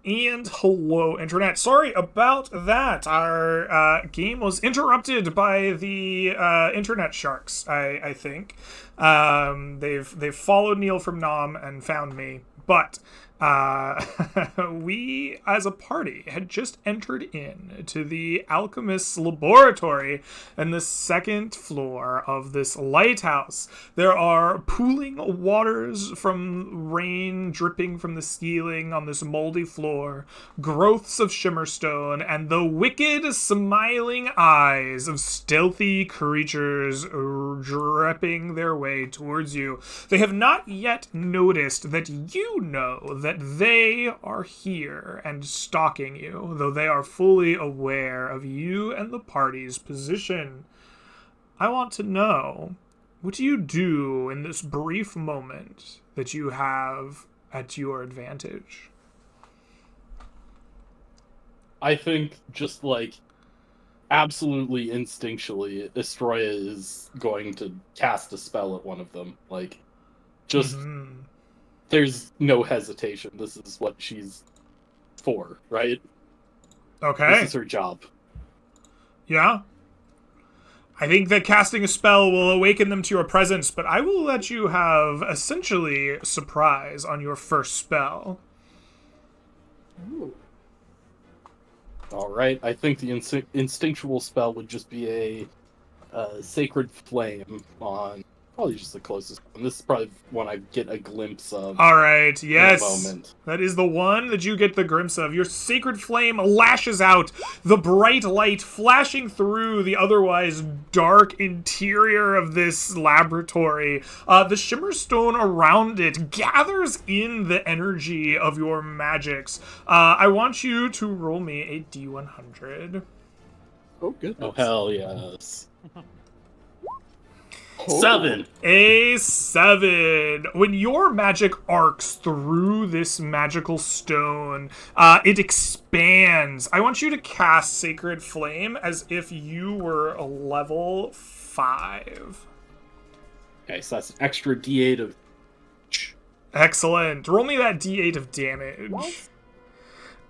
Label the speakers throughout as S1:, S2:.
S1: And hello, Internet. Sorry about that. Our game was interrupted by the Internet sharks, I think. They've followed Neil from Nom and found me. But we, as a party, had just entered in to the alchemist's laboratory in the second floor of this lighthouse. There are pooling waters from rain dripping from the ceiling on this moldy floor, growths of shimmerstone, and the wicked, smiling eyes of stealthy creatures dripping their way towards you. They have not yet noticed that you know that they are here and stalking you, though they are fully aware of you and the party's position. I want to know, what do you do in this brief moment that you have at your advantage?
S2: I think just absolutely instinctually, Estroya is going to cast a spell at one of them. There's no hesitation. This is what she's for, right?
S1: Okay.
S2: This is her job.
S1: Yeah. I think that casting a spell will awaken them to your presence, but I will let you have essentially surprise on your first spell.
S2: Ooh. All right. I think the instinctual spell would just be a sacred flame on probably just the closest one. This is probably one I get a glimpse of.
S1: All right, yes.
S2: In a moment.
S1: That is the one that you get the glimpse of. Your sacred flame lashes out, the bright light flashing through the otherwise dark interior of this laboratory. The shimmerstone around it gathers in the energy of your magics. I want you to roll me a D100.
S2: Oh, good. Oh, hell yes.
S3: 7.
S1: A 7. When your magic arcs through this magical stone, it expands. I want you to cast Sacred Flame as if you were a level 5.
S2: Okay, so that's an extra D8 of...
S1: Excellent. Roll me that D8 of damage. What?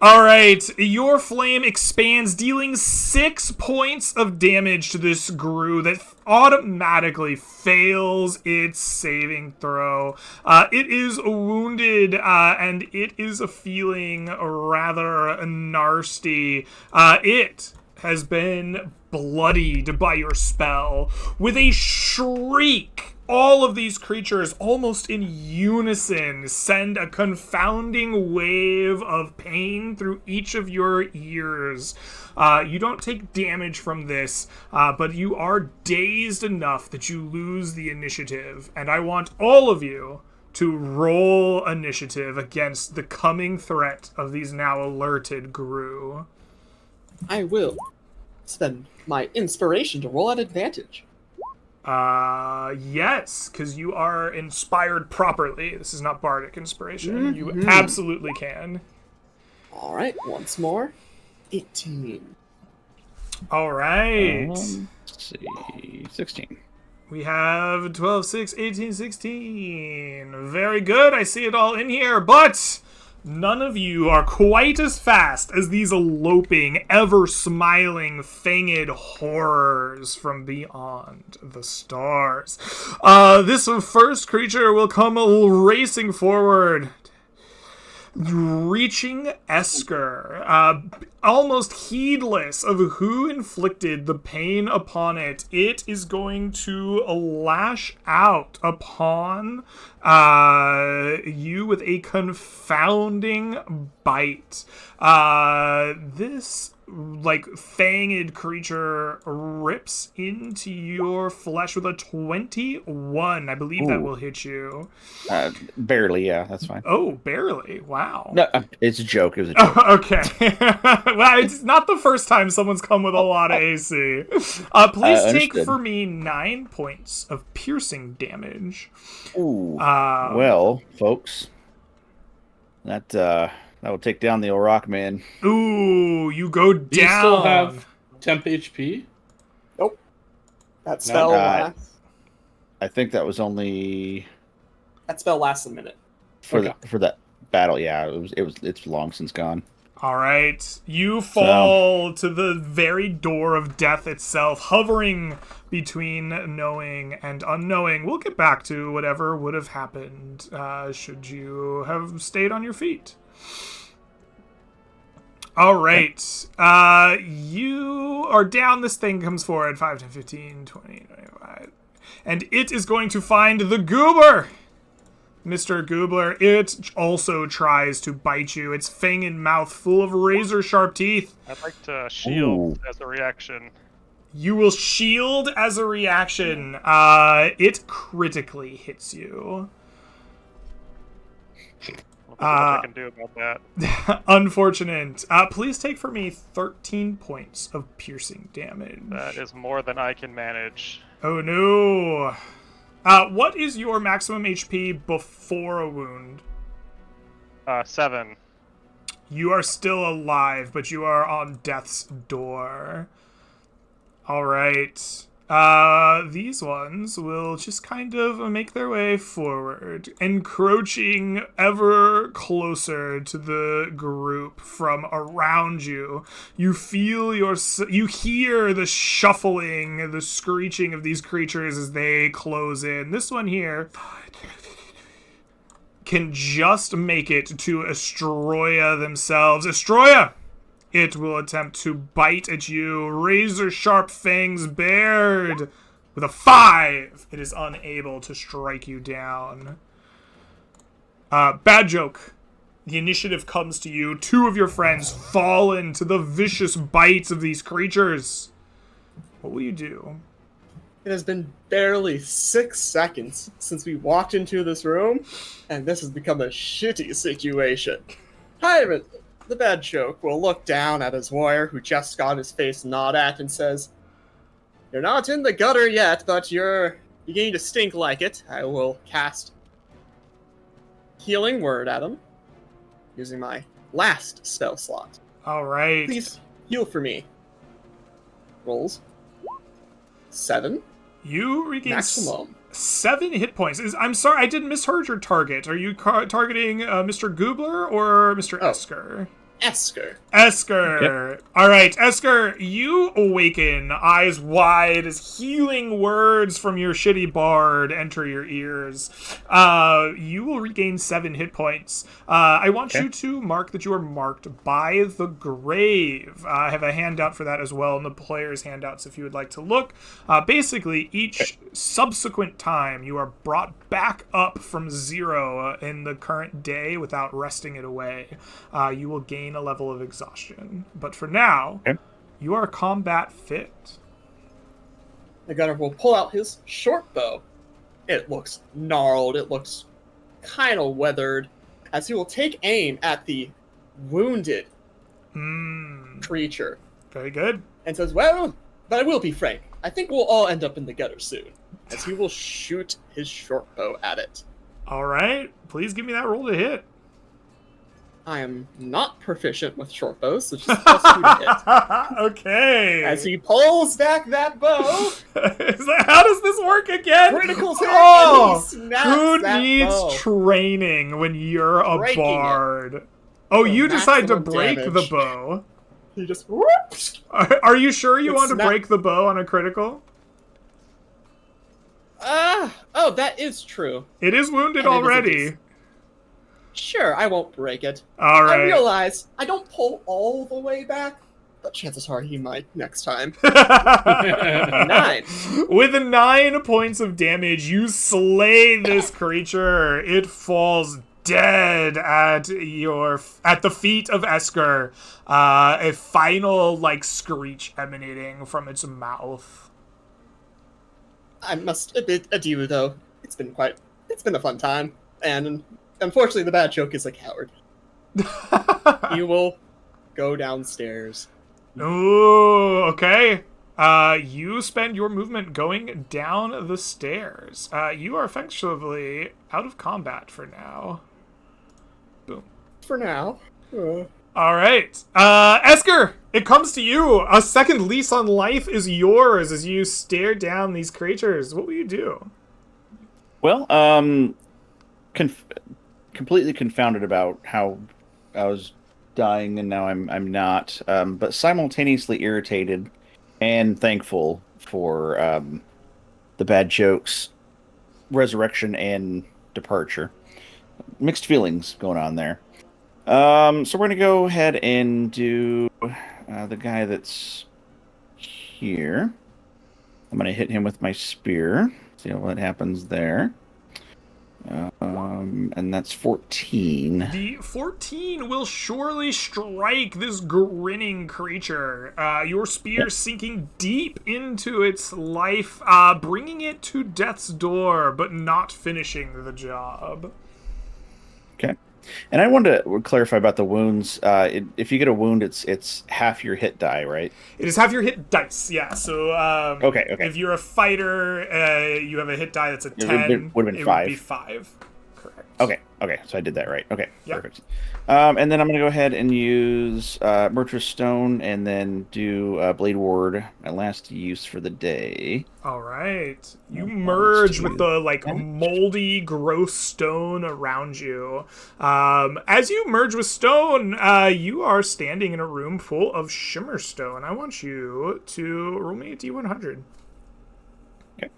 S1: Alright, your flame expands, dealing 6 points of damage to this Gru that automatically fails its saving throw. It is wounded, and it is feeling rather nasty. It has been bloodied by your spell. With a shriek, all of these creatures, almost in unison, send a confounding wave of pain through each of your ears. You don't take damage from this, but you are dazed enough that you lose the initiative. And I want all of you to roll initiative against the coming threat of these now alerted Gru.
S4: I will spend my inspiration to roll at advantage.
S1: Yes, because you are inspired properly. This is not bardic inspiration. You absolutely can.
S4: All right, once more. 18.
S1: All right.
S3: Let's see. 16.
S1: We have 12, 6, 18, 16. Very good. I see it all in here, but none of you are quite as fast as these eloping, ever-smiling, fanged horrors from beyond the stars. This first creature will come racing forward, reaching Esker, almost heedless of who inflicted the pain upon it. It is going to lash out upon you with a confounding bite. This fanged creature rips into your flesh with a 21. I believe that will hit you.
S3: Barely, yeah, that's fine.
S1: Oh, barely. Wow.
S3: No, it's a joke. It was a joke.
S1: Okay. Well, it's not the first time someone's come with a lot of AC. Please take for me 9 points of piercing damage.
S3: Ooh. Well, folks, that will take down the old rock man.
S1: Ooh, you go down.
S2: Do you still have temp HP?
S4: Nope. That spell lasts.
S3: I think that was only...
S4: That spell lasts a minute.
S3: For that battle, yeah, it's long since gone.
S1: All right. You fall to the very door of death itself, hovering between knowing and unknowing. We'll get back to whatever would have happened should you have stayed on your feet. All right. You are down. This thing comes forward 5, 10, 15, 20, 25. And it is going to find the Goober. Mr. Goobler, it also tries to bite you. Its fang and mouth full of razor-sharp teeth.
S5: I'd like to shield as a reaction.
S1: You will shield as a reaction. It critically hits you.
S5: What I can do about that.
S1: Unfortunate. Please take for me 13 points of piercing damage.
S5: That is more than I can manage.
S1: Oh no. What is your maximum HP before a wound?
S5: 7.
S1: You are still alive, but you are on death's door. Alright. These ones will just kind of make their way forward, encroaching ever closer to the group from around you. You feel you hear the shuffling, the screeching of these creatures as they close in. This one here can just make it to Estroya themselves. Estroya! It will attempt to bite at you. Razor-sharp fangs bared. With a 5, it is unable to strike you down. Bad joke. The initiative comes to you. 2 of your friends fall into the vicious bites of these creatures. What will you do?
S4: It has been barely 6 seconds since we walked into this room, and this has become a shitty situation. However, the bad joke will look down at his warrior, who just got his face gnawed at, and says, "You're not in the gutter yet, but you're beginning to stink like it. I will cast Healing Word at him, using my last spell slot.
S1: Alright.
S4: Please heal for me." Rolls 7.
S1: You regain
S4: Maximum.
S1: 7 hit points. I'm sorry, I didn't misheard your target. Are you targeting Mr. Goobler or Mr. Esker?
S4: Esker.
S1: Esker. Yep. All right, Esker, you awaken, eyes wide, as healing words from your shitty bard enter your ears. You will regain 7 hit points. I want you to mark that you are marked by the grave. I have a handout for that as well in the player's handouts if you would like to look. Basically, each subsequent time you are brought back up from 0 in the current day without resting it away, you will gain a level of exhaustion. But for now, you are combat fit.
S4: The gunner will pull out his short bow. It looks gnarled. It looks kind of weathered. As he will take aim at the wounded creature.
S1: Very good.
S4: And says, "Well, but I will be frank. I think we'll all end up in the gutter soon." As he will shoot his short bow at it.
S1: All right. Please give me that roll to hit.
S4: I am not proficient with short bows, so just plus 2 to hit.
S1: Okay.
S4: As he pulls back that bow.
S1: How does this work again?
S4: Critical hit,
S1: oh,
S4: and he snaps
S1: who
S4: that
S1: needs
S4: bow.
S1: training when you're a
S4: Breaking
S1: bard?
S4: it.
S1: Oh,
S4: For
S1: you decide to
S4: maximum
S1: break
S4: damage.
S1: the bow.
S4: He just whoops.
S1: Are you sure you want to
S4: Snap.
S1: break the bow on a critical?
S4: Oh, that is true.
S1: It is wounded
S4: And it is a
S1: already.
S4: Sure, I won't break it.
S1: All right.
S4: I realize I don't pull all the way back, but chances are he might next time. 9.
S1: With 9 points of damage, you slay this creature. It falls dead at the feet of Esker. A final screech emanating from its mouth.
S4: I must admit, adieu though. It's been a fun time, and unfortunately the bad joke is a coward. He will go downstairs.
S1: Ooh, okay. You spend your movement going down the stairs. You are effectively out of combat for now. Boom.
S4: For now.
S1: All right. Esker, it comes to you. A second lease on life is yours as you stare down these creatures. What will you do?
S3: Well, completely confounded about how I was dying and now I'm not, but simultaneously irritated and thankful for the bad jokes, resurrection, and departure. Mixed feelings going on there. So we're gonna go ahead and do the guy that's here. I'm gonna hit him with my spear. See what happens there. And that's 14.
S1: The 14 will surely strike this grinning creature. Your spear sinking deep into its life, bringing it to death's door, but not finishing the job.
S3: Okay. And I wanted to clarify about the wounds. If you get a wound, it's half your hit die, right?
S1: It is half your hit dice, yeah. So
S3: okay.
S1: If you're a fighter, you have a hit die that's a 10.
S3: It would have been 5.
S1: Would be 5. Correct.
S3: Okay. So I did that right. Okay,
S1: yep.
S3: Perfect. And then I'm going to go ahead and use Murtress Stone and then do Blade Ward, my last use for the day.
S1: All right. You merge with the moldy, gross stone around you. As you merge with stone, you are standing in a room full of shimmer stone. I want you to roll me a D100.
S3: Okay.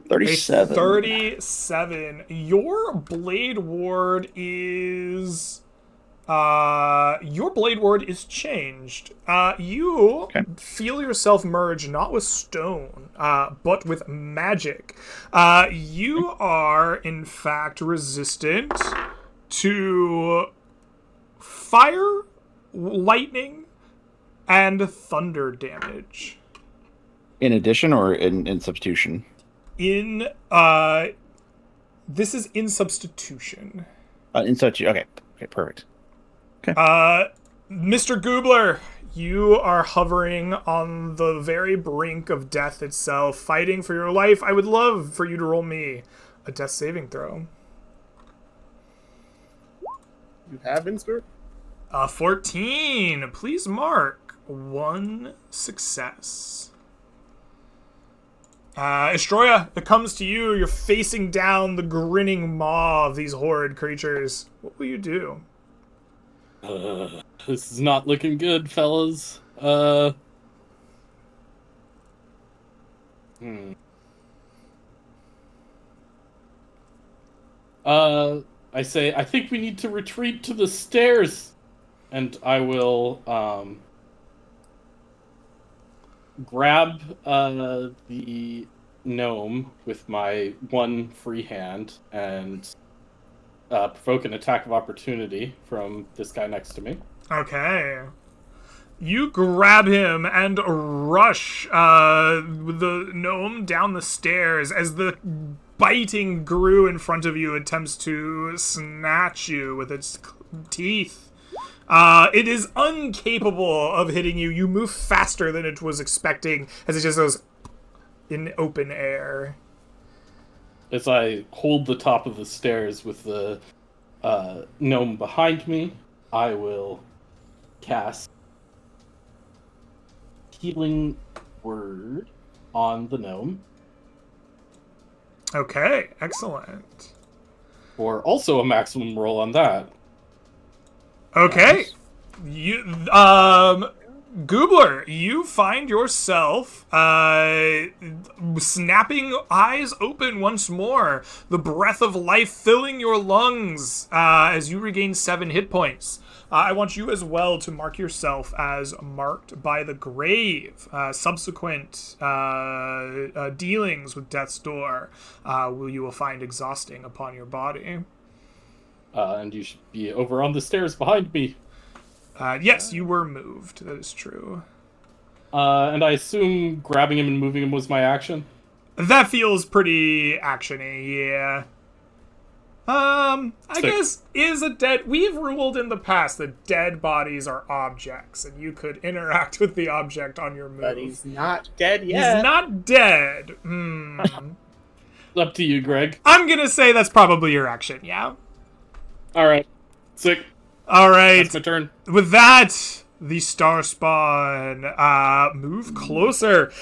S3: 37.
S1: 37. Your Blade Ward is changed. You feel yourself merge not with stone, but with magic. You are in fact resistant to fire, lightning, and thunder damage.
S3: In addition or in substitution?
S1: This is in substitution.
S3: In substitution. Okay, perfect. Okay.
S1: Mr. Goobler, you are hovering on the very brink of death itself, fighting for your life. I would love for you to roll me a death saving throw.
S4: You have been, sir?
S1: 14. Please mark 1 success. Estroya, it comes to you. You're facing down the grinning maw of these horrid creatures. What will you do?
S2: This is not looking good, fellas. I say, I think we need to retreat to the stairs. And I will, grab the gnome with my one free hand and provoke an attack of opportunity from this guy next to me.
S1: Okay. You grab him and rush the gnome down the stairs as the biting Gru in front of you attempts to snatch you with its teeth. It is incapable of hitting you. You move faster than it was expecting as it just goes in open air.
S2: As I hold the top of the stairs with the gnome behind me, I will cast Healing Word on the gnome.
S1: Okay, excellent.
S2: Or also a maximum roll on that.
S1: Okay. You Goobler, you find yourself snapping eyes open once more, the breath of life filling your lungs as you regain 7 hit points. I want you as well to mark yourself as marked by the grave. Subsequent dealings with Death's Door you will find exhausting upon your body.
S2: And you should be over on the stairs behind me.
S1: Yes, you were moved. That is true.
S2: And I assume grabbing him and moving him was my action?
S1: That feels pretty action-y, yeah. I guess we've ruled in the past that dead bodies are objects, and you could interact with the object on your move.
S4: But he's not dead yet.
S1: He's not dead.
S2: It's up to you, Greg.
S1: I'm gonna say that's probably your action, yeah?
S2: Alright. Sick.
S1: Alright.
S2: That's my turn.
S1: With that, the star spawn, move closer.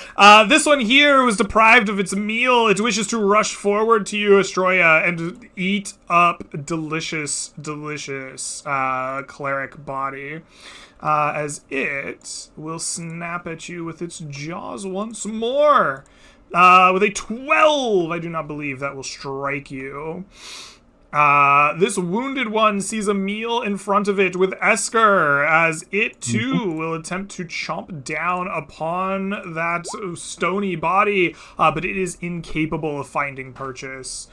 S1: This one here was deprived of its meal. It wishes to rush forward to you, Astroya, and eat up delicious cleric body. As it will snap at you with its jaws once more. With a 12, I do not believe that will strike you. This wounded one sees a meal in front of it with Esker, as it too will attempt to chomp down upon that stony body, but it is incapable of finding purchase.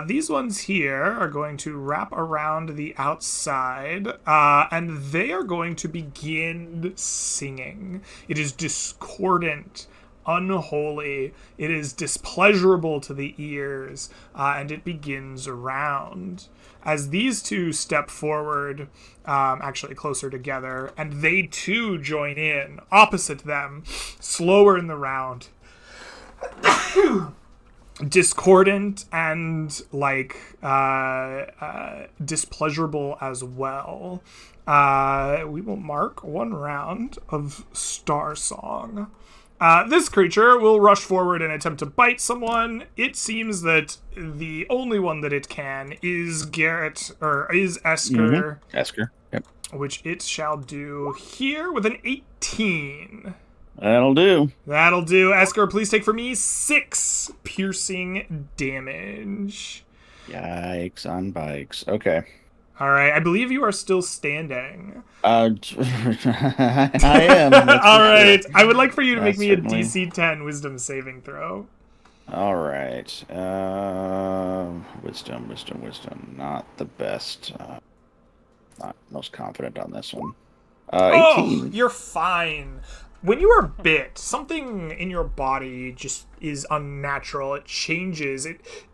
S1: These ones here are going to wrap around the outside, and they are going to begin singing. It is discordant, unholy, it is displeasurable to the ears, and it begins around. As these two step forward, actually closer together, and they too join in, opposite them, slower in the round. Discordant and, displeasurable as well. We will mark one round of Star Song. This creature will rush forward and attempt to bite someone. It seems that the only one that it can is Esker.
S3: Esker. Yep.
S1: Which it shall do here with an 18.
S3: That'll do.
S1: That'll do. Esker, please take for me 6 piercing damage.
S3: Yikes on bikes. Okay.
S1: All right, I believe you are still standing.
S3: I am.
S1: All right, I would like for you to make me
S3: certainly.
S1: a DC 10 Wisdom saving throw.
S3: All right. Wisdom. Not the best. Not most confident on this one. 18.
S1: You're fine. When you are bit, something in your body just is unnatural. It changes.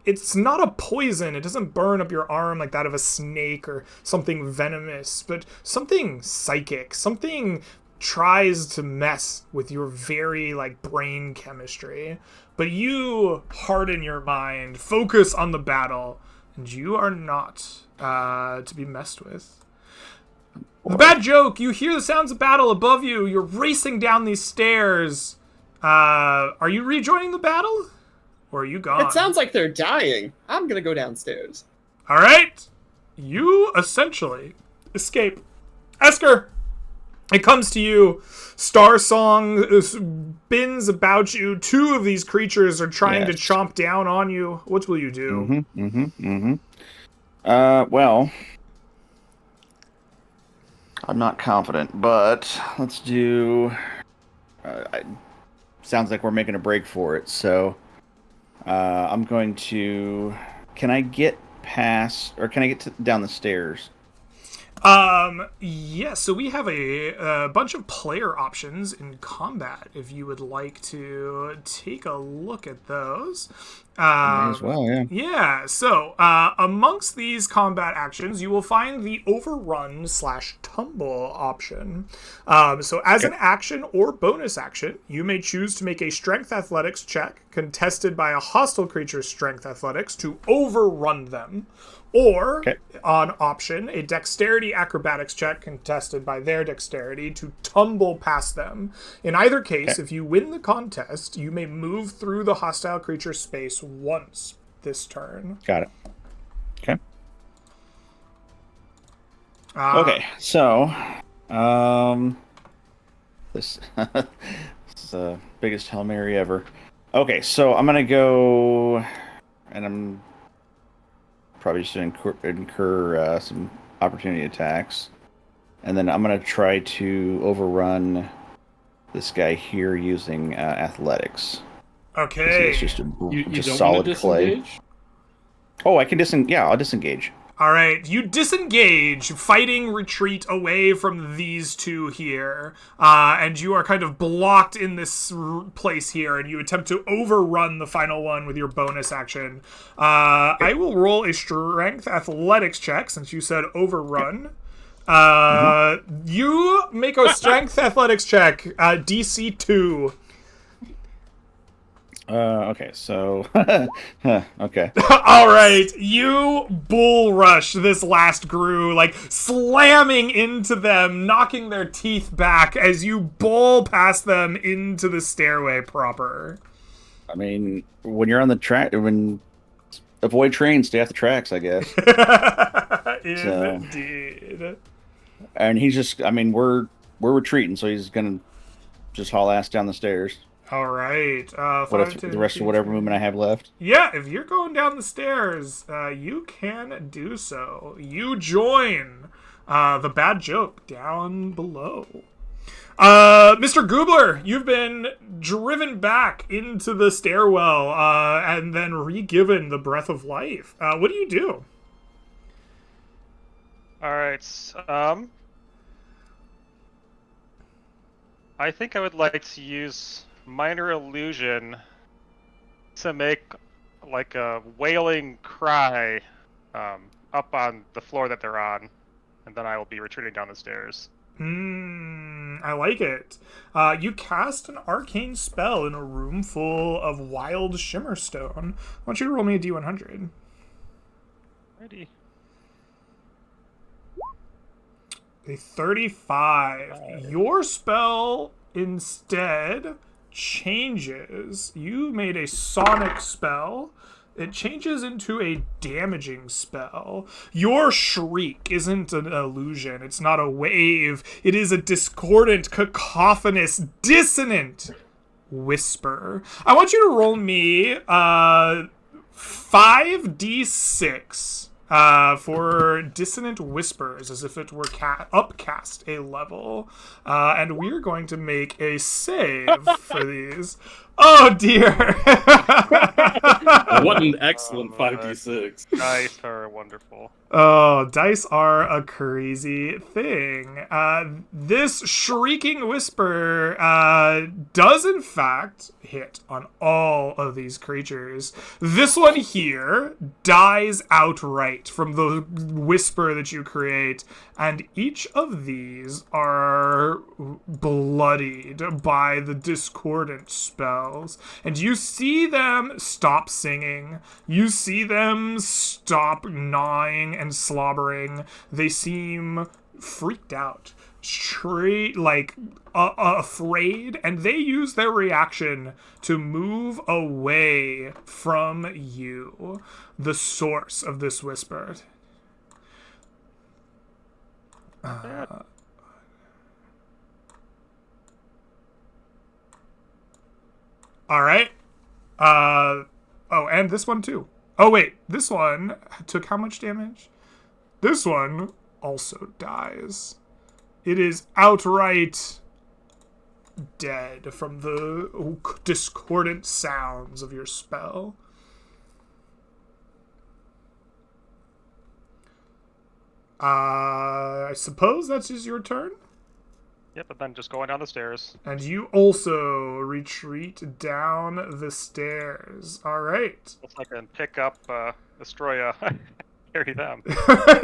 S1: It's not a poison. It doesn't burn up your arm like that of a snake or something venomous, but something psychic. Something tries to mess with your very brain chemistry. But you harden your mind, focus on the battle, and you are not to be messed with. The bad joke, you hear the sounds of battle above you. You're racing down these stairs. Are you rejoining the battle? Or are you gone?
S4: It sounds like they're dying. I'm gonna go downstairs.
S1: All right. You essentially escape. Esker, it comes to you. Star Song spins about you. 2 of these creatures are trying to chomp down on you. What will you do?
S3: Well, I'm not confident, but let's do... sounds like we're making a break for it, so I'm going to... Can I get past, or can I get down the stairs?
S1: Yeah, so we have a bunch of player options in combat if you would like to take a look at those.
S3: May as well, yeah.
S1: Yeah, so amongst these combat actions, you will find the overrun/tumble option. So as an action or bonus action, you may choose to make a strength athletics check contested by a hostile creature's strength athletics to overrun them. Or, on option, a dexterity acrobatics check contested by their dexterity to tumble past them. In either case, if you win the contest, you may move through the hostile creature space once this turn.
S3: Got it. Okay. Okay, so, this is the biggest Hail Mary ever. Okay, so I'm gonna go, and I'm probably just incur some opportunity attacks, and then I'm gonna try to overrun this guy here using athletics.
S1: Okay.
S3: It's just
S2: You
S3: just
S2: don't
S3: solid
S2: want to
S3: clay.
S2: disengage?
S3: Oh, I can I'll disengage.
S1: All right, you disengage, fighting retreat away from these 2 here, and you are kind of blocked in this place here, and you attempt to overrun the final one with your bonus action. I will roll a strength athletics check, since you said overrun. You make a strength athletics check, DC 2.
S3: Okay, so okay.
S1: All right, you bull rush this last Gru, like slamming into them, knocking their teeth back as you bowl past them into the stairway proper.
S3: I mean, when you're on the track, when avoid trains, stay off the tracks, I guess.
S1: Indeed.
S3: And he's just, I mean, we're retreating, so he's gonna just haul ass down the stairs.
S1: All right.
S3: The rest of whatever movement I have left.
S1: Yeah, if you're going down the stairs, you can do so. You join the bad joke down below. Mr. Goobler, you've been driven back into the stairwell and then re-given the breath of life. What do you do?
S5: All right. I think I would like to use minor illusion to make like a wailing cry up on the floor that they're on, and then I will be retreating down the stairs.
S1: I like it. You cast an arcane spell in a room full of wild shimmerstone. I want you to roll me a d100.
S5: Ready.
S1: A 35. Your spell instead changes. You made a sonic spell. It changes into a damaging spell. Your shriek isn't an illusion. It's not a wave. It is a discordant, cacophonous, dissonant whisper. I want you to roll me 5d6 for dissonant whispers, as if it were upcast a level. And we're going to make a save for these. Oh dear!
S2: What an excellent 5d6.
S5: Dice are wonderful.
S1: Oh, dice are a crazy thing. This shrieking whisper does in fact hit on all of these creatures. This one here dies outright from the whisper that you create, and each of these are bloodied by the discordant spells. And you see them stop singing. You see them stop gnawing and slobbering. They seem freaked out, afraid, and they use their reaction to move away from you, the source of this whisper. All right. Oh, and this one too. Oh wait, this one took how much damage? This one also dies. It is outright dead from the discordant sounds of your spell. I suppose that is your turn?
S5: Yep, but then just going down the stairs.
S1: And you also retreat down the stairs. All right.
S5: Looks like I can pick up Astroya. Carry them.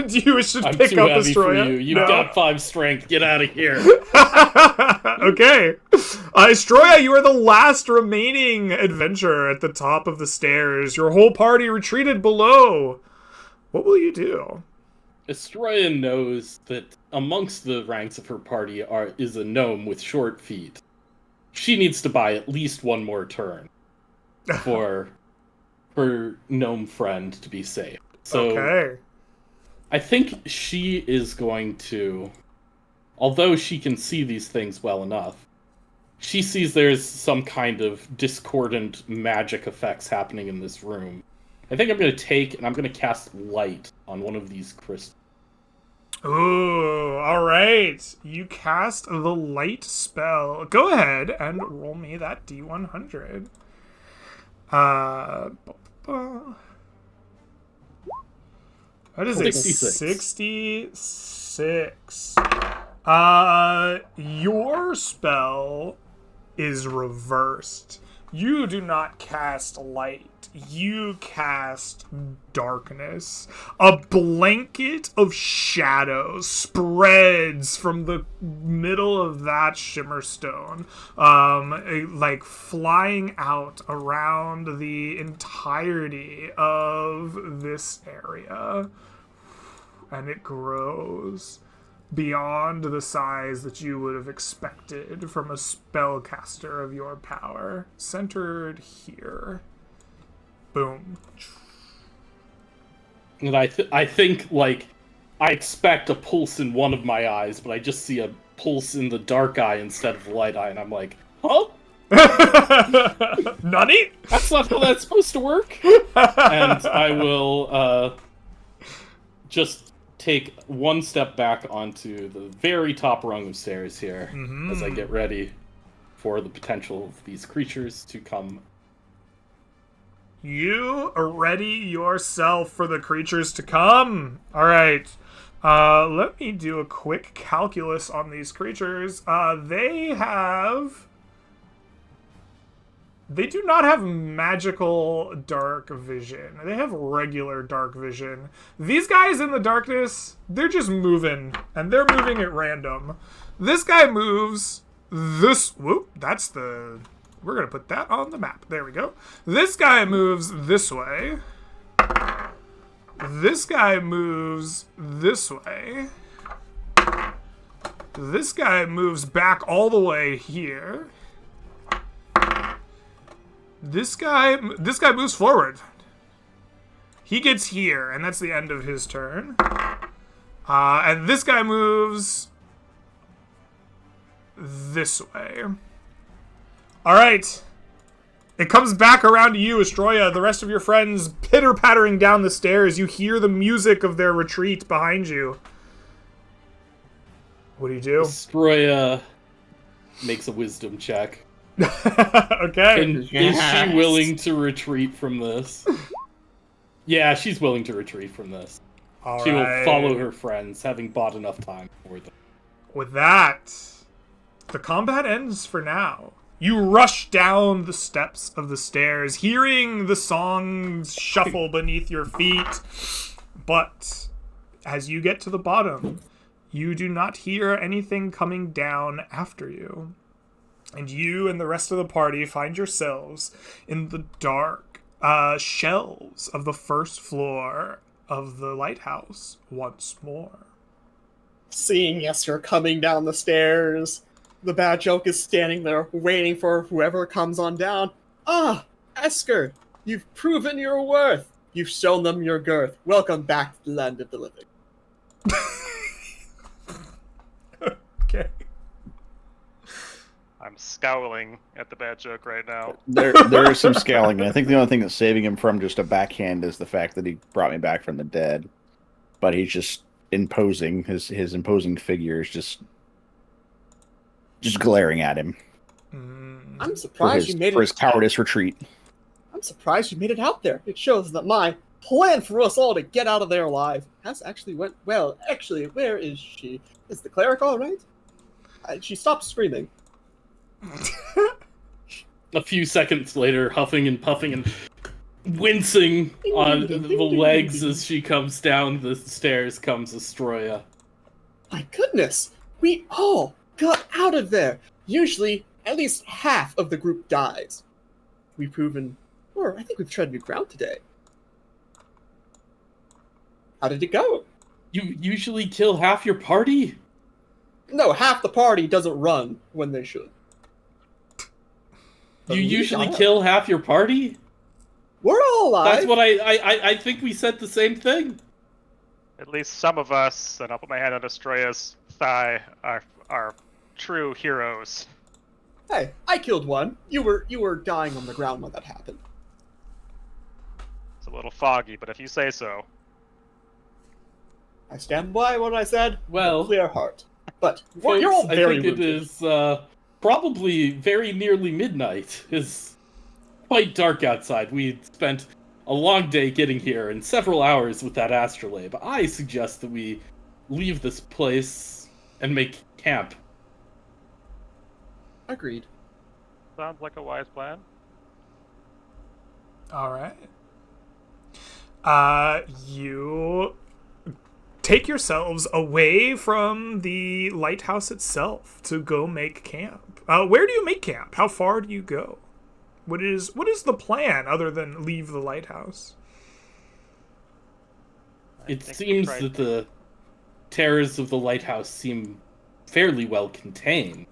S1: Do you wish to
S2: I'm
S1: pick
S2: too
S1: up
S2: heavy for
S1: Astroya?
S2: you. You've got 5 strength. Get out of here.
S1: Okay. Astroya, you are the last remaining adventurer at the top of the stairs. Your whole party retreated below. What will you do?
S2: Astroya knows that amongst the ranks of her party is a gnome with short feet. She needs to buy at least one more turn for her gnome friend to be safe. So
S1: okay.
S2: I think she is going to, although she can see these things well enough, she sees there's some kind of discordant magic effects happening in this room. I think I'm going to cast light on one of these crystals.
S1: Ooh, all right. You cast the light spell. Go ahead and roll me that D100. What is it? 66. Your spell is reversed. You do not cast light. You cast darkness. A blanket of shadows spreads from the middle of that shimmerstone, like flying out around the entirety of this area. And it grows beyond the size that you would have expected from a spellcaster of your power. Centered here. Boom.
S2: And I think, like, I expect a pulse in one of my eyes, but I just see a pulse in the dark eye instead of the light eye, and I'm like, huh?
S1: Nutty?
S2: That's not how that's supposed to work. And I will just take one step back onto the very top rung of stairs here as I get ready for the potential of these creatures to come.
S1: You are ready yourself for the creatures to come. All right. Let me do a quick calculus on these creatures. They do not have magical dark vision. They have regular dark vision. These guys in the darkness, they're just moving, and they're moving at random. This guy moves this... Whoop, that's the... We're going to put that on the map. There we go. This guy moves this way. This guy moves this way. This guy moves back all the way here. This guy moves forward. He gets here, and that's the end of his turn. And this guy moves this way. All right. It comes back around to you, Astroya. The rest of your friends pitter-pattering down the stairs. You hear the music of their retreat behind you. What do you do?
S2: Stroya makes a wisdom check.
S1: Okay.
S2: And is she willing to retreat from this? Yeah, she's willing to retreat from this.
S1: All
S2: she
S1: right.
S2: will follow her friends, having bought enough time for them.
S1: With that, the combat ends for now. You rush down the steps of the stairs, hearing the songs shuffle beneath your feet. But as you get to the bottom, you do not hear anything coming down after you. And you and the rest of the party find yourselves in the dark shelves of the first floor of the lighthouse once more.
S4: Seeing Yester coming down the stairs, the bad joke is standing there waiting for whoever comes on down. Ah, Esker, you've proven your worth. You've shown them your girth. Welcome back to the land of the living.
S1: Okay.
S5: I'm scowling at the bad joke right now.
S3: There is some scowling, and I think the only thing that's saving him from just a backhand is the fact that he brought me back from the dead. But he's just imposing. His imposing figure is just glaring at him
S4: I'm surprised you made
S3: for
S4: it.
S3: his cowardice retreat.
S4: I'm surprised you made it out there. It shows that my plan for us all to get out of there alive has actually went well. Actually, where is she? Is the cleric all right? She stopped screaming.
S2: A few seconds later, huffing and puffing and wincing on the legs as she comes down the stairs comes Astroya.
S4: My goodness, we all got out of there. Usually, at least half of the group dies. We've proven, or I think we've tread new ground today. How did it go?
S2: You usually kill half your party?
S4: No, half the party doesn't run when they should. But
S2: You
S4: we
S2: usually
S4: got out.
S2: kill half your party?
S4: We're all alive.
S2: That's what I think we said the same thing.
S5: At least some of us, and I'll put my hand on Astroya's thigh, are true heroes.
S4: Hey, I killed one. You were dying on the ground when that happened.
S5: It's a little foggy, but if you say so.
S4: I stand by what I said.
S2: Well,
S4: with a clear heart. But
S2: Folks,
S4: you're all
S2: I
S4: very
S2: think it
S4: rooted.
S2: is probably very nearly midnight. It's quite dark outside. We spent a long day getting here and several hours with that astrolabe. I suggest that we leave this place and make camp.
S4: Agreed.
S5: Sounds like a wise plan.
S1: All right. You take yourselves away from the lighthouse itself to go make camp. Where do you make camp? How far do you go? What is the plan other than leave the lighthouse?
S2: It
S5: think we
S2: seems
S5: tried-
S2: that the terrors of the lighthouse seem fairly well contained.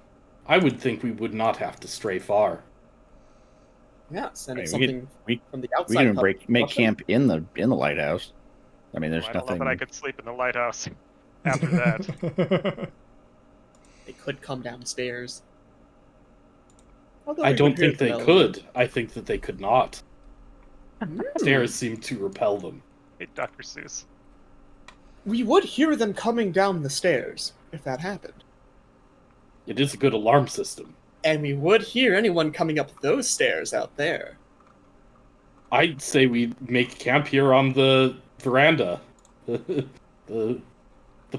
S2: I would think we would not have to stray far.
S4: Yes, and it's
S3: Right, we
S4: something
S3: we-
S4: from the
S3: We
S4: outside.
S3: can even make
S4: Nothing.
S3: camp in the lighthouse. I mean, there's
S5: I don't know
S3: nothing.
S5: that I could sleep in the lighthouse after that.
S4: They could come downstairs. Although
S2: I
S4: we
S2: don't
S4: would hear
S2: think they
S4: them
S2: could. I think that they could not.
S4: yelling.
S2: Stairs seem to repel them.
S5: Hey, Dr. Seuss.
S4: We would hear them coming down the stairs if that happened.
S2: It is a good alarm system.
S4: And we would hear anyone coming up those stairs out there.
S2: I'd say we make camp here on the veranda, the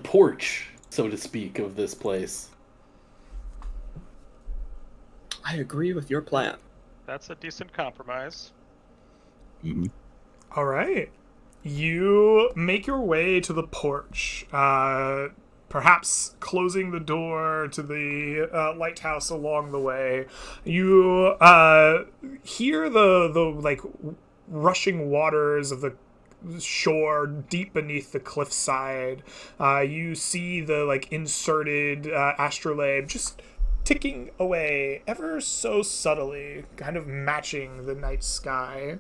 S2: porch, so to speak, of this place.
S4: I agree with your plan.
S5: That's a decent compromise.
S3: Mhm.
S1: All right. You make your way to the porch, perhaps closing the door to the lighthouse along the way. You hear the like rushing waters of the shore deep beneath the cliffside. You see the like inserted astrolabe just ticking away ever so subtly, kind of matching the night sky.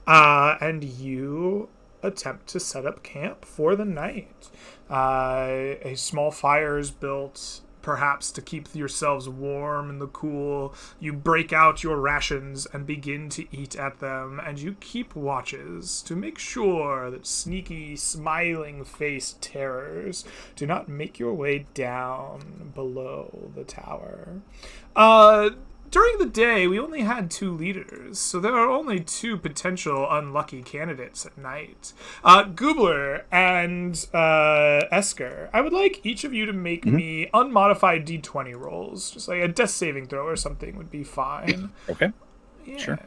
S1: And you attempt to set up camp for the night. A small fire is built, perhaps to keep yourselves warm in the cool. You break out your rations and begin to eat at them, and you keep watches to make sure that sneaky, smiling-faced terrors do not make your way down below the tower. During the day, we only had 2 leaders, so there are only 2 potential unlucky candidates at night. Goobler and Esker, I would like each of you to make me unmodified D20 rolls. Just like a death saving throw or something would be fine.
S3: Okay.
S1: Yes.
S3: Sure.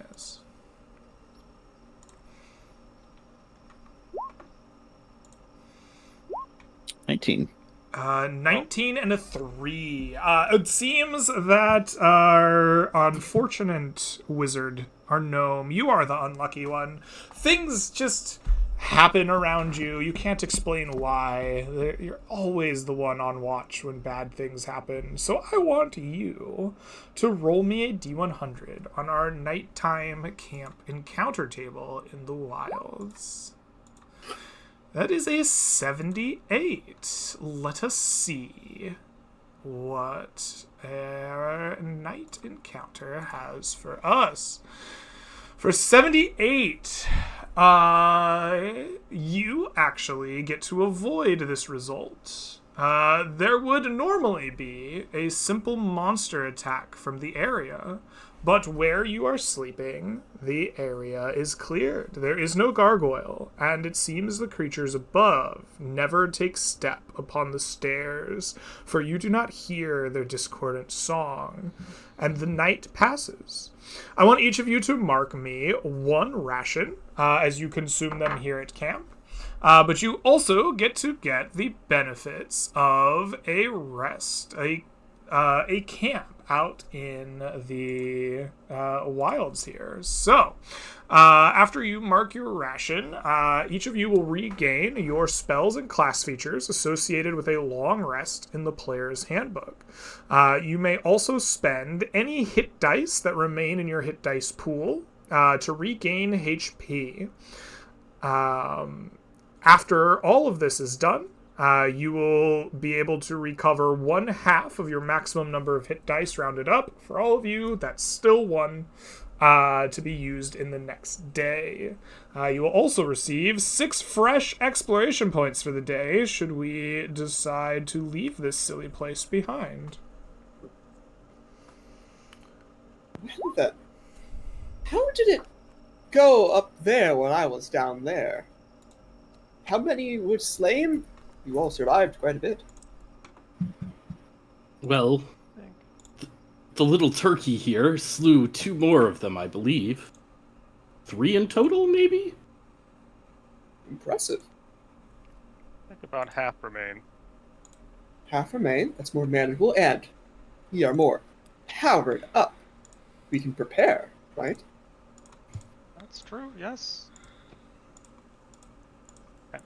S3: 19.
S1: 19 and a 3. It seems that our unfortunate wizard, our gnome, you are the unlucky one. Things just happen around you. You can't explain why. You're always the one on watch when bad things happen. So I want you to roll me a D100 on our nighttime camp encounter table in the wilds. That is a 78. Let us see what our night encounter has for us. For 78, you actually get to avoid this result. There would normally be a simple monster attack from the area, but where you are sleeping, the area is cleared. There is no gargoyle, and it seems the creatures above never take step upon the stairs, for you do not hear their discordant song, and the night passes. I want each of you to mark me 1 ration as you consume them here at camp. But you also get to get the benefits of a rest, a camp out in the wilds here. So, after you mark your ration, each of you will regain your spells and class features associated with a long rest in the player's handbook. You may also spend any hit dice that remain in your hit dice pool to regain HP. After all of this is done, you will be able to recover 1/2 of your maximum number of hit dice rounded up. For all of you, that's still 1 to be used in the next day. You will also receive 6 fresh exploration points for the day, should we decide to leave this silly place behind.
S4: How did it go up there when I was down there? How many were slain? You all survived quite a bit.
S2: Well, the little turkey here slew 2 more of them, I believe. 3 in total, maybe?
S4: Impressive.
S5: I think about half remain.
S4: Half remain, that's more manageable, and we are more powered up. We can prepare, right?
S5: That's true, yes.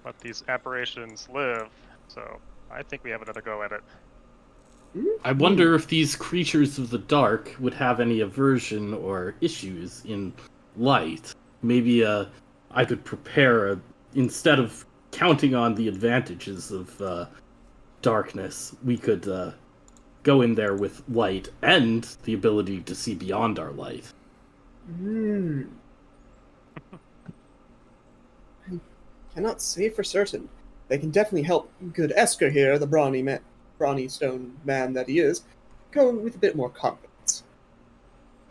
S5: But these aberrations live, so I think we have another go at it.
S2: I wonder if these creatures of the dark would have any aversion or issues in light. Maybe I could prepare instead of counting on the advantages of darkness, we could go in there with light and the ability to see beyond our light.
S4: Hmm. I cannot say for certain. They can definitely help good Esker here, the brawny stone man that he is, go with a bit more confidence.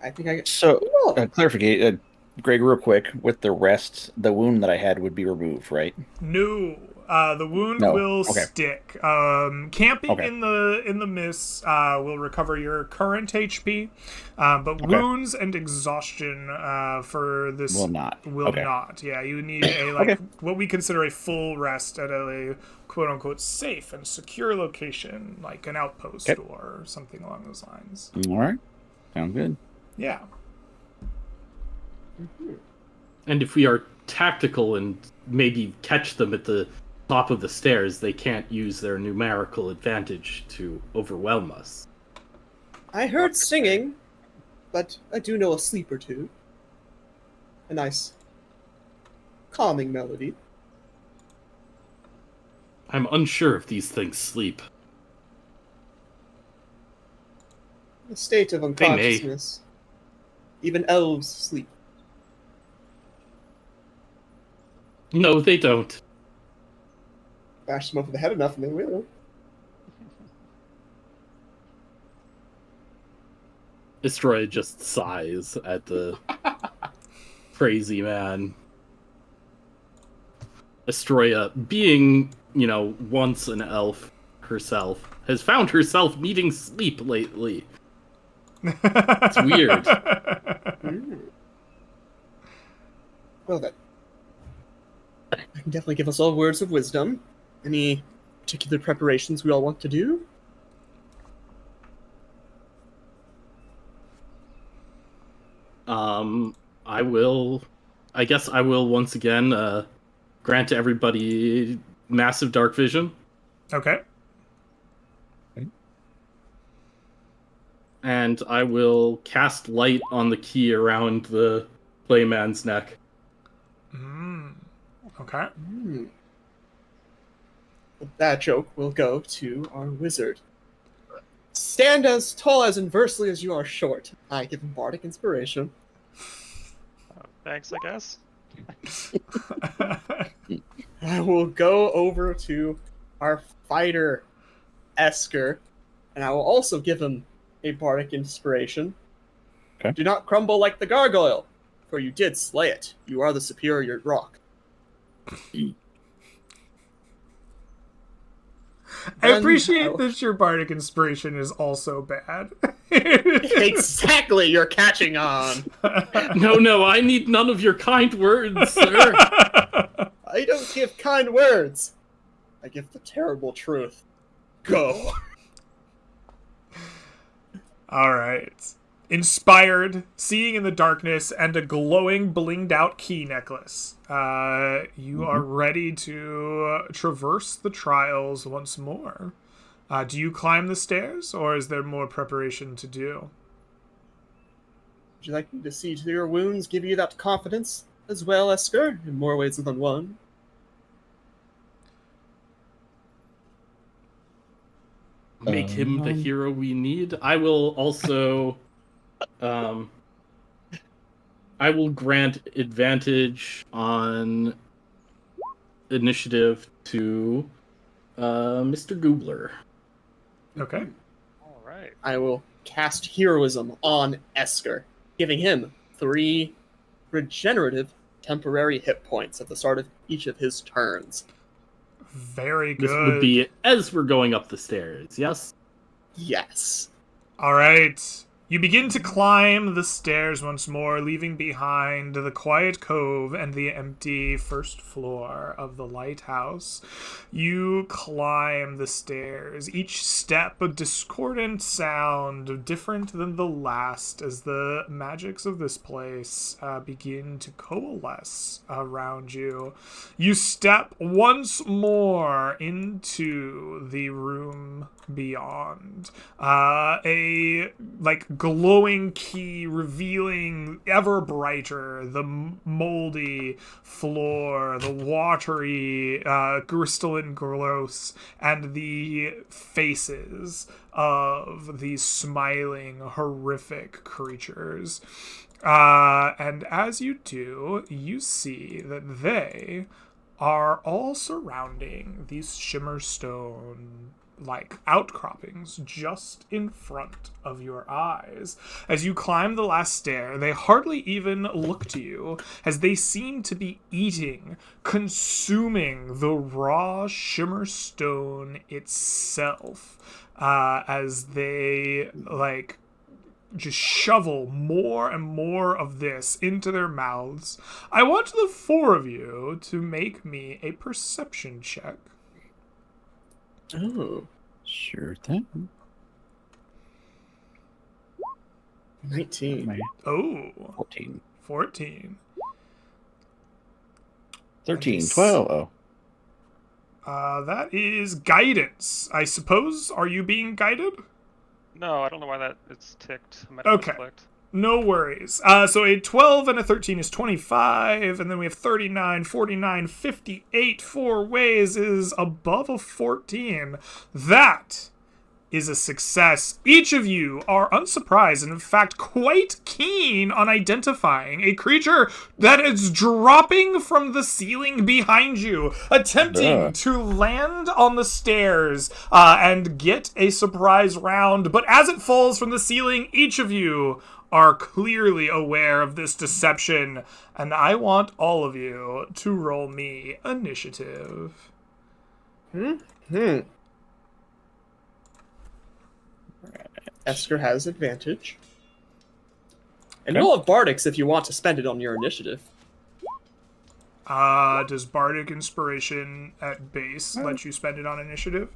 S4: I think I get.
S3: So,
S4: Well,
S3: clarification, Greg, real quick. With the rest, the wound that I had would be removed, right?
S1: No, the wound
S3: No,
S1: will
S3: okay.
S1: stick. Camping
S3: Okay.
S1: in the mist will recover your current HP, but
S3: Okay.
S1: wounds and exhaustion for this
S3: Will not.
S1: Will
S3: Okay.
S1: not. Yeah, you need a like
S3: Okay.
S1: what we consider a full rest at a quote unquote safe and secure location, like an outpost
S3: Okay.
S1: or something along those lines.
S3: All right. Sounds good.
S1: Yeah.
S2: And if we are tactical and maybe catch them at the top of the stairs, they can't use their numerical advantage to overwhelm us.
S4: I heard singing, but I do know a sleep or two. A nice, calming melody.
S2: I'm unsure if these things sleep.
S4: A state of
S2: may.
S4: unconsciousness. Even elves sleep.
S2: No, they don't.
S4: Bash them over the head enough and they will.
S2: Destroy just sighs at the crazy man. Estroya, being, once an elf herself, has found herself needing sleep lately.
S1: It's
S2: weird.
S4: Well then. I can definitely give us all words of wisdom. Any particular preparations we all want to do?
S2: I guess I will once again grant to everybody massive dark vision.
S1: Okay.
S2: And I will cast light on the key around the playman's neck.
S1: Okay.
S4: That joke will go to our wizard. Stand as tall as inversely as you are short. I give him bardic inspiration.
S5: Thanks, I guess.
S4: I will go over to our fighter, Esker, and I will also give him a bardic inspiration.
S3: Okay.
S4: Do not crumble like the gargoyle, for you did slay it. You are the superior rock.
S1: I appreciate
S4: I'll-
S1: that your bardic inspiration is also bad.
S4: Exactly, you're catching on.
S2: No, I need none of your kind words, sir.
S4: I don't give kind words. I give the terrible truth. Go.
S1: All right. Inspired, seeing in the darkness, and a glowing, blinged out key necklace. You are ready to traverse the trials once more. Do you climb the stairs, or is there more preparation to do?
S4: Would you like me to see to your wounds, give you that confidence as well, Esker, in more ways than one?
S2: Make him the hero we need. I will also I will grant advantage on initiative to Mr. Goobler.
S1: Okay.
S5: All right.
S4: I will cast heroism on Esker, giving him 3 regenerative temporary hit points at the start of each of his turns.
S1: Very good.
S2: This would be as we're going up the stairs, yes?
S4: Yes.
S1: All right. You begin to climb the stairs once more, leaving behind the quiet cove and the empty first floor of the lighthouse. You climb the stairs, each step a discordant sound, different than the last, as the magics of this place begin to coalesce around you. You step once more into the room beyond. A glowing key revealing ever brighter the moldy floor, the watery crystalline gross, and the faces of these smiling horrific creatures. And as you do, you see that they are all surrounding these shimmerstone outcroppings just in front of your eyes. As you climb the last stair, they hardly even look to you, as they seem to be eating, consuming the raw shimmerstone itself, as they just shovel more and more of this into their mouths. I want the four of you to make me a perception check.
S4: Oh,
S3: Sure thing.
S4: 19.
S1: Oh,
S3: 14.
S1: 14.
S3: 13.
S1: Nice.
S3: 12. Oh.
S1: That is guidance, I suppose. Are you being guided?
S5: No, I don't know why that it's ticked. I might
S1: Okay.
S5: have clicked.
S1: No worries. So a 12 and a 13 is 25, and then we have 39, 49, 58. 4 ways is above a 14. That is a success. Each of you are unsurprised and in fact quite keen on identifying a creature that is dropping from the ceiling behind you, attempting to land on the stairs and get a surprise round. But as it falls from the ceiling, each of you are clearly aware of this deception, and I want all of you to roll me initiative.
S4: Esker has advantage. And you'll have Bardics if you want to spend it on your initiative.
S1: Does Bardic Inspiration at base let you spend it on initiative?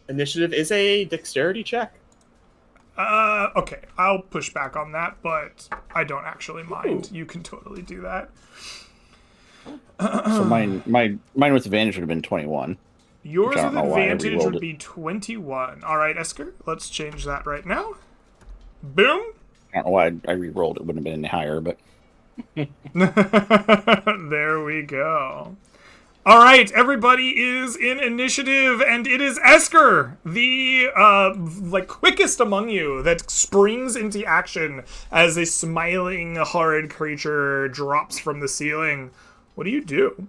S4: Initiative is a dexterity check.
S1: Okay, I'll push back on that, but I don't actually mind.
S4: Ooh.
S1: You can totally do that.
S3: So mine with advantage would have been 21.
S1: Yours
S3: I
S1: with
S3: don't know why I
S1: advantage
S3: re-rolled
S1: would
S3: it.
S1: be 21. All right, Esker, let's change that right now. Boom.
S3: I don't know why I re-rolled it. Wouldn't have been any higher, but
S1: There we go. All right, everybody is in initiative, and it is Esker, the quickest among you, that springs into action as a smiling, horrid creature drops from the ceiling. What do you do?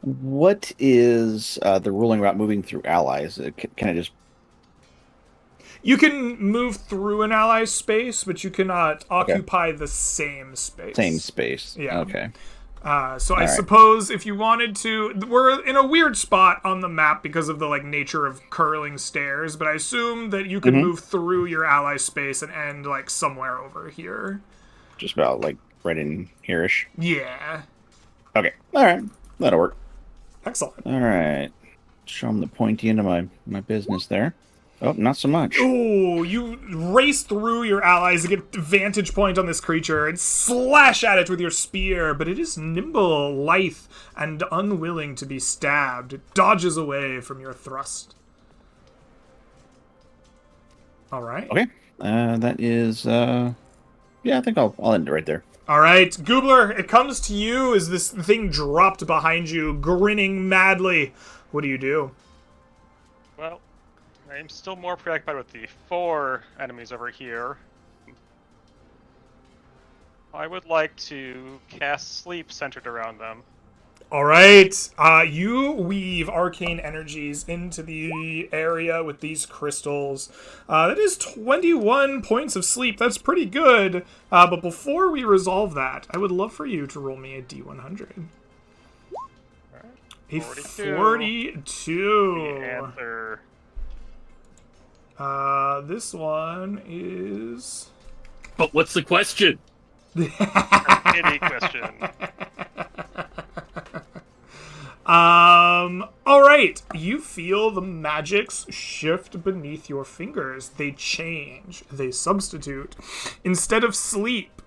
S3: What is the ruling about moving through allies? Can I just...
S1: You can move through an ally's space, but you cannot occupy the same space.
S3: Same space.
S1: Yeah.
S3: Okay.
S1: So I
S3: right.
S1: suppose if you wanted to, we're in a weird spot on the map because of the nature of curling stairs, but I assume that you can move through your ally space and end somewhere over here.
S3: Just about right in here-ish.
S1: Yeah.
S3: Okay. All right. That'll work.
S1: Excellent.
S3: All right. Show them the pointy end of my business there. Oh, not so much.
S1: Ooh, you race through your allies to get vantage point on this creature and slash at it with your spear, but it is nimble, lithe, and unwilling to be stabbed. It dodges away from your thrust. All right.
S3: Okay. That is... yeah, I think I'll end it right there.
S1: All right, Goobler, it comes to you as this thing dropped behind you, grinning madly. What do you do?
S5: Well, I'm still more preoccupied with the 4 enemies over here. I would like to cast Sleep centered around them.
S1: All right. You weave arcane energies into the area with these crystals. That is 21 points of sleep. That's pretty good. But before we resolve that, I would love for you to roll me a D100. A 42.
S5: The answer.
S1: This one is...
S2: But what's the question?
S5: Any question.
S1: All right. You feel the magics shift beneath your fingers. They change. They substitute. Instead of sleep,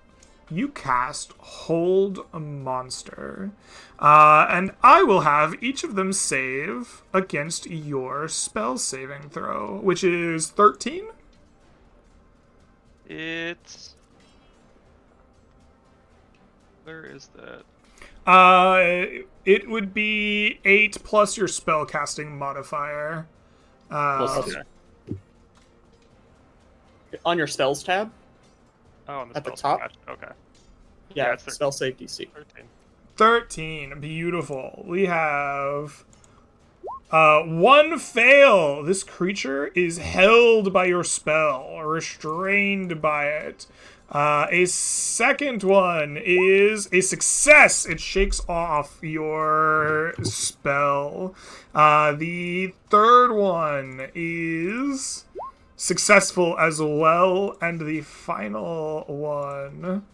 S1: you cast Hold a Monster. And I will have each of them save against your spell saving throw, which is 13.
S5: It's... Where is that?
S1: It would be 8 plus your spellcasting modifier.
S2: Plus
S4: On your spells tab?
S5: Oh, on the
S4: At the
S5: spell
S4: top?
S5: splash. Okay.
S4: Yeah,
S5: it's
S4: spell save DC.
S5: 13.
S1: 13. Beautiful. We have one fail. This creature is held by your spell, restrained by it. A second one is a success. It shakes off your spell. The third one is successful as well. And the final one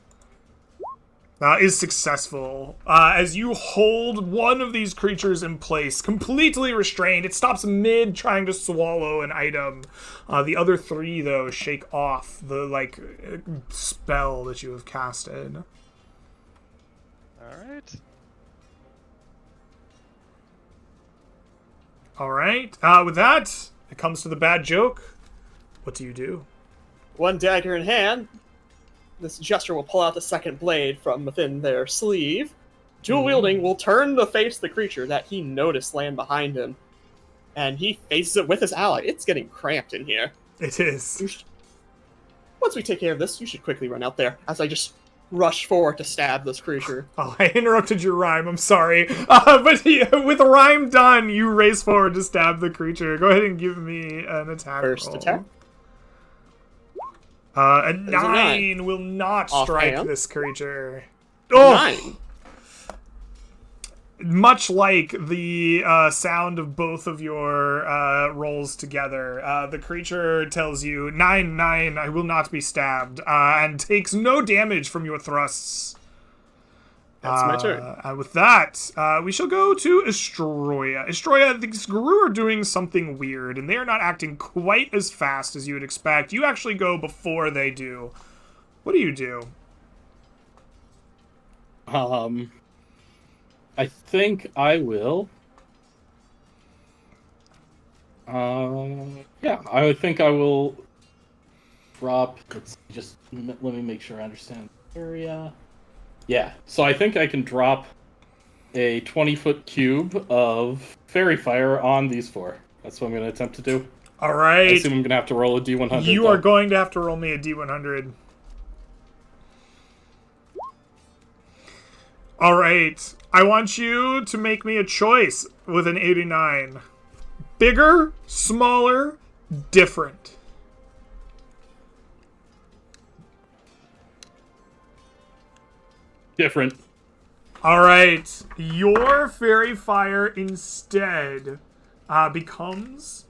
S1: is successful. As you hold one of these creatures in place, completely restrained, it stops mid trying to swallow an item. The other three, though, shake off the, spell that you have casted.
S5: Alright.
S1: Alright, with that, it comes to the bad joke. What do you do?
S4: One dagger in hand, this jester will pull out the second blade from within their sleeve. Dual wielding will turn to face the creature that he noticed land behind him. And he faces it with his ally. It's getting cramped in here.
S1: It is.
S4: Once we take care of this, you should quickly run out there as I just rush forward to stab this creature.
S1: Oh, I interrupted your rhyme. I'm sorry. But with the rhyme done, you race forward to stab the creature. Go ahead and give me an attack
S4: First
S1: roll.
S4: attack.
S1: A
S4: There's a
S1: 9 will not strike
S4: Offhand.
S1: this creature. Oh!
S4: 9.
S1: Much like the sound of both of your rolls together, the creature tells you, 9, I will not be stabbed, and takes no damage from your thrusts.
S4: That's my turn.
S1: And with that, we shall go to Estroya. Estroya, the Gru are doing something weird, and they are not acting quite as fast as you would expect. You actually go before they do. What do you do?
S2: I think I will. Yeah, I think I will drop. Let me make sure I understand the area. Yeah, so I think I can drop a 20-foot cube of fairy fire on these four. That's what I'm going to attempt to do.
S1: All
S2: I
S1: right.
S2: assume I'm going to have to roll a D100.
S1: You
S2: though.
S1: are going to have to roll me a D100. All right. I want you to make me a choice with an 89. Bigger, smaller, different.
S2: Different.
S1: All right. Your fairy fire instead becomes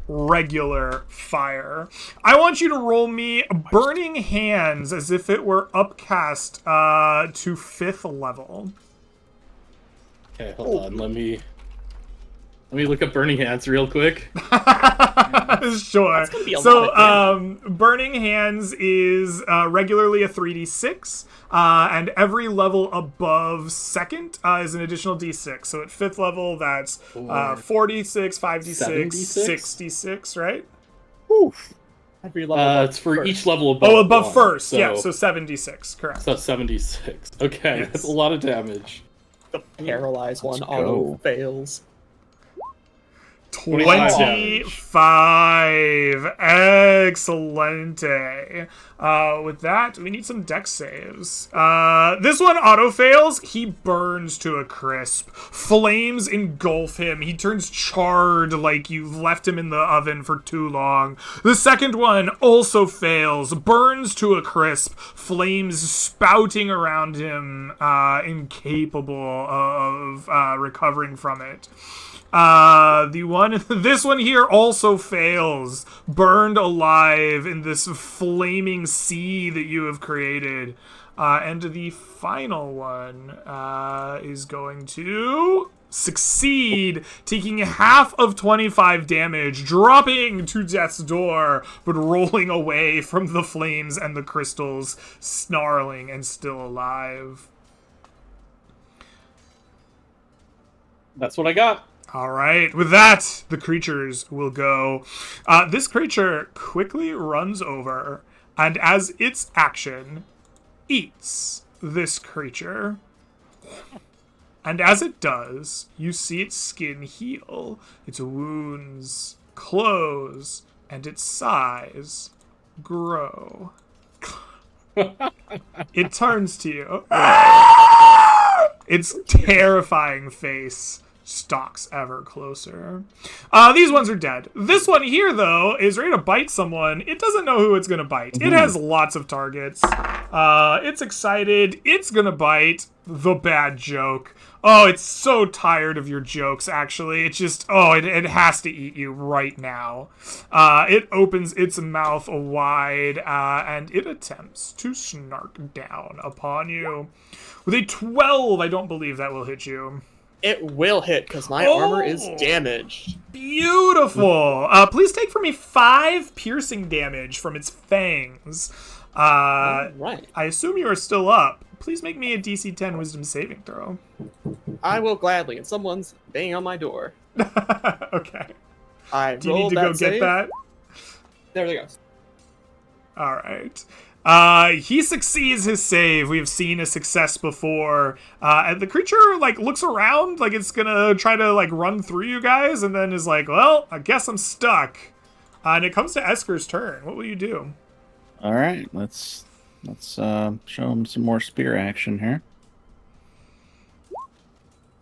S1: regular fire. I want you to roll me Burning Hands as if it were upcast to 5th level.
S2: Okay, hold on. Let me look up Burning Hands real quick.
S1: Sure.
S4: gonna be a
S1: So,
S4: lot of
S1: Burning Hands is regularly a 3d6, and every level above 2nd is an additional d6. So at 5th level, that's 4d6, 5d6,
S2: 76?
S1: 6d6, right?
S4: Oof. Every level above
S2: It's for
S4: first.
S2: each level above.
S1: Oh, above
S2: one,
S1: first,
S2: so,
S1: yeah, so 76, correct.
S2: So 76. Okay,
S1: Yes.
S2: that's a lot of damage.
S4: The paralyzed one
S3: Let's
S4: auto
S3: go.
S4: fails.
S2: 25
S1: 25. Excellent. With that, we need some dex saves. This one auto fails. He burns to a crisp. Flames engulf him. He turns charred like you've left him in the oven for too long. The second one also fails. Burns to a crisp. Flames spouting around him, incapable of recovering from it. This one here also fails, burned alive in this flaming sea that you have created. And the final one, is going to succeed, taking half of 25 damage, dropping to death's door, but rolling away from the flames and the crystals, snarling and still alive.
S2: That's what I got.
S1: All right, with that, the creatures will go. This creature quickly runs over, and as its action, eats this creature. And as it does, you see its skin heal, its wounds close, and its size grow. It turns to you. Its terrifying face stalks ever closer. These ones are dead. This one here, though, is ready to bite someone. It doesn't know who it's going to bite. It has lots of targets. It's excited. It's going to bite the bad joke. Oh, it's so tired of your jokes, actually. It just, it has to eat you right now. It opens its mouth wide, and it attempts to snark down upon you. With a 12, I don't believe that will hit you.
S4: It will hit because my armor is damaged.
S1: Beautiful. Please take from me 5 piercing damage from its fangs.
S4: Right.
S1: I assume you are still up. Please make me a DC 10 Wisdom saving throw.
S4: I will gladly, and someone's banging on my door.
S1: Okay.
S4: Do
S1: you need to go get that?
S4: There they go.
S1: All right. He succeeds his save. We've seen a success before. And the creature, looks around like it's gonna try to, run through you guys, and then is like, well, I guess I'm stuck. And it comes to Esker's turn. What will you do?
S3: All right, let's show him some more spear action here.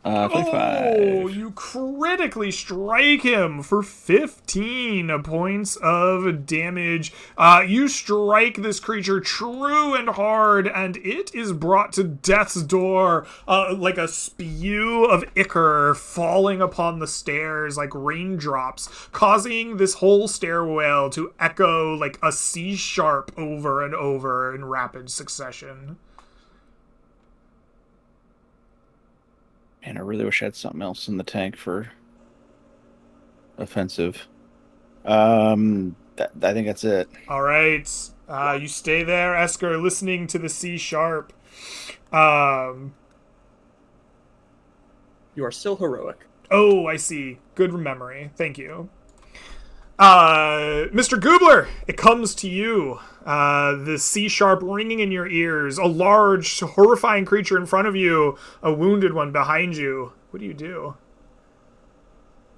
S3: 25.
S1: Oh, you critically strike him for 15 points of damage. You strike this creature true and hard, and it is brought to death's door like a spew of ichor falling upon the stairs like raindrops, causing this whole stairwell to echo like a C sharp over and over in rapid succession.
S3: Man, I really wish I had something else in the tank for offensive. I think that's it.
S1: All right. You stay there, Esker, listening to the C sharp.
S4: You are still heroic.
S1: Oh, I see. Good memory. Thank you. Mr. Goobler, it comes to you. The C-sharp ringing in your ears, a large, horrifying creature in front of you, a wounded one behind you. What do you do?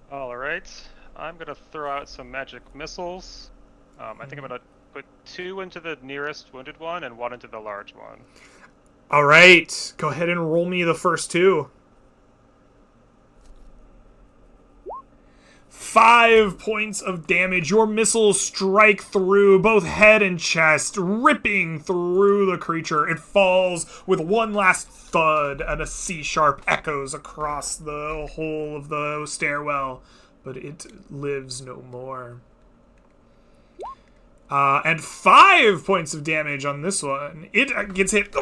S5: Alright, I'm gonna throw out some magic missiles. I think I'm gonna put 2 into the nearest wounded one and 1 into the large one.
S1: Alright, go ahead and roll me the first 2. 5 points of damage. Your missiles strike through both head and chest, ripping through the creature. It falls with one last thud, and a C-sharp echoes across the whole of the stairwell, but it lives no more. And 5 points of damage on this one. It gets hit.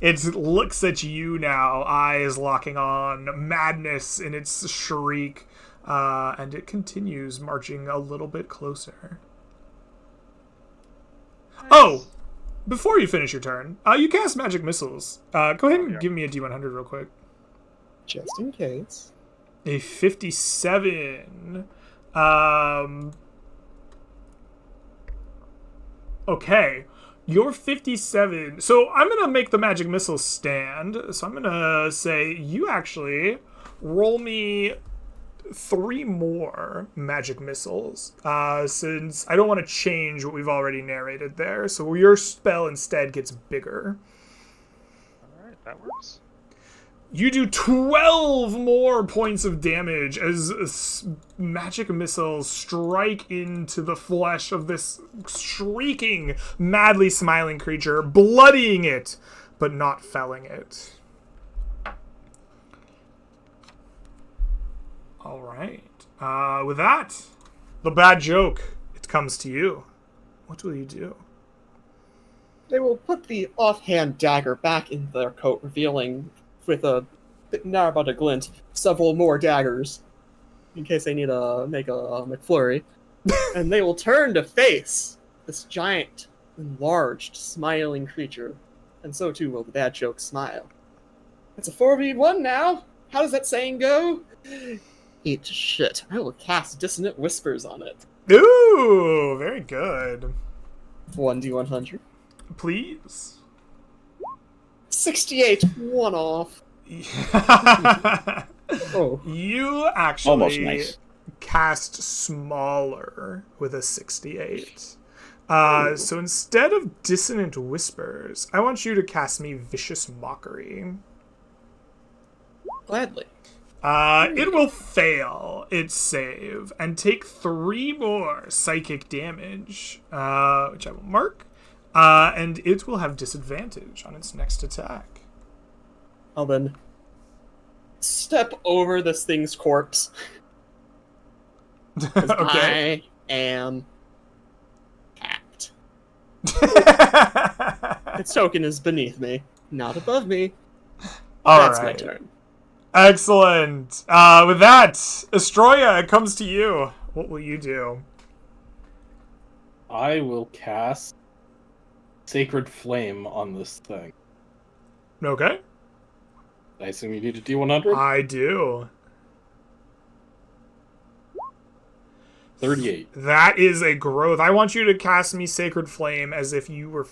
S1: It looks at you now, eyes locking on, madness in its shriek. And it continues marching a little bit closer. Nice. Oh! Before you finish your turn, you cast magic missiles. Go ahead and give me a D100 real quick.
S4: Just in case.
S1: A 57. Okay. You're 57. So I'm going to make the magic missiles stand. So I'm going to say you actually roll me 3 more magic missiles, since I don't want to change what we've already narrated there, so your spell instead gets bigger.
S5: Alright, that works.
S1: You do 12 more points of damage as magic missiles strike into the flesh of this shrieking, madly smiling creature, bloodying it, but not felling it. All right. With that, the bad joke, it comes to you. What will you do?
S4: They will put the offhand dagger back in their coat, revealing, with a now about a glint, several more daggers, in case they need to make a McFlurry. And they will turn to face this giant, enlarged, smiling creature. And so too will the bad joke smile. It's a 4v1 now! How does that saying go? Eat shit. I will cast Dissonant Whispers on it.
S1: Ooh, very good.
S4: 1d100.
S1: Please.
S4: 68, one off. Oh.
S1: You actually
S3: Almost nice.
S1: cast smaller with a 68. So instead of Dissonant Whispers, I want you to cast me Vicious Mockery.
S4: Gladly.
S1: It will fail its save and take 3 more psychic damage, which I will mark, and it will have disadvantage on its next attack.
S4: I'll then step over this thing's corpse. 'Cause
S1: Okay.
S4: I am capped. Its token is beneath me, not above me.
S1: All
S4: That's
S1: right.
S4: my turn.
S1: Excellent. With that, Astroya, it comes to you. What will you do?
S2: I will cast Sacred Flame on this thing.
S1: Okay.
S2: I assume you need a D100?
S1: I do.
S2: 38.
S1: That is a growth. I want you to cast me Sacred Flame as if you were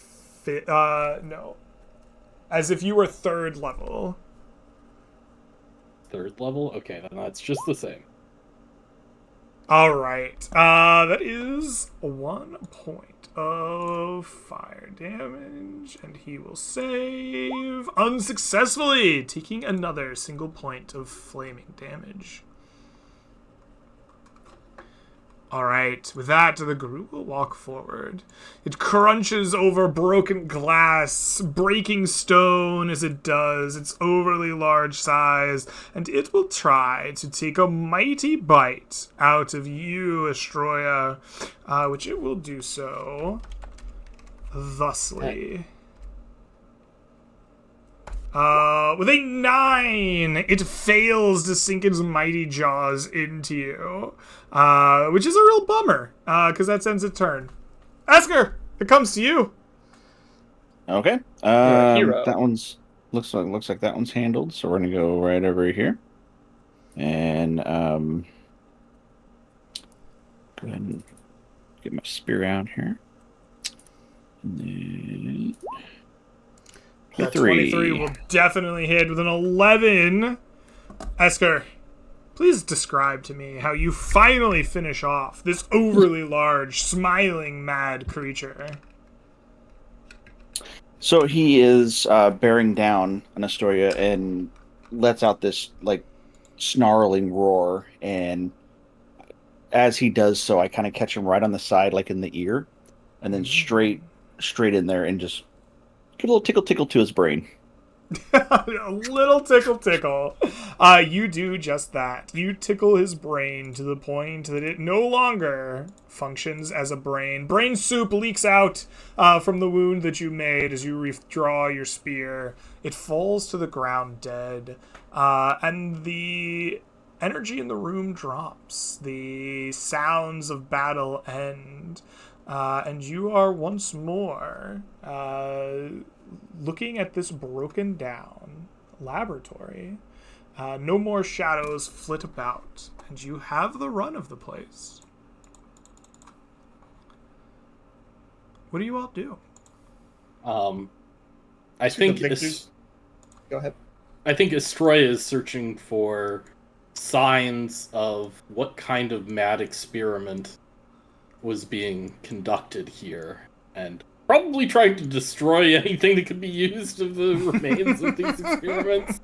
S1: as if you were 3rd level.
S2: 3rd level? Okay, then that's just the same.
S1: All right. That is 1 point of fire damage, and he will save unsuccessfully, taking another single point of flaming damage. All right, with that, the group will walk forward. It crunches over broken glass, breaking stone as it does, its overly large size, and it will try to take a mighty bite out of you, Astroya, which it will do so thusly. With a 9, it fails to sink its mighty jaws into you, which is a real bummer, because that ends its turn. Esker, it comes to you.
S3: Okay.
S4: a hero.
S3: That one's looks like that one's handled. So we're gonna go right over here, and go ahead and get my spear out here. And then
S1: That 23 will definitely hit with an 11. Esker, please describe to me how you finally finish off this overly large, smiling, mad creature.
S3: So he is bearing down on Astoria and lets out this like snarling roar, and as he does so, I kind of catch him right on the side, like in the ear, and then straight in there, and just give a little tickle to his brain.
S1: A little tickle. You do just that. You tickle his brain to the point that it no longer functions as a brain. Brain soup leaks out from the wound that you made as you withdraw your spear. It falls to the ground dead, and the energy in the room drops. The sounds of battle end, and you are once more looking at this broken down laboratory. No more shadows flit about, and you have the run of the place. What do you all do?
S2: I think
S4: Go ahead.
S2: I think Astroya is searching for signs of what kind of mad experiment was being conducted here, and probably trying to destroy anything that could be used of the remains of these experiments,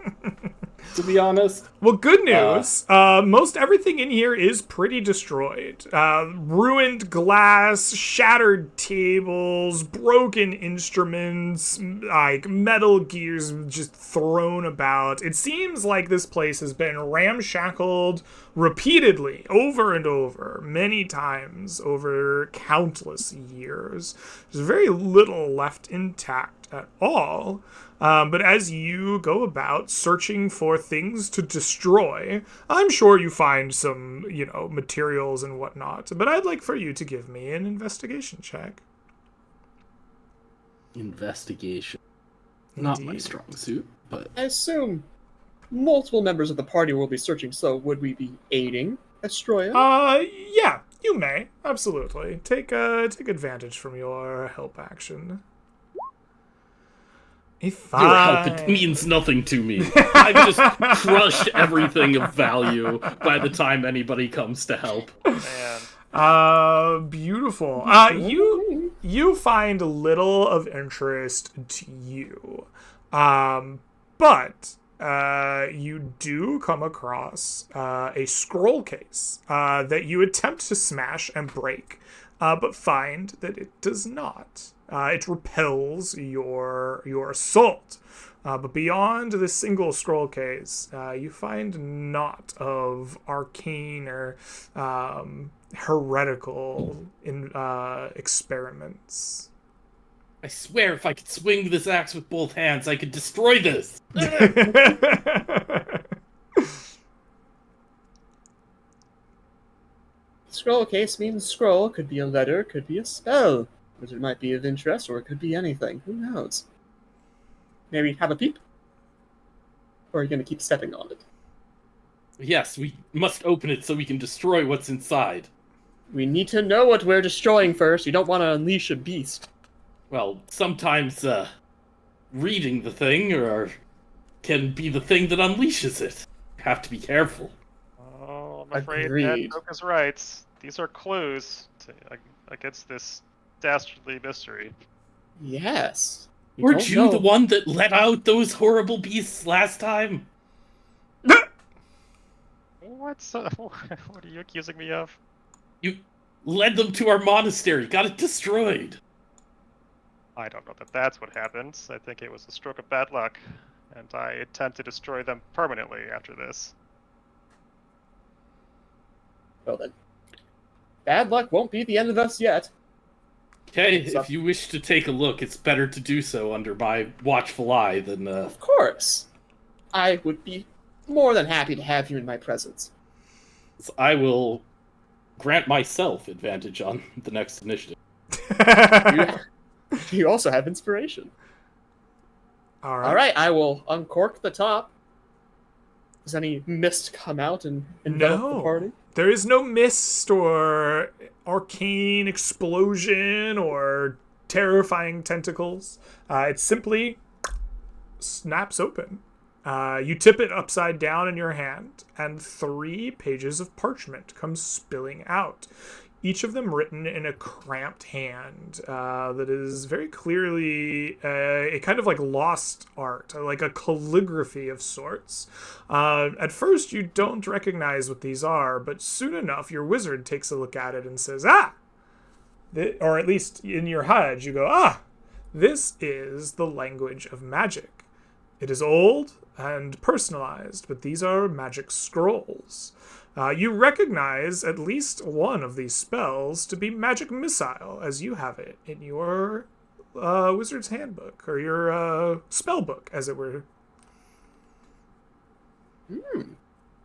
S2: to be honest.
S1: Well, good news. Most everything in here is pretty destroyed. Ruined glass, shattered tables, broken instruments, like metal gears just thrown about. It seems like this place has been ramshackled repeatedly, over and over, many times over countless years. There's very little left intact at all. But as you go about searching for things to destroy, I'm sure you find some, materials and whatnot. But I'd like for you to give me an investigation check.
S2: Investigation. Not my
S1: Indeed.
S2: strong suit, but
S4: I assume multiple members of the party will be searching, so would we be aiding Estroya?
S1: Yeah, you may. Absolutely. Take advantage from your help action. A 5.
S2: your help it means nothing to me. I've just crushed everything of value by the time anybody comes to help.
S5: Man.
S1: Beautiful. You find little of interest to you. But you do come across a scroll case that you attempt to smash and break, but find that it does not. It repels your assault. But beyond this single scroll case, you find naught of arcane or heretical experiments.
S2: I swear if I could swing this axe with both hands, I could destroy this!
S4: Scroll case means scroll. Could be a letter, could be a spell. Wizard might be of interest, or it could be anything. Who knows? Maybe have a peep? Or are you going to keep stepping on it?
S2: Yes, we must open it so we can destroy what's inside.
S4: We need to know what we're destroying first. You don't want to unleash a beast.
S2: Well, sometimes, reading the thing can be the thing that unleashes it. Have to be careful.
S5: Oh, I'm afraid
S4: Agreed.
S5: that is right. These are clues against this dastardly mystery.
S4: Yes.
S2: Weren't
S4: don't
S2: you
S4: know.
S2: the one that let out those horrible beasts last time?
S5: What are you accusing me of?
S2: You led them to our monastery, got it destroyed.
S5: I don't know that that's what happened. I think it was a stroke of bad luck, and I intend to destroy them permanently after this.
S4: Well then. Bad luck won't be the end of us yet.
S2: Okay,
S4: So-
S2: if you wish to take a look, it's better to do so under my watchful eye than,
S4: Of course. I would be more than happy to have you in my presence.
S2: I will grant myself advantage on the next initiative.
S4: You also have inspiration.
S1: All right.
S4: All right, I will uncork the top. Does any mist come out and envelop the
S1: No.
S4: party?
S1: There is no mist or arcane explosion or terrifying tentacles. It simply snaps open. You tip it upside down in your hand, and 3 pages of parchment come spilling out. Each of them written in a cramped hand that is very clearly a kind of like lost art, like a calligraphy of sorts. At first, you don't recognize what these are, but soon enough, your wizard takes a look at it and says, or at least in your HUD, you go, this is the language of magic. It is old and personalized, but these are magic scrolls. You recognize at least one of these spells to be Magic Missile, as you have it in your Wizard's Handbook, or your spell book, as it were.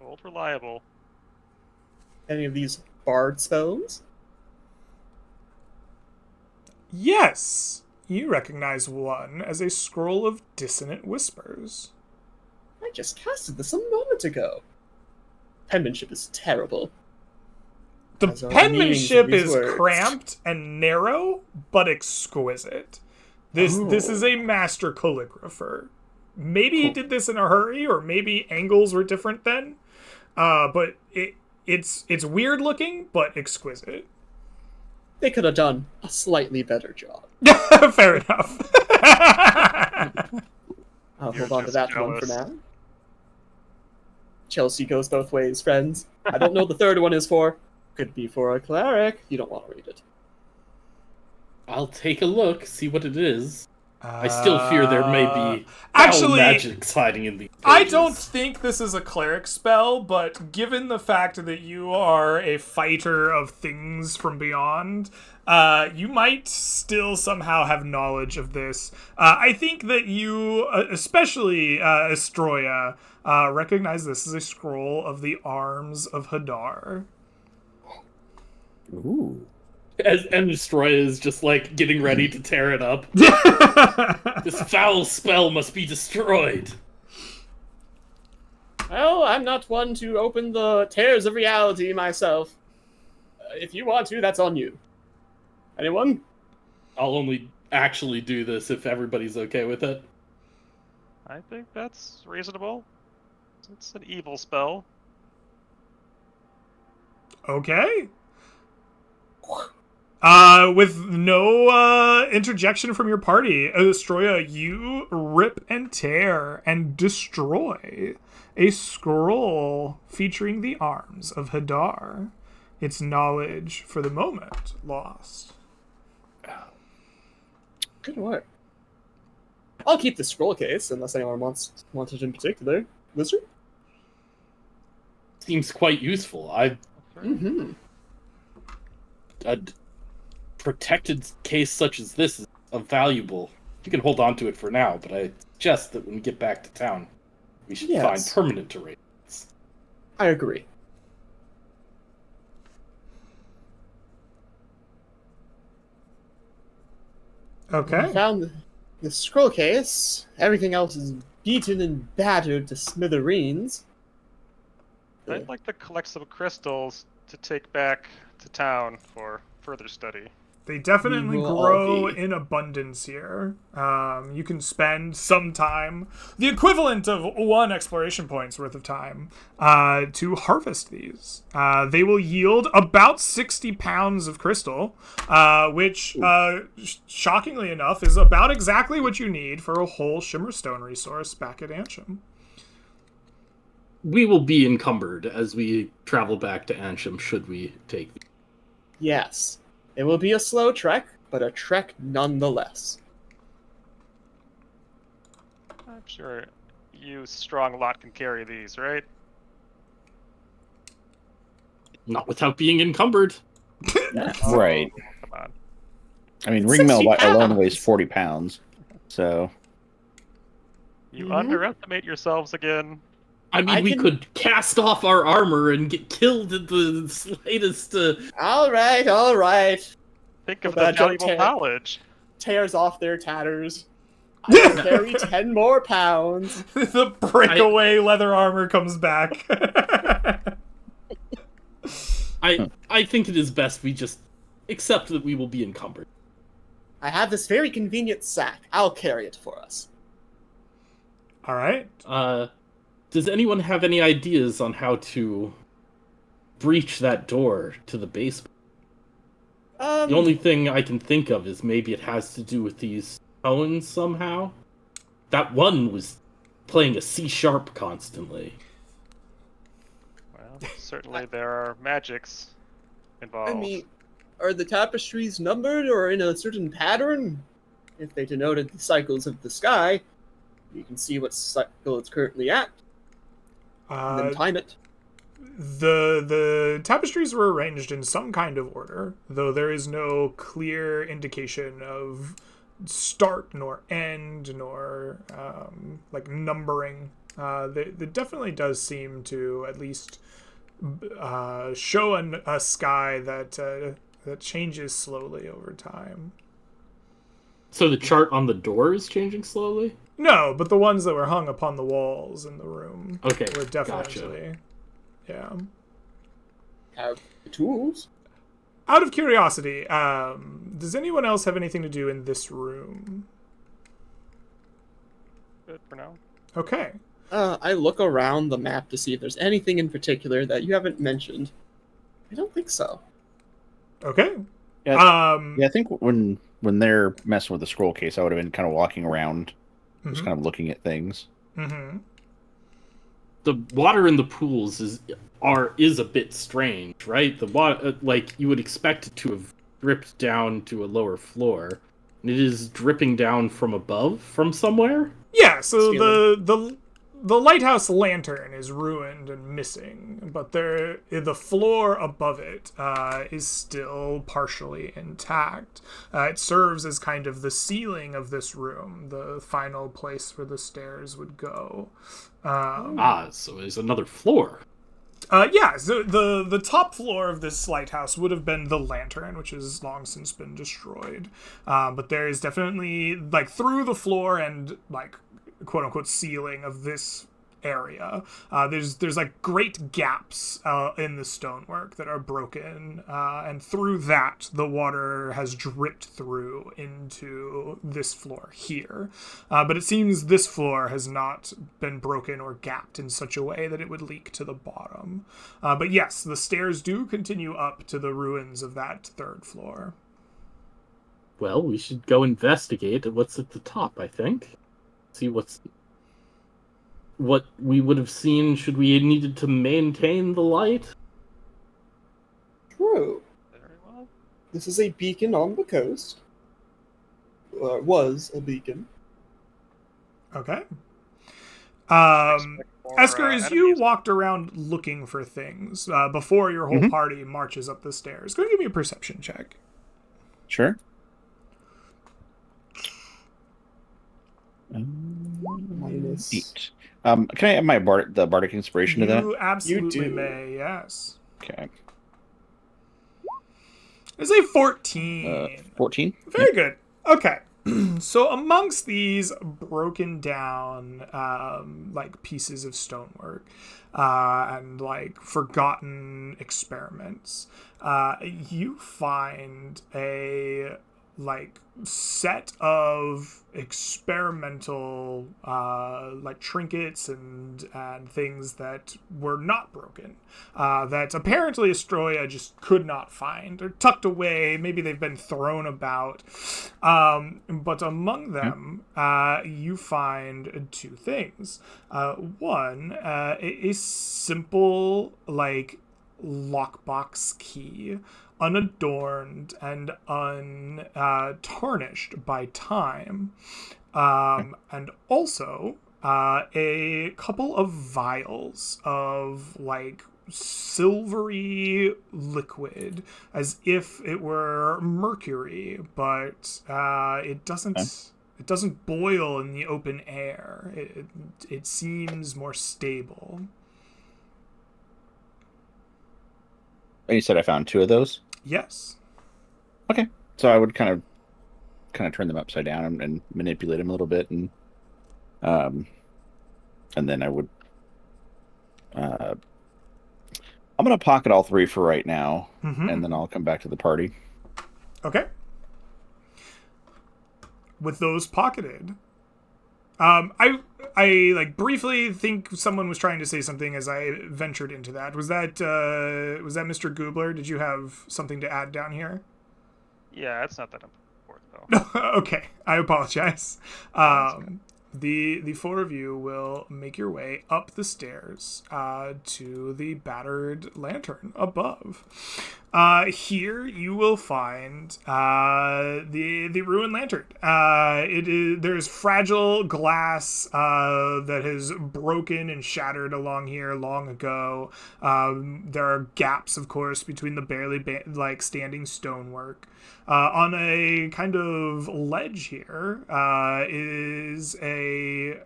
S5: Old reliable.
S4: Any of these bard spells?
S1: Yes, you recognize one as a Scroll of Dissonant Whispers.
S4: I just casted this a moment ago. Penmanship is terrible.
S1: The
S4: As are the meanings of
S1: penmanship
S4: these
S1: is
S4: words.
S1: cramped and narrow, but exquisite. This is a master calligrapher. Maybe he did this in a hurry, or maybe angles were different then. But it's weird looking, but exquisite.
S4: They could have done a slightly better job.
S1: Fair enough.
S4: I'll
S5: You're
S4: hold on to
S5: just
S4: that one for
S5: jealous.
S4: now. Chelsea goes both ways, friends. I don't know what the third one is for. Could be for a cleric. You don't want to read it.
S2: I'll take a look, see what it is. I still fear there may be
S1: actually,
S2: magic hiding in these pages.
S1: I don't think this is a cleric spell, but given the fact that you are a fighter of things from beyond, you might still somehow have knowledge of this. I think that you, especially Estroya, recognize this as a scroll of the arms of Hadar.
S3: Ooh.
S2: And Destroya is just like getting ready to tear it up. This foul spell must be destroyed.
S4: Well, I'm not one to open the tears of reality myself. If you want to, that's on you. Anyone?
S2: I'll only actually do this if everybody's okay with it.
S5: I think that's reasonable. It's an evil spell.
S1: Okay. With no interjection from your party, Estroya, you rip and tear and destroy a scroll featuring the arms of Hadar. Its knowledge, for the moment, lost.
S4: Good work. I'll keep the scroll case, unless anyone wants it in particular. Wizard?
S2: Seems quite useful.
S4: Mm-hmm.
S2: A protected case such as this is valuable. You can hold on to it for now, but I suggest that when we get back to town, we should find
S4: Yes.
S2: permanent arrangements.
S4: I agree. I
S1: Okay.
S4: found the scroll case. Everything else is beaten and battered to smithereens.
S5: I'd like to collect some crystals to take back to town for further study.
S1: They definitely
S4: We will
S1: grow
S4: all be-
S1: in abundance here. You can spend some time, the equivalent of 1 exploration point's worth of time, to harvest these. They will yield about 60 pounds of crystal, which, shockingly enough, is about exactly what you need for a whole Shimmerstone resource back at Ansham.
S2: We will be encumbered as we travel back to Ansham should we take these.
S4: Yes. It will be a slow trek, but a trek nonetheless.
S5: I'm sure you strong lot can carry these, right?
S2: Not without being encumbered.
S3: Right.
S5: Come on.
S3: I mean,
S4: 60
S3: Ringmail alone
S4: pounds.
S3: weighs 40 pounds. So,
S5: You
S4: Mhm.
S5: underestimate yourselves again.
S2: I mean,
S4: I
S2: we
S4: can-
S2: could cast off our armor and get killed at the slightest.
S4: All right.
S5: Think of
S4: Well,
S5: the
S4: that don't
S5: valuable
S4: tear-
S5: knowledge.
S4: Tears off their tatters. I can carry 10 more pounds.
S1: The breakaway leather armor comes back.
S2: I think it is best we just accept that we will be encumbered.
S4: I have this very convenient sack. I'll carry it for us.
S1: All right.
S2: Does anyone have any ideas on how to breach that door to the basement? The only thing I can think of is maybe it has to do with these tones somehow. That one was playing a C sharp constantly.
S5: Well, certainly there are magics involved.
S4: I mean, are the tapestries numbered or in a certain pattern? If they denoted the cycles of the sky, you can see what cycle it's currently at, and then time it.
S1: The tapestries were arranged in some kind of order, though there is no clear indication of start nor end nor like numbering. It definitely does seem to at least show a sky that changes slowly over time.
S2: So the chart on the door is changing slowly?
S1: No, but the ones that were hung upon the walls in the room
S2: Okay,
S1: were definitely,
S2: gotcha.
S1: yeah.
S4: Have the tools.
S1: Out of curiosity, does anyone else have anything to do in this room?
S5: Good for now.
S1: Okay.
S4: I look around the map to see if there's anything in particular that you haven't mentioned. I don't think so.
S1: Okay.
S3: Yeah, I think when they're messing with the scroll case, I would have been kind of walking around, just
S1: Mhm.
S3: kind of looking at things.
S1: Mm-hmm.
S2: The water in the pools is a bit strange, right? The water, like you would expect it to have dripped down to a lower floor, and it is dripping down from above, from somewhere.
S1: Yeah, so
S4: Stealing.
S1: the lighthouse lantern is ruined and missing, but the floor above it is still partially intact. It serves as kind of the ceiling of this room, the final place where the stairs would go.
S2: So there's another floor.
S1: Yeah, so the top floor of this lighthouse would have been the lantern, which has long since been destroyed. But there is definitely, like, through the floor and, like, quote unquote ceiling of this area, there's like great gaps in the stonework that are broken, and through that the water has dripped through into this floor here. But it seems this floor has not been broken or gapped in such a way that it would leak to the bottom. But yes, the stairs do continue up to the ruins of that third floor.
S2: Well, we should go investigate what's at the top, I think. See what we would have seen should we have needed to maintain the light.
S4: True.
S5: Very well.
S4: This is a beacon on the coast. Was a beacon.
S1: Okay.
S5: Expect more,
S1: Esker, as you
S5: enemies.
S1: walked around looking for things before your whole party marches up the stairs, go and give me a perception check.
S3: Sure.
S4: Minus.
S3: 8. Can I add my bardic inspiration to that?
S1: You absolutely
S4: You do.
S1: may, yes.
S3: Okay.
S1: It's a 14.
S3: 14.
S1: Very good. Okay. So amongst these broken down like pieces of stonework and like forgotten experiments, you find a like set of experimental like trinkets and things that were not broken, that apparently Astroya just could not find. They're tucked away, maybe they've been thrown about, but among them you find two things. One, a simple like lockbox key, unadorned and untarnished by time, and also a couple of vials of like silvery liquid, as if it were mercury, but it doesn't.
S3: Okay.
S1: It doesn't boil in the open air. It seems more stable.
S3: And you said I found 2 of those.
S1: Yes.
S3: Okay. So I would kind of turn them upside down and manipulate them a little bit, and then I would. I'm gonna pocket all 3 for right now,
S1: Mm-hmm.
S3: and then I'll come back to the party.
S1: Okay. With those pocketed, I like briefly think someone was trying to say something as I ventured into that. Was that Mr. Goobler? Did you have something to add down here?
S5: Yeah, it's not that important though.
S1: Okay, I apologize. The 4 of you will make your way up the stairs to the battered lantern above. Here you will find the ruined lantern. There's fragile glass that has broken and shattered along here long ago. There are gaps, of course, between the barely standing stonework. On a kind of ledge here is a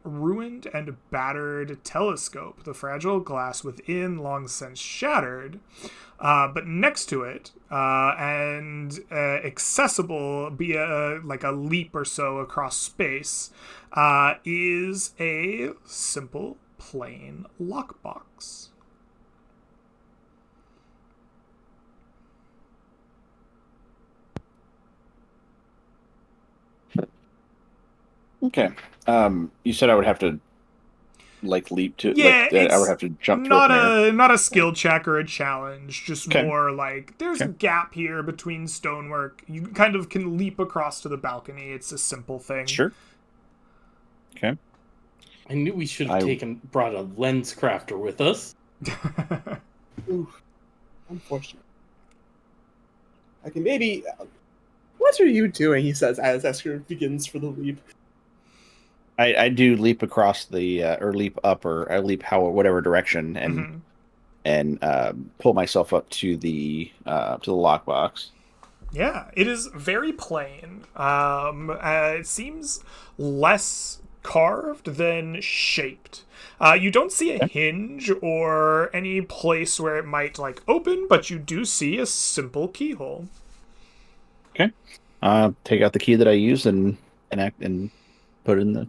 S1: ruined and battered telescope, the fragile glass within long since shattered. But next to it, and accessible via like a leap or so across space, is a simple, plain lockbox.
S3: Okay. You said I would have to like leap to?
S1: Yeah,
S3: like, I would
S1: it's
S3: have to jump to
S1: not
S3: it there.
S1: not a skill check or a challenge, just
S3: Okay.
S1: more like there's a
S3: Okay.
S1: gap here between stonework. You kind of can leap across to the balcony. It's a simple thing.
S3: Sure. Okay.
S2: I knew we should have brought a lens crafter with us.
S4: Oof. Unfortunate. I can maybe. What are you doing? He says as Esker begins for the leap.
S3: I do leap across the or leap up or I leap whatever direction
S1: Mhm.
S3: and pull myself up to the lockbox.
S1: Yeah, it is very plain. It seems less carved than shaped. You don't see a hinge or any place where it might like open, but you do see a simple keyhole.
S3: Okay. Take out the key that I used and put in the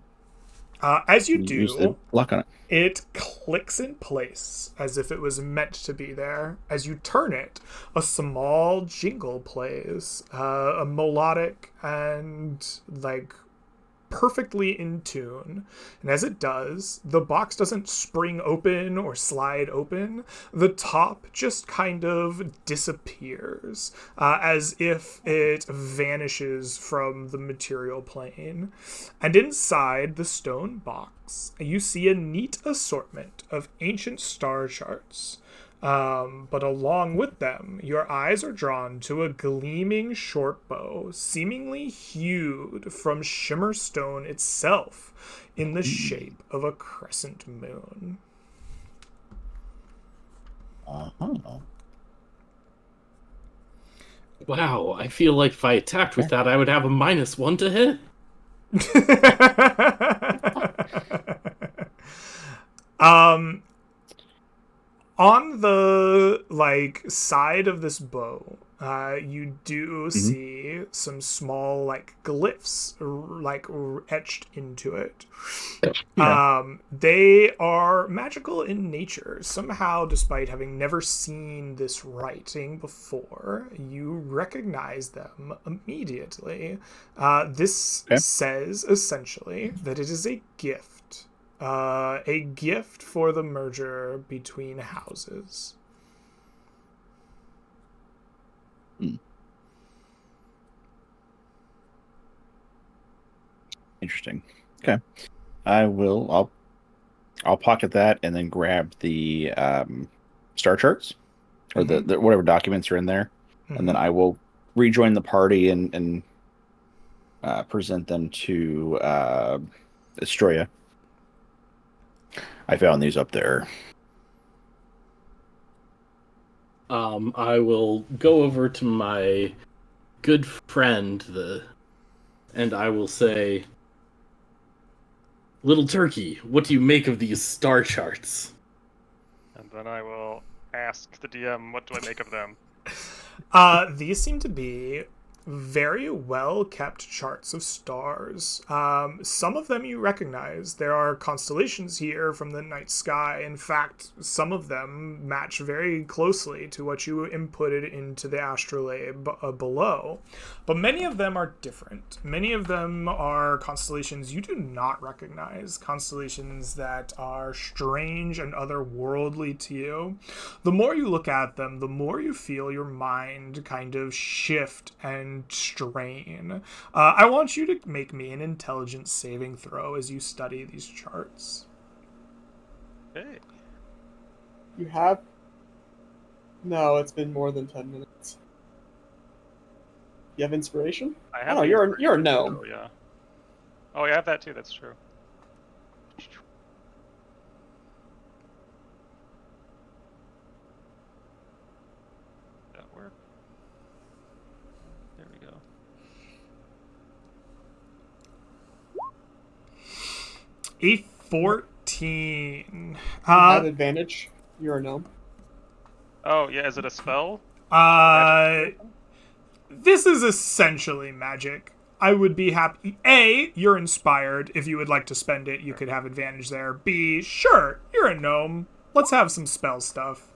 S1: As you
S3: use the
S1: do,
S3: lock on it.
S1: it clicks in place as if it was meant to be there. As you turn it, a small jingle plays, a melodic and like perfectly in tune. And as it does, the box doesn't spring open or slide open. The top just kind of disappears, as if it vanishes from the material plane. And inside the stone box, you see a neat assortment of ancient star charts. But along with them, your eyes are drawn to a gleaming short bow, seemingly hewed from shimmer stone itself, in the shape of a crescent moon.
S3: Uh-huh.
S2: Wow, I feel like if I attacked with that, I would have a -1 to hit.
S1: On the like side of this bow, you do see some small like glyphs etched into it.
S3: Yeah.
S1: They are magical in nature. Somehow, despite having never seen this writing before, you recognize them immediately. This says essentially that it is a gift. A gift for the merger between houses.
S3: Interesting. Okay. I'll pocket that and then grab the star charts or the whatever documents are in there, and then I will rejoin the party and present them to Estroya. I found these up there.
S2: I will go over to my good friend, and I will say, Little Turkey, what do you make of these star charts?
S5: And then I will ask the DM, what do I make of them?
S1: These seem to be very well kept charts of stars. Some of them you recognize. There are constellations here from the night sky. In fact, some of them match very closely to what you inputted into the astrolabe below. But many of them are different. Many of them are constellations you do not recognize, constellations that are strange and otherworldly to you. The more you look at them, the more you feel your mind kind of shift and strain. I want you to make me an intelligence saving throw as you study these charts.
S5: Hey.
S4: You have? No, it's been more than 10 minutes. You have inspiration?
S5: I have
S4: Oh,
S5: the
S4: you're a
S5: inspiration,
S4: gnome.
S5: so, yeah. Oh, I have that too, that's true. That work? There we go.
S1: A 14.
S4: You have advantage. You're a gnome.
S5: Oh, yeah, is it a spell?
S1: This is essentially magic. I would be happy. A, you're inspired. If you would like to spend it, you could have advantage there. B, sure, you're a gnome. Let's have some spell stuff.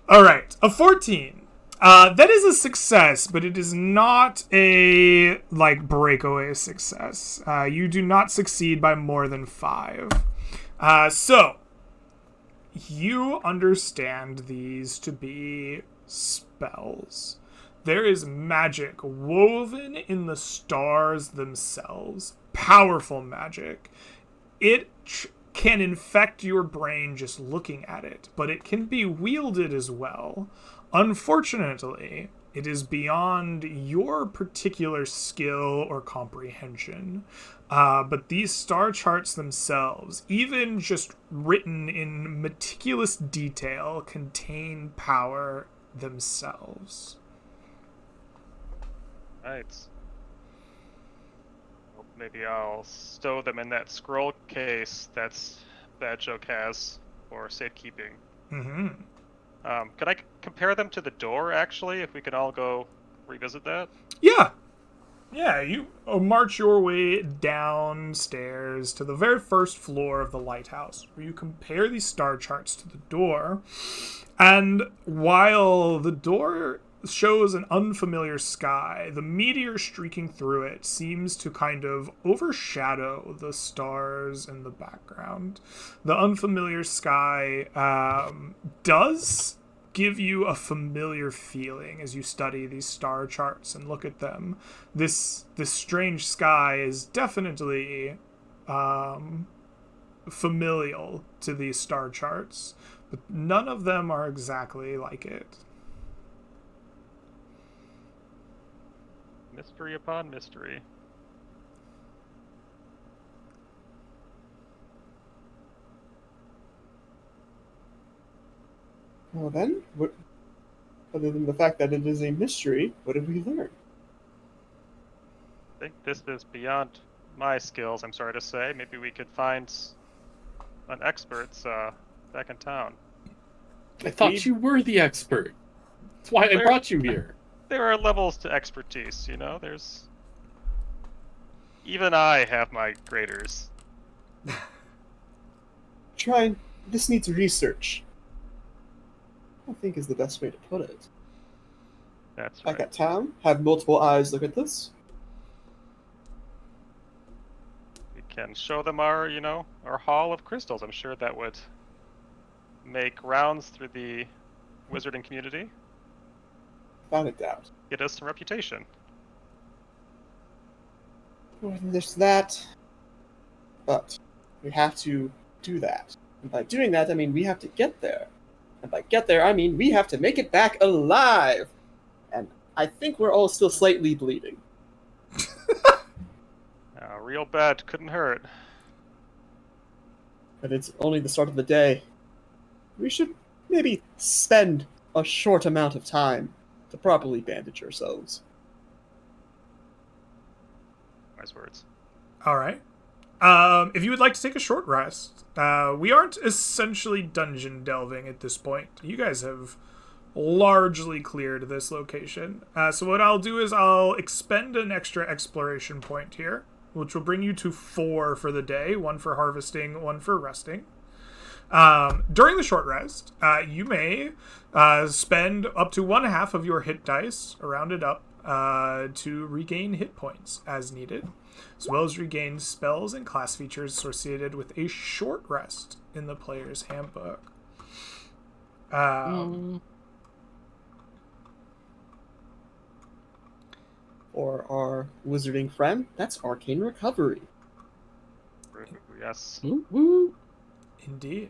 S1: All right, a 14. That is a success, but it is not a, like, breakaway success. You do not succeed by more than 5. So, you understand these to be spells. There is magic woven in the stars themselves. Powerful magic. It can infect your brain just looking at it, but it can be wielded as well. Unfortunately, it is beyond your particular skill or comprehension. But these star charts themselves, even just written in meticulous detail, contain power themselves.
S5: Right. Well, maybe I'll stow them in that scroll case that's Bad Joke has for safekeeping.
S1: Mm-hmm.
S5: Can I compare them to the door, actually, if we can all go revisit that?
S1: Yeah. Yeah, you march your way downstairs to the very first floor of the lighthouse, where you compare these star charts to the door. And while the door shows an unfamiliar sky, the meteor streaking through it seems to kind of overshadow the stars in the background. The unfamiliar sky does give you a familiar feeling as you study these star charts and look at them. This strange sky is definitely familial to these star charts, but none of them are exactly like it.
S5: Mystery upon mystery.
S4: Well then, what, other than the fact that it is a mystery, what did we learn?
S5: I think this is beyond my skills, I'm sorry to say. Maybe we could find an expert back in town.
S2: I thought you were the expert. That's why I brought you here.
S5: There are levels to expertise, you know? Even I have my graders.
S4: This needs research, I think is the best way to put it.
S5: That's
S4: Back
S5: right.
S4: at town, have multiple eyes look at this.
S5: We can show them our hall of crystals. I'm sure that would make rounds through the wizarding community.
S4: Without a doubt.
S5: Get us some reputation.
S4: More than just that, but we have to do that. And by doing that, I mean we have to get there. And by get there, I mean we have to make it back alive. And I think we're all still slightly bleeding.
S5: Real bad couldn't hurt.
S4: But it's only the start of the day. We should maybe spend a short amount of time to properly bandage ourselves.
S5: Nice words.
S1: All right. If you would like to take a short rest, we aren't essentially dungeon delving at this point. You guys have largely cleared this location. So what I'll do is I'll expend an extra exploration point here, which will bring you to 4 for the day, 1 for harvesting, 1 for resting. During the short rest, you may spend up to 1/2 of your hit dice, rounded up, to regain hit points as needed, as well as regain spells and class features associated with a short rest in the player's handbook.
S4: For our wizarding friend, that's Arcane Recovery.
S5: Yes.
S2: Woo.
S1: Indeed.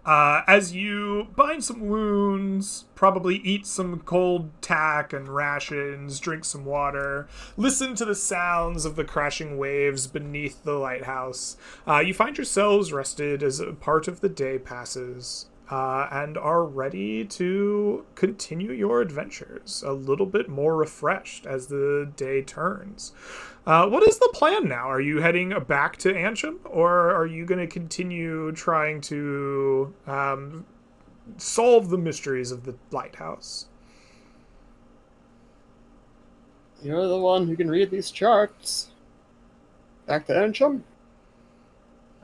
S1: As you bind some wounds, probably eat some cold tack and rations, drink some water, listen to the sounds of the crashing waves beneath the lighthouse, you find yourselves rested as a part of the day passes, and are ready to continue your adventures, a little bit more refreshed as the day turns. What is the plan now? Are you heading back to Antrim, or are you going to continue trying to solve the mysteries of the lighthouse?
S4: You're the one who can read these charts. Back to Antrim?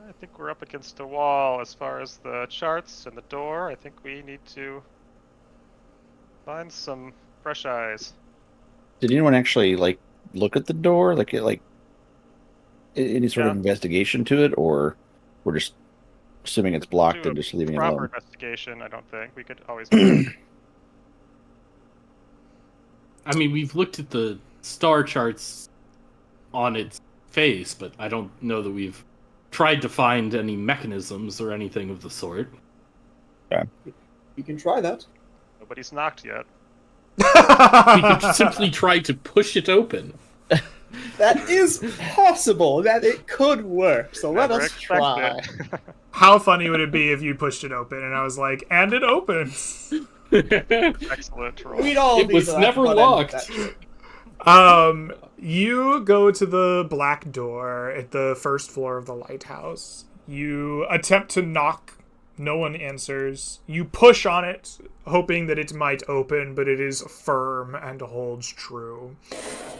S5: I think we're up against a wall as far as the charts and the door. I think we need to Find some fresh eyes.
S3: Did anyone actually like look at the door, any sort of
S5: Yeah.
S3: investigation to it, or we're just assuming it's blocked
S5: Do
S3: and
S5: a
S3: just leaving it
S5: proper
S3: alone?
S5: investigation, I don't think. We could always.
S2: I mean, we've looked at the star charts on its face, but I don't know that we've tried to find any mechanisms or anything of the sort.
S4: You can try that.
S5: Nobody's knocked yet.
S2: We could simply try to push it open.
S4: That is possible. That it could work. So let
S5: Never
S4: us try.
S5: expected it.
S1: How funny would it be if you pushed it open and I was like, and it opens?
S5: Excellent roll.
S4: We'd all
S2: It
S4: be
S2: was
S4: glad
S2: never
S4: to put end to
S2: locked.
S4: that trick.
S1: You go to the black door at the first floor of the lighthouse. You attempt to knock. No one answers. You push on it, hoping that it might open, but it is firm and holds true.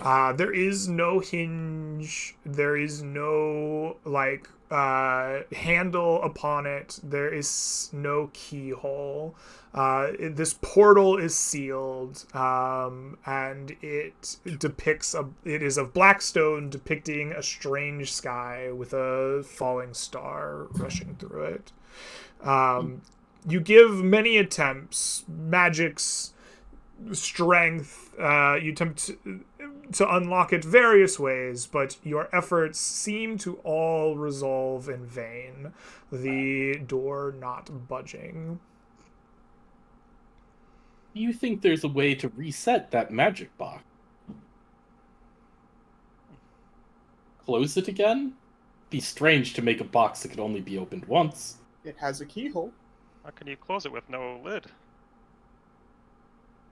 S1: There is no hinge. There is no, handle upon it. There is no keyhole. This portal is sealed, and it is of black stone depicting a strange sky with a falling star rushing through it. You give many attempts, magic's strength, you attempt to unlock it various ways, but your efforts seem to all resolve in vain, the door not budging.
S2: Do you think there's a way to reset that magic box? Close it again? Be strange to make a box that could only be opened once.
S4: It has a keyhole.
S5: How can you close it with no lid?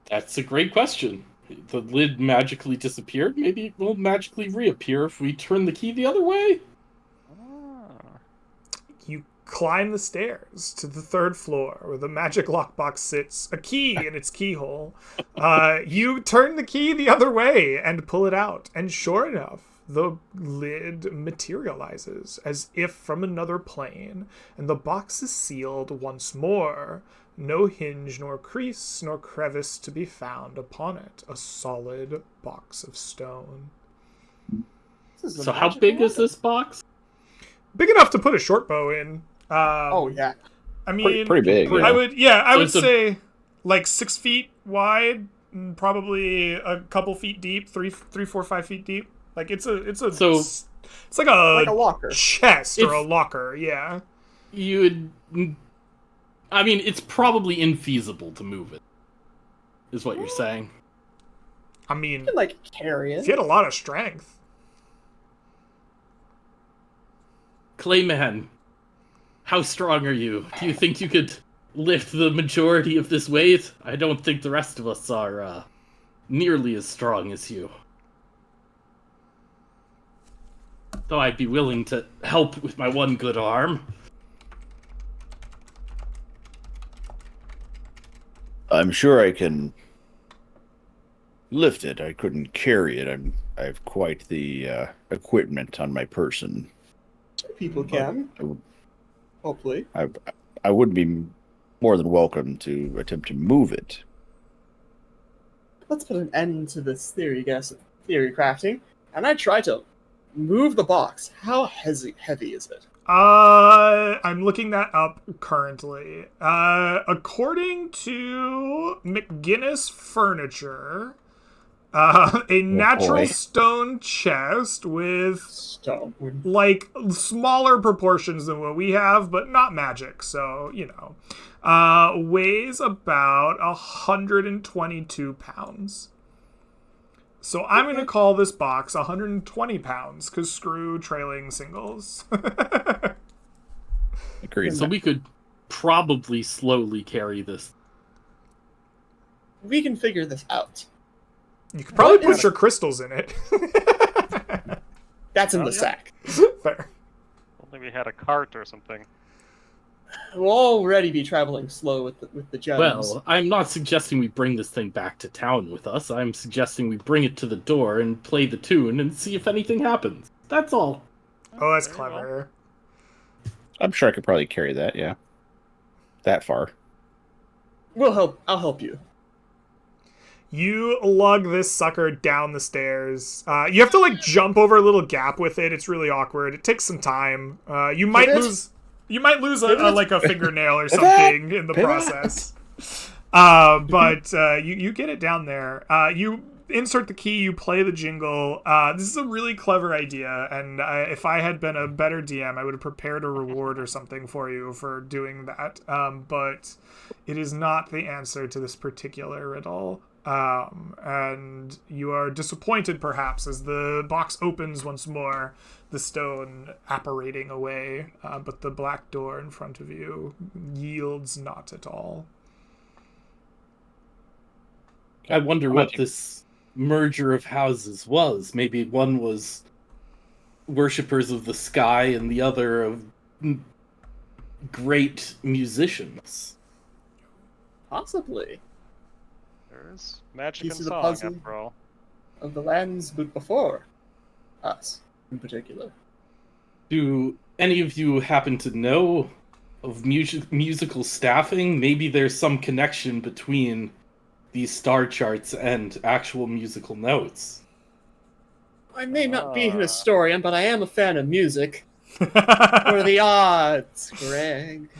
S2: That's a great question. The lid magically disappeared. Maybe it will magically reappear if we turn the key the other way?
S5: Ah.
S1: You climb the stairs to the third floor where the magic lockbox sits, a key in its keyhole. You turn the key the other way and pull it out, and sure enough, the lid materializes as if from another plane, and the box is sealed once more. No hinge nor crease nor crevice to be found upon it. A solid box of stone.
S4: This is a
S2: So how
S4: magic
S2: big is
S4: weapon.
S2: this box?
S1: Big enough to put a short bow in.
S4: Oh yeah.
S1: I mean,
S3: Pretty big.
S2: Pretty-
S3: Yeah.
S1: I
S2: So
S1: would
S2: it's a-
S1: say like 6 feet wide, and probably a couple feet deep, 3, 4, 5 feet deep. Like it's
S2: So-
S1: it's like a,
S4: Like a locker.
S1: chest or a
S2: It's-
S1: locker. Yeah.
S2: I mean, it's probably infeasible to move it, is what you're saying.
S1: I mean,
S4: You can like carry
S1: if
S4: it.
S1: you had a lot of strength.
S2: Clayman, how strong are you? Do you think you could lift the majority of this weight? I don't think the rest of us are nearly as strong as you. Though I'd be willing to help with my one good arm.
S3: I'm sure I can lift it. I couldn't carry it. I have quite the equipment on my person.
S4: People can.
S3: I would-
S4: Hopefully.
S3: I would be more than welcome to attempt to move it.
S4: Let's put an end to this theory crafting. And I try to move the box. How heavy is it?
S1: I'm looking that up currently. According to McGinnis Furniture, a natural
S3: boy.
S1: stone chest with
S4: Stone.
S1: like smaller proportions than what we have, but not magic, so weighs about 122 pounds. So I'm gonna call this box 120 pounds because screw trailing singles.
S3: Agreed.
S2: So we could probably slowly carry this.
S4: We can figure this out.
S1: You could probably
S4: What
S1: put
S4: is-
S1: your crystals in it.
S4: That's in
S5: Oh,
S4: the
S5: yeah.
S4: sack.
S1: Fair.
S5: Only we had a cart or something.
S4: We'll already be traveling slow with the gems.
S2: Well, I'm not suggesting we bring this thing back to town with us. I'm suggesting we bring it to the door and play the tune and see if anything happens. That's all.
S1: Oh, that's
S5: Very well.
S1: clever.
S3: I'm sure I could probably carry that. Yeah, that far.
S4: we'll help. I'll help you.
S1: You lug this sucker down the stairs. You have to like jump over a little gap with it. It's really awkward. It takes some time. You might
S4: Pivot?
S1: lose. You might lose
S4: Pivot?
S1: like a fingernail or something in the
S3: Pivot?
S1: process. But you get it down there. You insert the key. You play the jingle. This is a really clever idea, and if I had been a better DM, I would have prepared a reward or something for you for doing that. But it is not the answer to this particular riddle. And you are disappointed, perhaps, as the box opens once more, the stone apparating away, but the black door in front of you yields not at all.
S2: I wonder what this merger of houses was. Maybe one was worshippers of the sky and the other of great musicians.
S4: Possibly.
S5: There's magic
S4: Piece
S5: in
S4: of the
S5: song,
S4: puzzle.
S5: after all.
S4: Of the lands before us, in particular.
S2: Do any of you happen to know of musical staffing? Maybe there's some connection between these star charts and actual musical notes.
S4: I may not be a historian, but I am a fan of music. What
S1: All
S4: are the odds, Greg?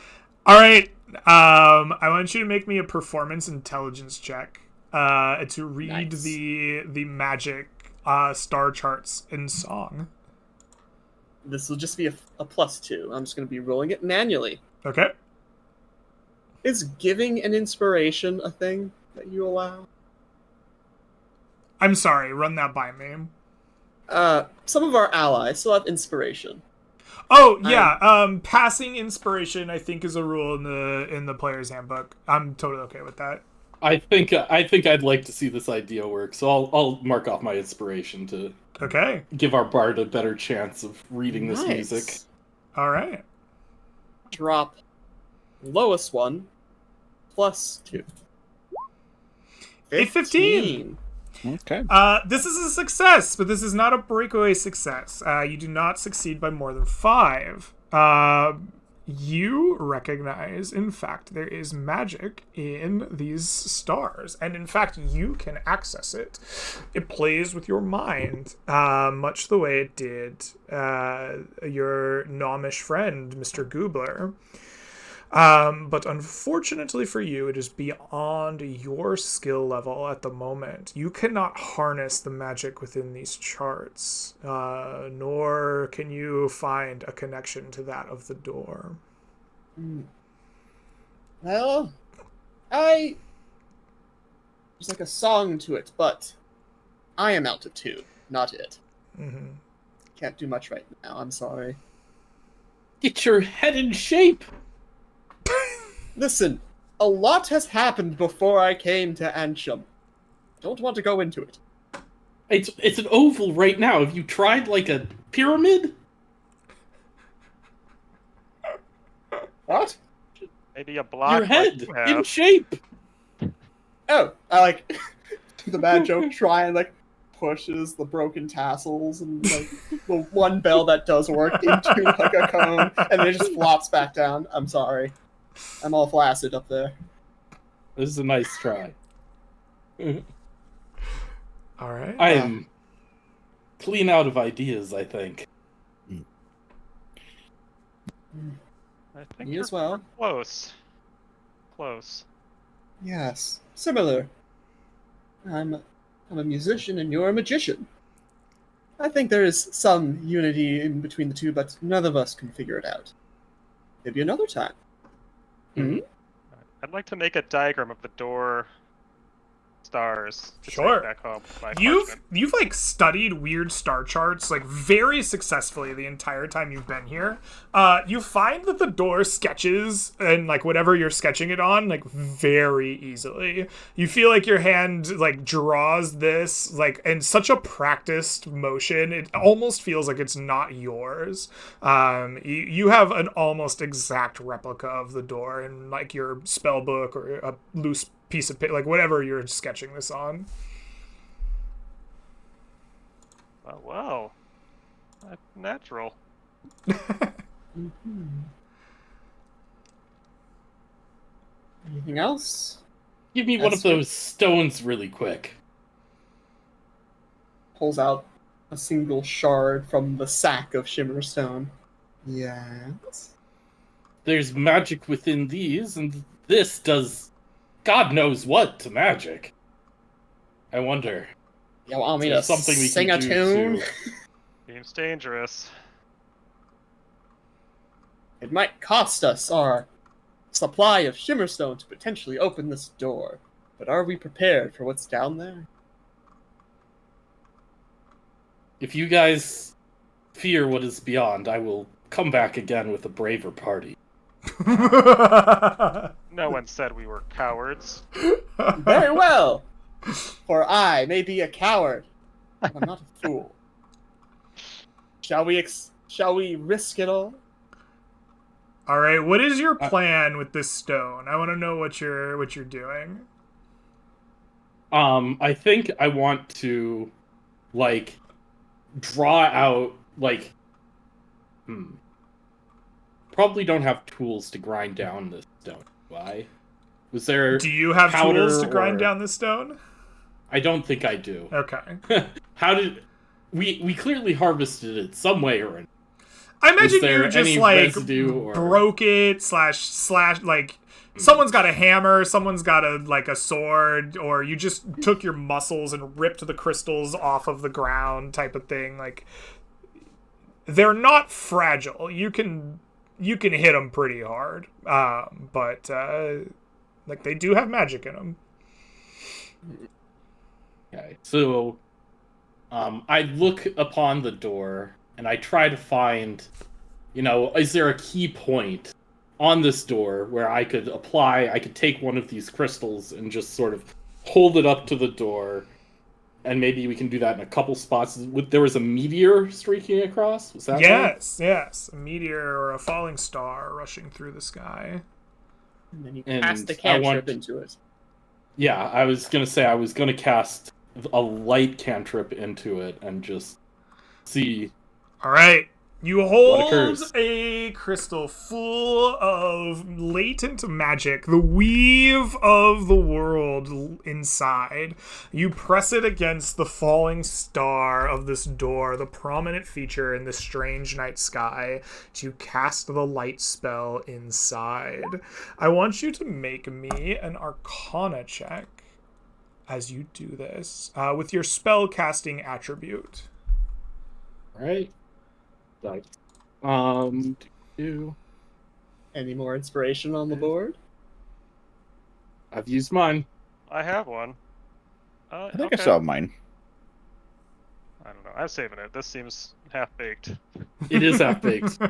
S1: right. I want you to make me a performance intelligence check to read
S4: Nice.
S1: the magic star charts in song.
S4: This will just be a +2. I'm just going to be rolling it manually.
S1: Okay.
S4: Is giving an inspiration a thing that you allow?
S1: I'm sorry. Run that by me.
S4: Some of our allies still have inspiration.
S1: Oh yeah. Passing inspiration, I think, is a rule in the player's handbook. I'm totally okay with that.
S2: I think I'd like to see this idea work, so I'll mark off my inspiration to
S1: Okay.
S2: give our bard a better chance of reading this
S4: Nice.
S2: music.
S1: All right.
S4: Drop lowest one +2.
S1: A 15.
S3: Okay.
S1: This is a success, but this is not a breakaway success. You do not succeed by more than 5. You recognize, in fact, there is magic in these stars, and in fact, you can access it. It plays with your mind, much the way it did your gnomish friend, Mr. Goobler. But unfortunately for you, it is beyond your skill level at the moment. You cannot harness the magic within these charts, nor can you find a connection to that of the door.
S4: Well, there's like a song to it, but I am out of tune, not it.
S1: Mm-hmm.
S4: Can't do much right now, I'm sorry.
S2: Get your head in shape!
S4: Listen, a lot has happened before I came to Ansham. Don't want to go into it.
S2: It's an oval right now. Have you tried like a pyramid?
S4: What?
S5: Maybe a block.
S2: Your
S5: like
S2: head
S5: you
S2: in
S5: have.
S2: shape.
S4: Oh, I like the bad joke try and like pushes the broken tassels and like the one bell that does work into like a cone and then it just flops back down. I'm sorry. I'm all flaccid up there.
S2: This is a nice try.
S1: All right.
S2: I'm clean out of ideas, I think.
S5: I think
S4: Me
S5: you're
S4: as well.
S5: close. Close.
S4: Yes, similar. I'm a musician and you're a magician. I think there is some unity in between the two, but none of us can figure it out. Maybe another time. Hmm?
S5: I'd like to make a diagram of the door stars to
S1: Sure.
S5: take back home with my
S1: You've
S5: parchment.
S1: like studied weird star charts like very successfully the entire time you've been here. You find that the door sketches and like whatever you're sketching it on like very easily. You feel like your hand like draws this like in such a practiced motion. It almost feels like it's not yours. You have an almost exact replica of the door in like your spell book or a loose piece of paper, like whatever you're sketching this on.
S5: Oh, wow. Natural.
S4: Anything else?
S2: Give me one
S4: That's
S2: of those stones really quick.
S4: Pulls out a single shard from the sack of Shimmerstone. Yes.
S2: There's magic within these, and this does God knows what to magic. I wonder.
S4: You want me
S2: Is
S4: to
S2: there something we
S4: sing
S2: can
S4: a
S2: do
S4: tune?
S2: to-
S5: Seems dangerous.
S4: It might cost us our supply of Shimmerstone to potentially open this door. But are we prepared for what's down there?
S2: If you guys fear what is beyond, I will come back again with a braver party.
S5: No one said we were cowards.
S4: Very well! For I may be a coward, but I'm not a fool. Shall we risk it all?
S1: All right, what is your plan with this stone? I want to know what you're doing.
S2: I think I want to, like, draw out, like, probably don't have tools to grind down this stone. Why? Was there?
S1: Do you have
S2: powder
S1: tools to grind
S2: or-
S1: down this stone?
S2: I don't think I do.
S1: Okay.
S2: How did we clearly harvested it some way or another?
S1: I imagine
S2: there
S1: you just
S2: any
S1: like
S2: residue or-
S1: broke it slash like someone's got a hammer, someone's got a sword, or you just took your muscles and ripped the crystals off of the ground type of thing. Like they're not fragile. You can hit them pretty hard, but like they do have magic in them.
S2: Okay, so I look upon the door and I try to find, is there a key point on this door where I could take one of these crystals and just sort of hold it up to the door, and maybe we can do that in a couple spots. There was a meteor streaking across? Was that right?
S1: Yes. A meteor or a falling star rushing through the sky.
S4: And then you
S2: And
S4: cast a
S2: I
S4: cantrip
S2: want-
S4: into it.
S2: Yeah, I was going to say I was going to cast a light cantrip into it and just see.
S1: All right. You
S2: What
S1: hold
S2: occurs?
S1: a crystal full of latent magic, the weave of the world inside. You press it against the falling star of this door, the prominent feature in the strange night sky, to cast the light spell inside. I want you to make me an Arcana check as you do this, with your spell casting attribute.
S2: Right? Like,
S4: Any more inspiration on the board?
S2: I've used mine.
S5: I have one.
S3: I think I saw mine.
S5: I don't know. I'm saving it. This seems half-baked.
S2: It is half-baked.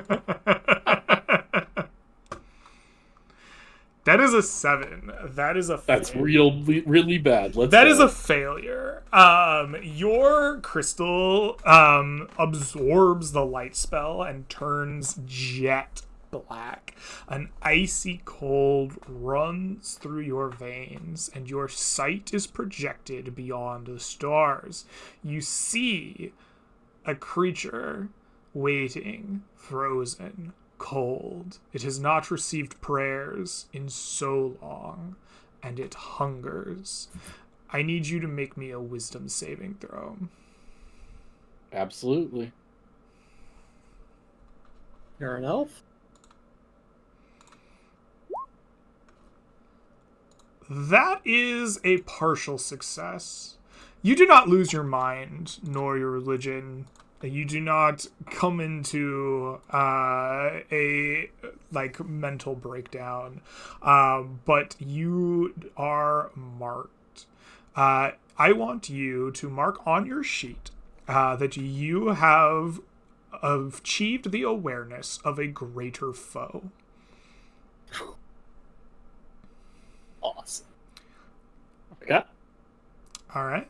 S1: That is a 7. That is a
S2: That's
S1: fail.
S2: really bad.
S1: That is a failure. Your crystal absorbs the light spell and turns jet black. An icy cold runs through your veins, and your sight is projected beyond the stars. You see a creature waiting, frozen, cold. It has not received prayers in so long, and it hungers. I need you to make me a wisdom saving throw.
S2: Absolutely.
S4: You're an elf?
S1: That is a partial success. You do not lose your mind nor your religion. You do not come into a mental breakdown, but you are marked. I want you to mark on your sheet that you have achieved the awareness of a greater foe.
S4: Awesome.
S2: Okay.
S1: All right.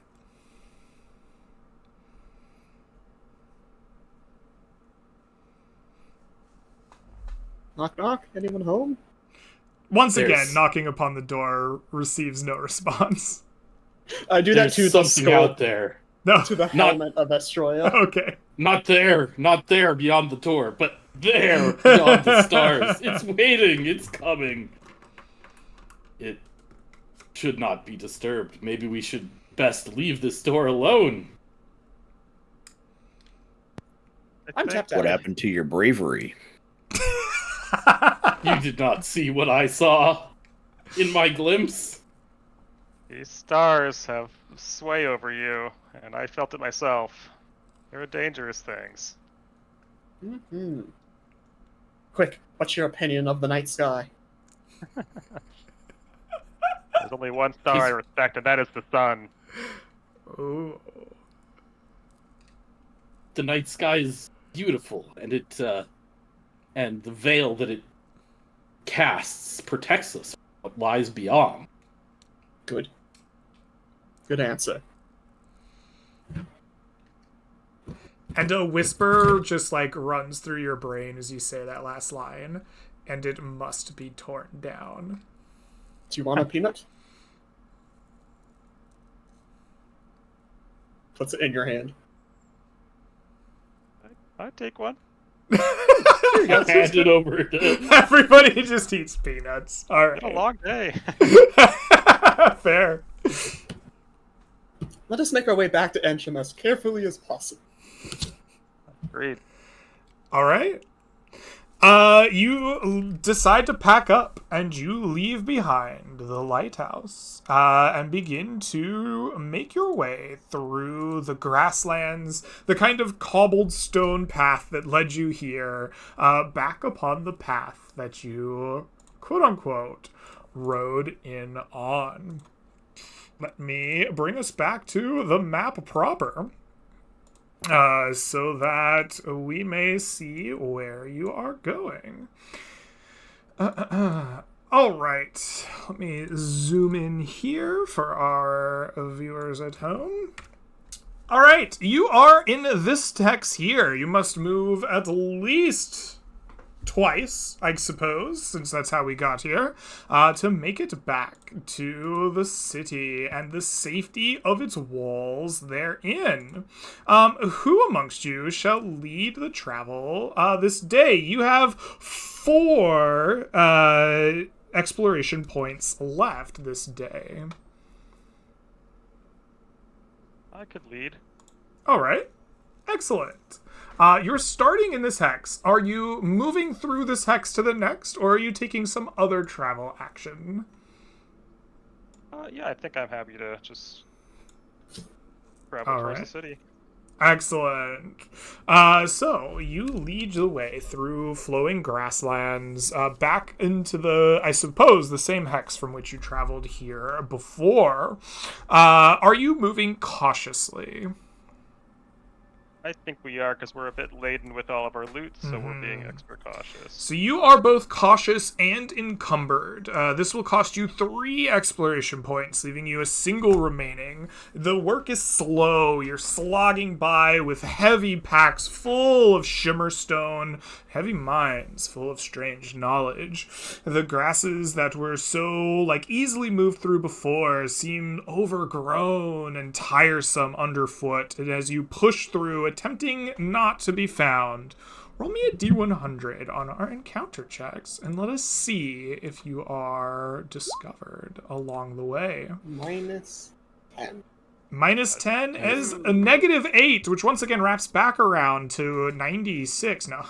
S4: Knock knock. Anyone home?
S1: Once
S2: There's-
S1: again, knocking upon the door receives no response.
S4: I do that
S2: There's
S4: to the
S2: something
S4: skull,
S2: out there.
S1: No.
S4: to the
S2: Not-
S4: helmet of Estroya.
S1: Okay.
S2: Not there beyond the door, but there beyond the stars. It's waiting, it's coming. It should not be disturbed. Maybe we should best leave this door alone.
S4: I'm tapped out.
S3: What happened to your bravery?
S2: You did not see what I saw in my glimpse.
S5: These stars have sway over you, and I felt it myself. They're dangerous things.
S4: Mm-hmm. Quick, what's your opinion of the night sky?
S5: There's only one star I respect, and that is the sun.
S1: Ooh.
S2: The night sky is beautiful, and and the veil that it casts protects us from what lies beyond.
S4: Good. Good answer.
S1: And a whisper just like runs through your brain as you say that last line, and it must be torn down.
S4: Do you want a peanut? Puts it in your hand.
S5: I'd take one.
S2: Hand it over to...
S1: Everybody just eats peanuts. All right.
S5: It's a long day.
S1: Fair.
S4: Let us make our way back to Ensham as carefully as possible.
S5: Agreed.
S1: All right. You decide to pack up and you leave behind the lighthouse and begin to make your way through the grasslands, the kind of cobbled stone path that led you here, back upon the path that you, quote unquote, rode in on. Let me bring us back to the map proper. So that we may see where you are going. All right, let me zoom in here for our viewers at home. All right, you are in this text here. You must move at least twice, I suppose, since that's how we got here, to make it back to the city and the safety of its walls therein. Who amongst you shall lead the travel this day? You have 4 exploration points left this day.
S5: I could lead.
S1: All right. Excellent. You're starting in this hex. Are you moving through this hex to the next, or are you taking some other travel action?
S5: Yeah, I think I'm happy to just travel
S1: All
S5: towards
S1: right.
S5: the city.
S1: Excellent. So you lead the way through flowing grasslands, back into the, I suppose, the same hex from which you traveled here before. Are you moving cautiously?
S5: I think we are, because we're a bit laden with all of our loot, so we're being extra cautious.
S1: So you are both cautious and encumbered. This will cost you 3 exploration points, leaving you a single remaining. The work is slow. You're slogging by with heavy packs full of shimmerstone, heavy mines full of strange knowledge. The grasses that were so, easily moved through before seem overgrown and tiresome underfoot, and as you push through, attempting not to be found, roll me a d100 on our encounter checks, and let us see if you are discovered along the way.
S4: -10.
S1: -10 is a -8, which once again wraps back around to 96. No.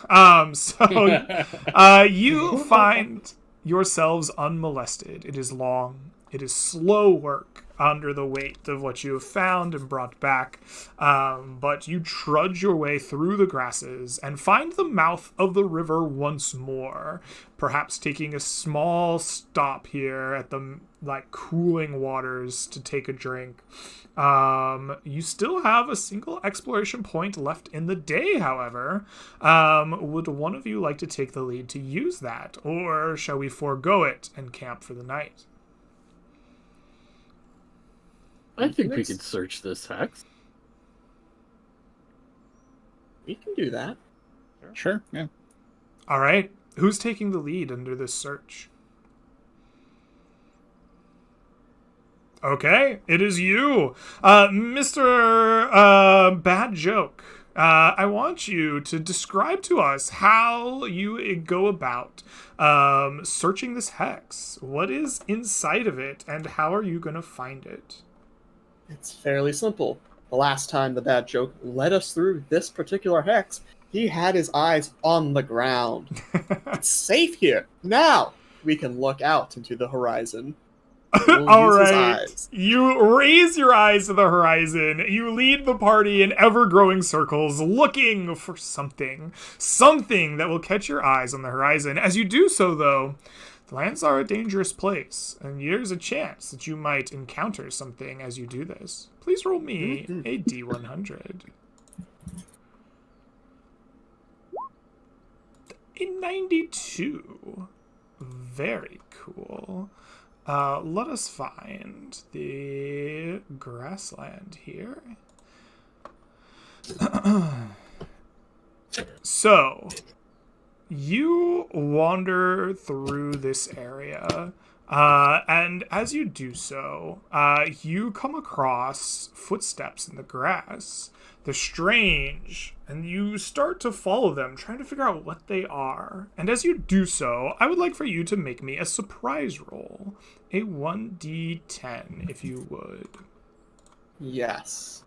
S1: So you find yourselves unmolested. It is long. It is slow work under the weight of what you have found and brought back. But you trudge your way through the grasses and find the mouth of the river once more, perhaps taking a small stop here at the cooling waters to take a drink. You still have a single exploration point left in the day, however. Would one of you like to take the lead to use that, or shall we forego it and camp for the night?
S2: I think we could search this hex.
S4: We can do that.
S3: Sure, yeah.
S1: All right. Who's taking the lead under this search? Okay, it is you, Mr. Bad Joke. I want you to describe to us how you go about searching this hex. What is inside of it, and how are you going to find it?
S4: It's fairly simple. The last time the bad joke led us through this particular hex, he had his eyes on the ground. It's safe here. Now we can look out into the horizon. We'll
S1: All
S4: use his
S1: right.
S4: eyes.
S1: You raise your eyes to the horizon. You lead the party in ever-growing circles, looking for something that will catch your eyes on the horizon. As you do so, though, the lands are a dangerous place, and there's a chance that you might encounter something as you do this. Please roll me a D100. A 92. Very cool. Let us find the grassland here. So, you wander through this area, and as you do so, you come across footsteps in the grass. They're strange, and you start to follow them, trying to figure out what they are. And as you do so, I would like for you to make me a surprise roll. A 1d10, if you would.
S4: Yes.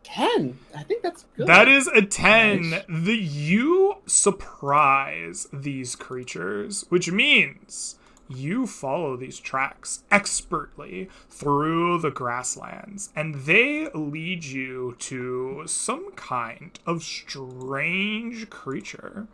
S4: 10. I think that's good.
S1: That is a 10.
S2: Nice.
S1: You surprise these creatures, which means you follow these tracks expertly through the grasslands, and they lead you to some kind of strange creature.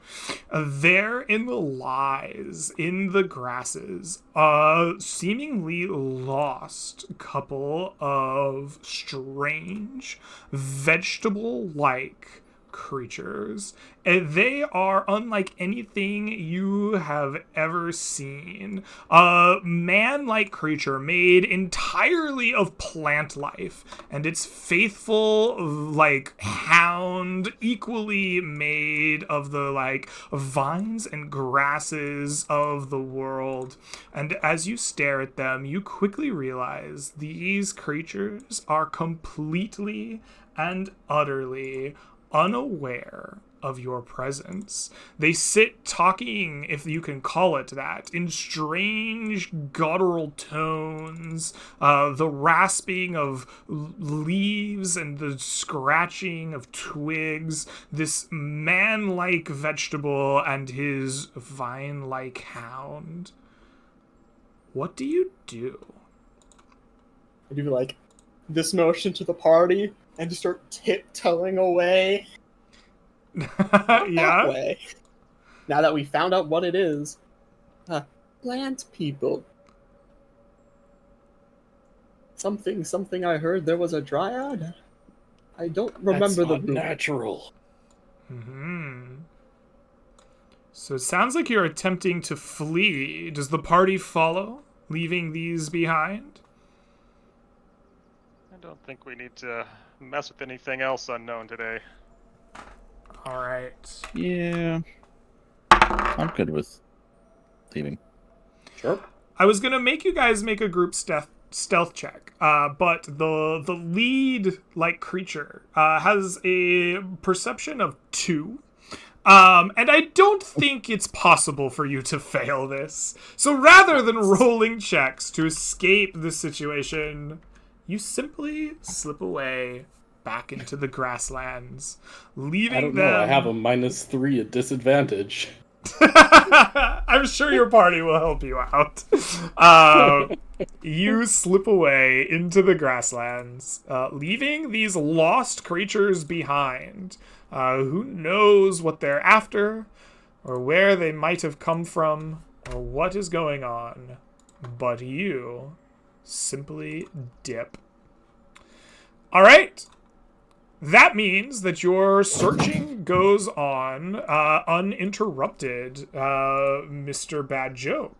S1: Therein lies in the grasses a seemingly lost couple of strange vegetable-like creatures, and they are unlike anything you have ever seen. A man-like creature made entirely of plant life, and its faithful like hound equally made of the like vines and grasses of the world. And as you stare at them, you quickly realize these creatures are completely and utterly unaware of your presence. They sit talking, if you can call it that, in strange guttural tones, the rasping of leaves and the scratching of twigs, this man-like vegetable and his vine-like hound. What do you do?
S4: I do like this motion to the party and just start tiptoeing away. That
S1: Yeah?
S4: way. Now that we found out what it is. Plant people. Something I heard there was a dryad. I don't remember
S2: That's
S4: the
S2: not
S4: root.
S2: natural.
S1: So it sounds like you're attempting to flee. Does the party follow, leaving these behind?
S5: I don't think we need to mess with anything else unknown today.
S1: All right.
S3: Yeah. I'm good with leaving.
S2: Sure.
S1: I was gonna make you guys make a group stealth check, but the lead like creature has a perception of 2. And I don't think it's possible for you to fail this. So rather than rolling checks to escape this situation, you simply slip away back into the grasslands, leaving
S2: I don't
S1: them...
S2: know. I have a -3 at disadvantage.
S1: I'm sure your party will help you out. You slip away into the grasslands, leaving these lost creatures behind. Who knows what they're after, or where they might have come from, or what is going on. But you simply dip. All right. That means that your searching goes on uninterrupted, Mr. Bad Joke.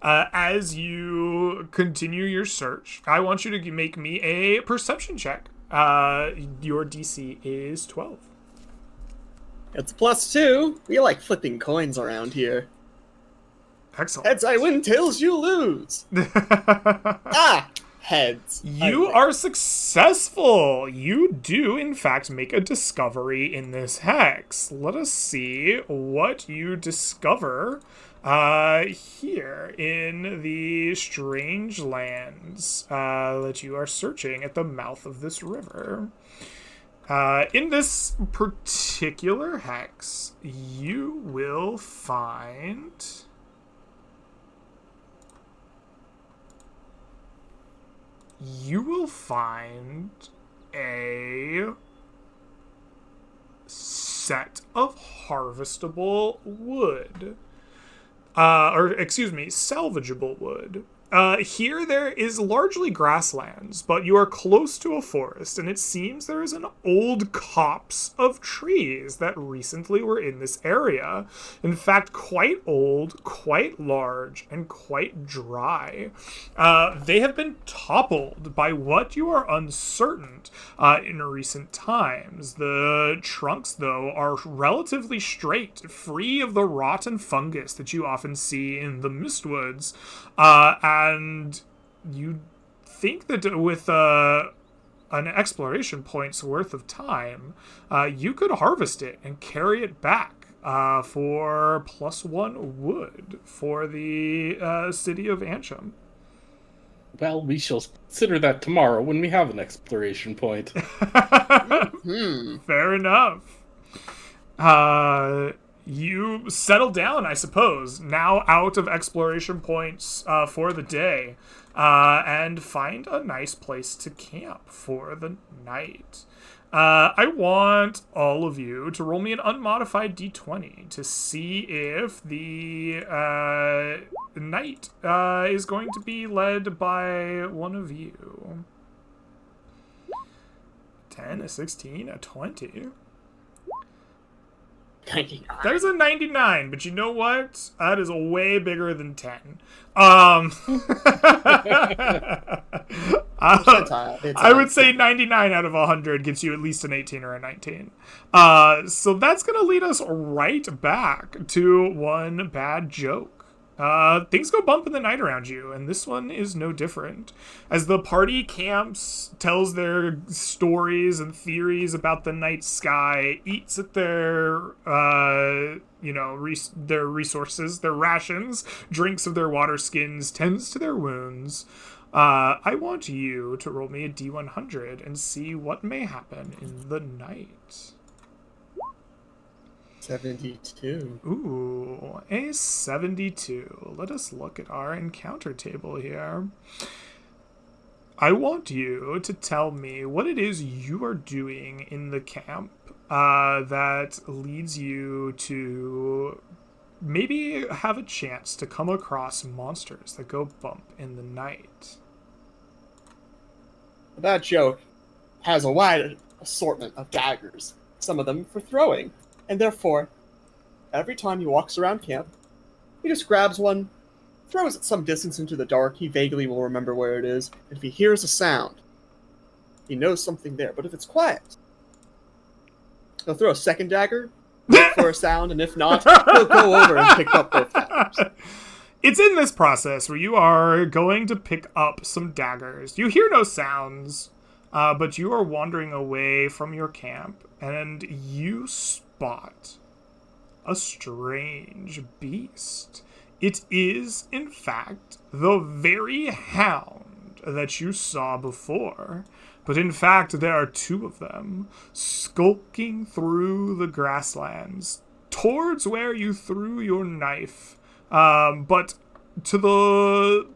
S1: As you continue your search, I want you to make me a perception check. Your DC is 12.
S4: It's +2. We like flipping coins around here.
S1: Excellent.
S4: Heads I win, tails you lose. heads.
S1: You are successful. You do, in fact, make a discovery in this hex. Let us see what you discover here in the strange lands that you are searching at the mouth of this river. In this particular hex, you will find... a set of harvestable wood. Salvageable wood. Here there is largely grasslands, but you are close to a forest, and it seems there is an old copse of trees that recently were in this area. In fact, quite old, quite large, and quite dry. They have been toppled by what you are uncertain in recent times. The trunks, though, are relatively straight, free of the rot and fungus that you often see in the mistwoods, and you think that with an exploration point's worth of time, you could harvest it and carry it back for +1 wood for the city of Ansham.
S2: Well, we shall consider that tomorrow when we have an exploration point.
S1: Fair enough. You settle down, I suppose, now out of exploration points for the day, and find a nice place to camp for the night. I want all of you to roll me an unmodified d20 to see if the night is going to be led by one of you. 10, a 16, a 20.
S4: 99.
S1: There's a 99, but you know what? That is way bigger than 10. I would say 99 out of 100 gets you at least an 18 or a 19. So that's going to lead us right back to one bad joke. Things go bump in the night around you, and this one is no different. As the party camps, tells their stories and theories about the night sky, eats at their, their resources, their rations, drinks of their water skins, tends to their wounds, I want you to roll me a d100 and see what may happen in the night.
S4: 72.
S1: Ooh, a 72. Let us look at our encounter table here. I want you to tell me what it is you are doing in the camp that leads you to maybe have a chance to come across monsters that go bump in the night.
S4: That joke has a wide assortment of daggers, some of them for throwing. And therefore, every time he walks around camp, he just grabs one, throws it some distance into the dark. He vaguely will remember where it is. And if he hears a sound, he knows something there. But if it's quiet, he'll throw a second dagger, look for a sound, and if not, he'll go over and pick up both daggers.
S1: It's in this process where you are going to pick up some daggers. You hear no sounds, but you are wandering away from your camp, and you spot a strange beast. It is, in fact, the very hound that you saw before. But in fact, there are two of them, skulking through the grasslands, towards where you threw your knife, but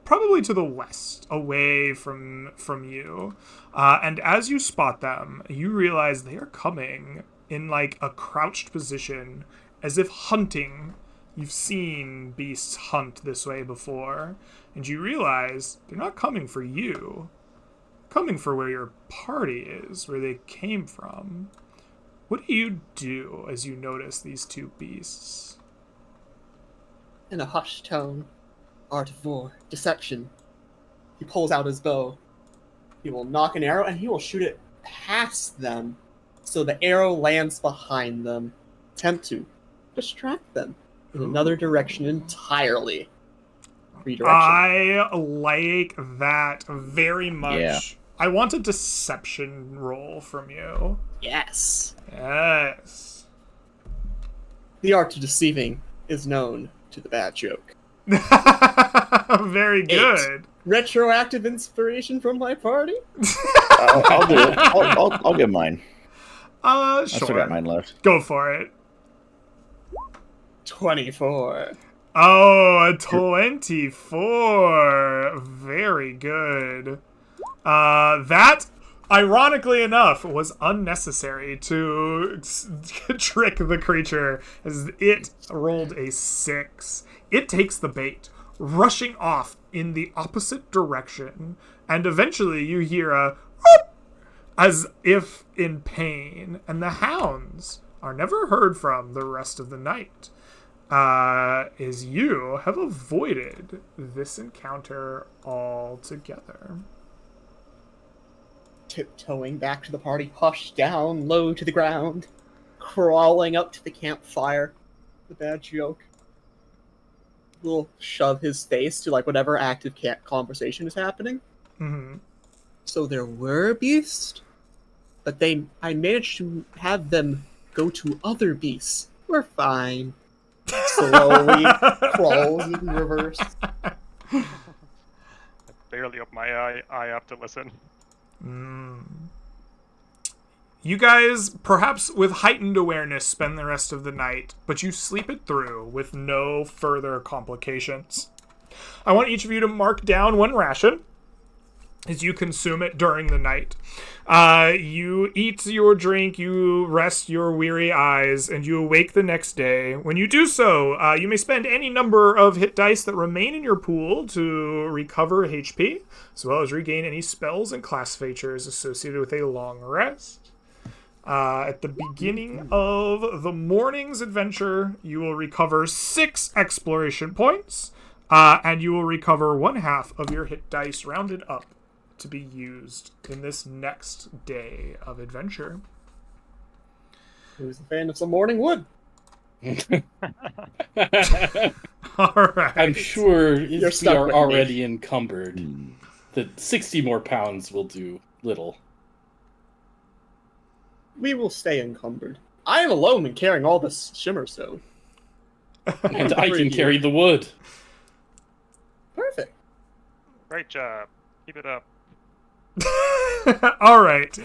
S1: probably to the west, away from you. And as you spot them, you realize they are coming in like a crouched position, as if hunting. You've seen beasts hunt this way before, and you realize they're not coming for you, coming for where your party is, where they came from. What do you do as you notice these two beasts?
S4: In a hushed tone, art of war, deception, he pulls out his bow. He will knock an arrow, and he will shoot it past them, so the arrow lands behind them. Attempt to distract them in another direction entirely. Redirection.
S1: I like that very much.
S3: Yeah.
S1: I want a deception roll from you.
S4: Yes.
S1: Yes.
S4: The art of deceiving is known to the bad joke.
S1: Very good.
S4: Retroactive inspiration from my party?
S3: I'll do it. I'll give mine. I still
S1: Sure.
S3: got mine left.
S1: Go for it.
S4: 24.
S1: Oh, a 24. Very good. That, ironically enough, was unnecessary to trick the creature, as it rolled a 6. It takes the bait, rushing off in the opposite direction, and eventually you hear a whoop, as if in pain, and the hounds are never heard from the rest of the night. As you have avoided this encounter altogether.
S4: Tiptoeing back to the party, hushed down low to the ground, crawling up to the campfire. The bad joke will shove his face to like whatever active conversation is happening.
S1: Mm-hmm.
S4: So there were beasts, but I managed to have them go to other beasts. We're fine. Slowly crawls in reverse.
S5: I barely opened my eye up to listen.
S1: You guys, perhaps with heightened awareness, spend the rest of the night, but you sleep it through with no further complications. I want each of you to mark down 1 ration as you consume it during the night. You eat your drink, you rest your weary eyes, and you awake the next day. When you do so, you may spend any number of hit dice that remain in your pool to recover HP, as well as regain any spells and class features associated with a long rest. At the beginning of the morning's adventure, you will recover 6 exploration points, and you will recover 1/2 of your hit dice rounded up to be used in this next day of adventure.
S4: Who's a fan of some morning wood?
S1: All right.
S2: I'm sure
S4: You're
S2: if we
S4: stuck
S2: are
S4: with me.
S2: already encumbered, that 60 more pounds will do little.
S4: We will stay encumbered. I am alone in carrying all this shimmer stone.
S2: And I can carry the wood.
S4: Perfect.
S5: Great job. Keep it up.
S1: All right.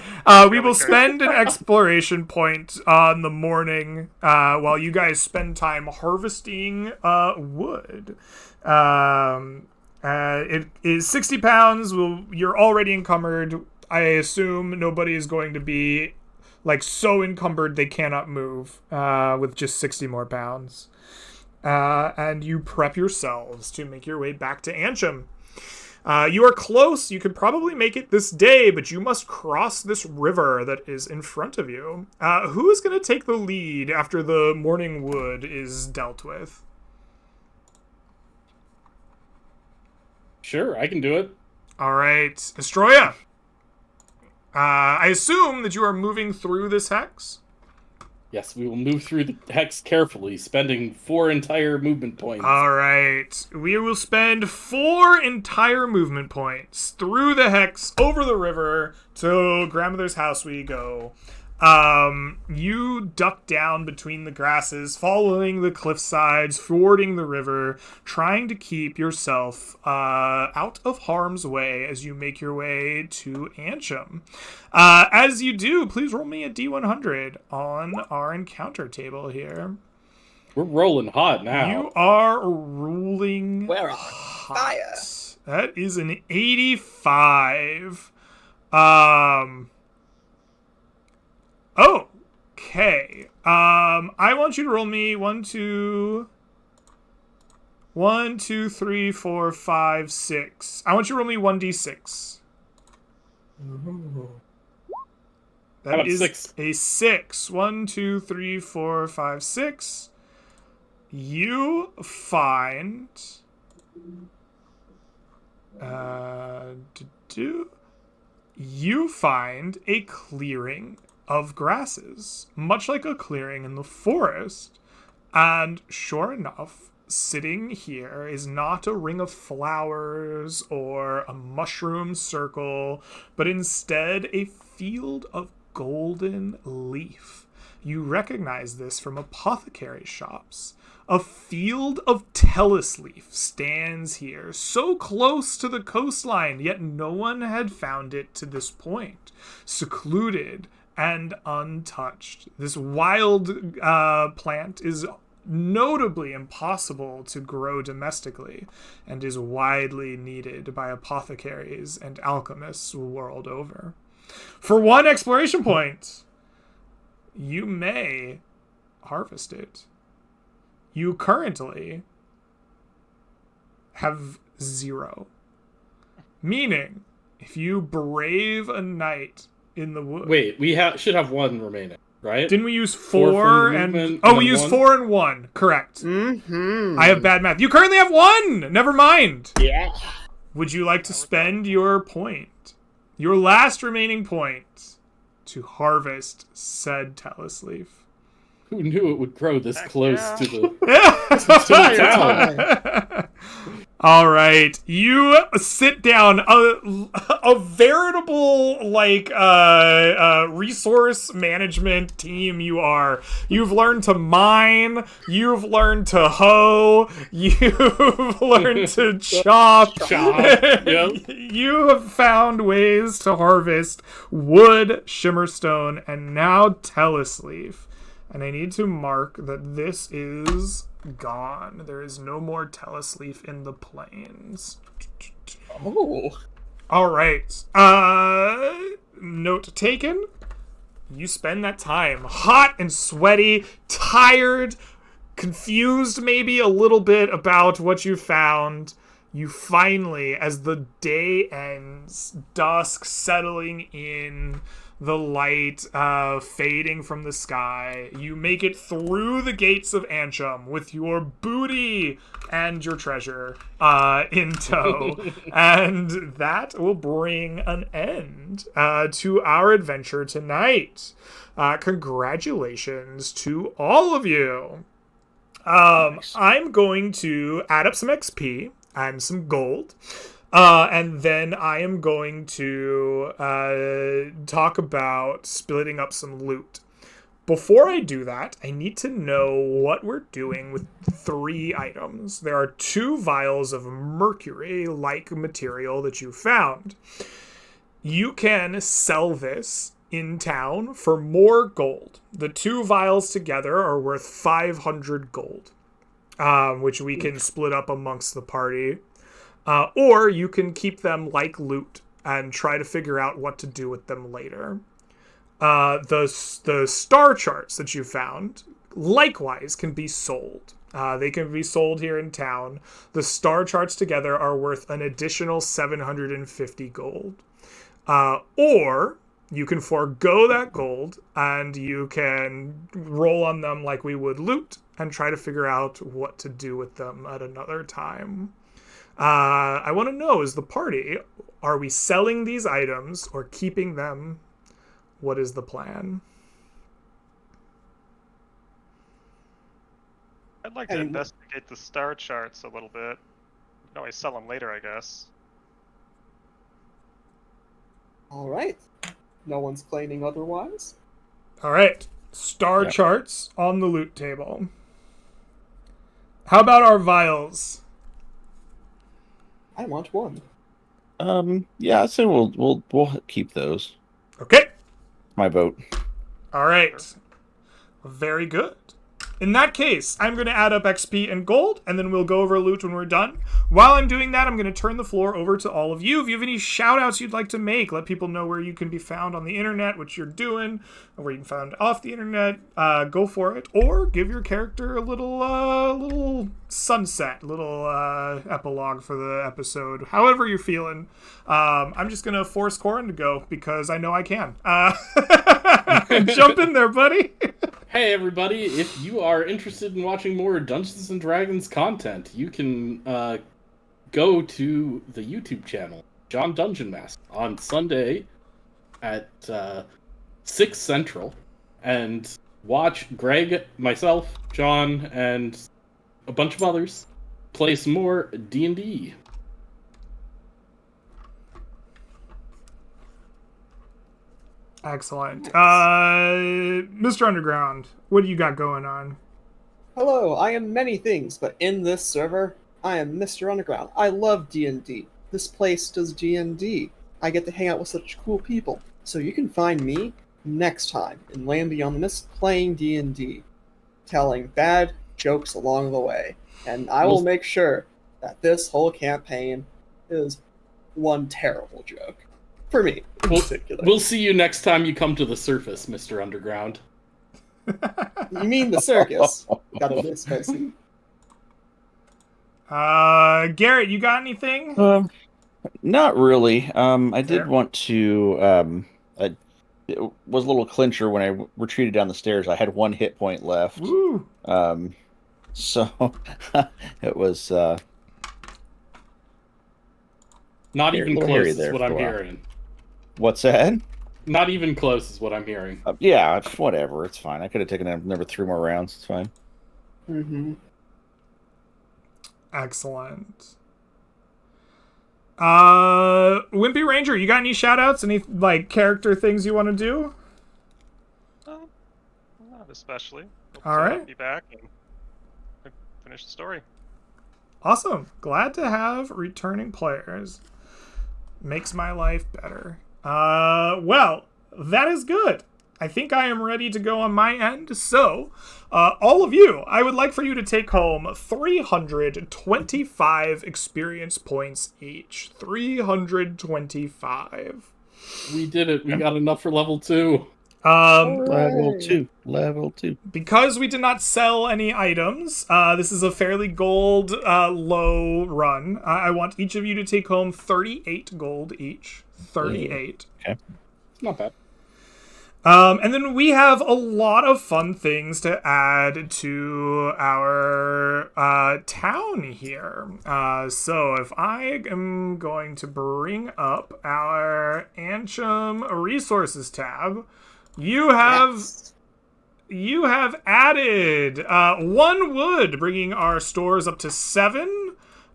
S1: We will spend an exploration point on the morning while you guys spend time harvesting wood. It is 60 pounds. You're already encumbered. I assume nobody is going to be like so encumbered they cannot move with just 60 more pounds. And you prep yourselves to make your way back to Antrim. You are close. You could probably make it this day, but you must cross this river that is in front of you. Who is going to take the lead after the morning wood is dealt with?
S2: Sure, I can do it.
S1: All right, Estroya. I assume that you are moving through this hex.
S2: Yes, we will move through the hex carefully, spending 4 entire movement points.
S1: All right. We will spend 4 entire movement points through the hex, over the river, to grandmother's house we go. You duck down between the grasses, following the cliff sides, fording the river, trying to keep yourself out of harm's way as you make your way to Antrim. As you do, please roll me a D100 on our encounter table here.
S2: We're rolling hot now.
S1: You are ruling
S4: We're on
S1: hot.
S4: fire.
S1: That is an 85. Okay. I want you to roll me 1, 2, 3, 4, 5, 6. I want you to roll me 1d6.
S2: How
S1: That
S2: about
S1: is
S2: 6?
S1: a 6. 1, 2, 3, 4, 5, 6. You find you find a clearing of grasses, much like a clearing in the forest, and sure enough, sitting here is not a ring of flowers or a mushroom circle, but instead a field of golden leaf. You recognize this from apothecary shops. A field of Tellus leaf stands here, so close to the coastline, yet no one had found it to this point. Secluded and untouched. This wild plant is notably impossible to grow domestically and is widely needed by apothecaries and alchemists world over. For 1 exploration point, you may harvest it. You currently have 0. Meaning, if you brave a night in the woods...
S6: Wait, we should have 1 remaining, right?
S1: Didn't we use
S6: 4
S1: 4
S6: from
S1: and...
S6: movement
S1: Oh,
S6: and
S1: we
S6: then
S1: used
S6: 1?
S1: 4 and 1. Correct.
S4: Mm-hmm.
S1: I have bad math. You currently have 1! Never mind.
S4: Yeah.
S1: Would you like to spend your point, your last remaining point, to harvest said Tellus leaf?
S6: Who knew it would grow this
S5: Heck
S6: close
S5: yeah.
S6: to the
S1: Yeah. All right, you sit down. A veritable resource management team. You are. You've learned to mine. You've learned to hoe. You've learned to chop.
S6: Yep.
S1: You have found ways to harvest wood, shimmerstone, and now Tellus leaf. And I need to mark that this is gone. There is no more Tellus leaf in the plains.
S4: Oh.
S1: All right. Note taken. You spend that time hot and sweaty, tired, confused maybe a little bit about what you found. You finally, as the day ends, dusk settling in, the light fading from the sky, you make it through the gates of Ansham with your booty and your treasure in tow. And that will bring an end to our adventure tonight. Congratulations to all of you.
S3: Nice.
S1: I'm going to add up some XP and some gold. And then I am going to talk about splitting up some loot. Before I do that, I need to know what we're doing with 3 items. There are 2 vials of mercury-like material that you found. You can sell this in town for more gold. The 2 vials together are worth 500 gold, which we can split up amongst the party. Or you can keep them like loot and try to figure out what to do with them later. The star charts that you found likewise can be sold. They can be sold here in town. The star charts together are worth an additional 750 gold. Or you can forego that gold and you can roll on them like we would loot and try to figure out what to do with them at another time. I want to know, is the party, are we selling these items or keeping them? What is the plan?
S5: I'd like to investigate the star charts a little bit. You can always sell them later, I guess.
S4: All right. No one's claiming otherwise.
S1: All right. Star
S3: Yep.
S1: charts on the loot table. How about our vials?
S4: I want 1.
S3: Yeah, so we'll keep those.
S1: Okay.
S3: My vote.
S1: All right. Very good. In that case, I'm going to add up XP and gold, and then we'll go over loot when we're done. While I'm doing that, I'm going to turn the floor over to all of you. If you have any shout-outs you'd like to make, let people know where you can be found on the internet, what you're doing, or where you can find off the internet, go for it. Or give your character a little sunset, little epilogue for the episode. However you're feeling. I'm just going to force Corin to go, because I know I can. Jump in there, buddy.
S6: Hey everybody, if you are interested in watching more Dungeons & Dragons content, you can go to the YouTube channel, John Dungeon Master, on Sunday at 6 Central, and watch Greg, myself, John, and a bunch of others play some more D&D.
S1: Excellent. Mr. Underground, what do you got going on?
S4: Hello, I am many things, but in this server, I am Mr. Underground. I love D&D. This place does D&D. I get to hang out with such cool people. So you can find me next time in Land Beyond the Mist playing D&D, telling bad jokes along the way. And I will make sure that this whole campaign is one terrible joke. For me, in particular.
S6: We'll see you next time you come to the surface, Mr. Underground.
S4: You mean the circus? Got a bit spicy.
S1: Garrett, you got anything?
S3: Not really. I did
S1: Fair.
S3: want to. It was a little clincher when I retreated down the stairs. I had 1 hit point left.
S1: Woo!
S3: So it was
S6: Not
S3: Hairy-
S6: even
S3: little
S6: close
S3: hairy
S6: is
S3: there
S6: what
S3: for a
S6: I'm
S3: while.
S6: hearing.
S3: what's that?
S6: Not even close is what I'm hearing.
S3: Yeah, whatever. It's fine. I could have taken another 3 more rounds. It's fine.
S4: Mm-hmm.
S1: Excellent. Wimpy Ranger, you got any shout-outs? Any, like, character things you want to do?
S5: Not especially. Hope
S1: All
S5: to
S1: right.
S5: Be back and finish the story.
S1: Awesome. Glad to have returning players. Makes my life better. Well, that is good. I think I am ready to go on my end. So, all of you, I would like for you to take home 325 experience points each. 325.
S6: We did it. We got enough for level 2.
S3: Level 2. Level 2.
S1: Because we did not sell any items, this is a fairly gold low run. I want each of you to take home 38 gold each. 38.
S3: Okay.
S6: It's not bad.
S1: And then we have a lot of fun things to add to our town here. So if I am going to bring up our Ansham Resources tab, you have added 1 wood, bringing our stores up to 7.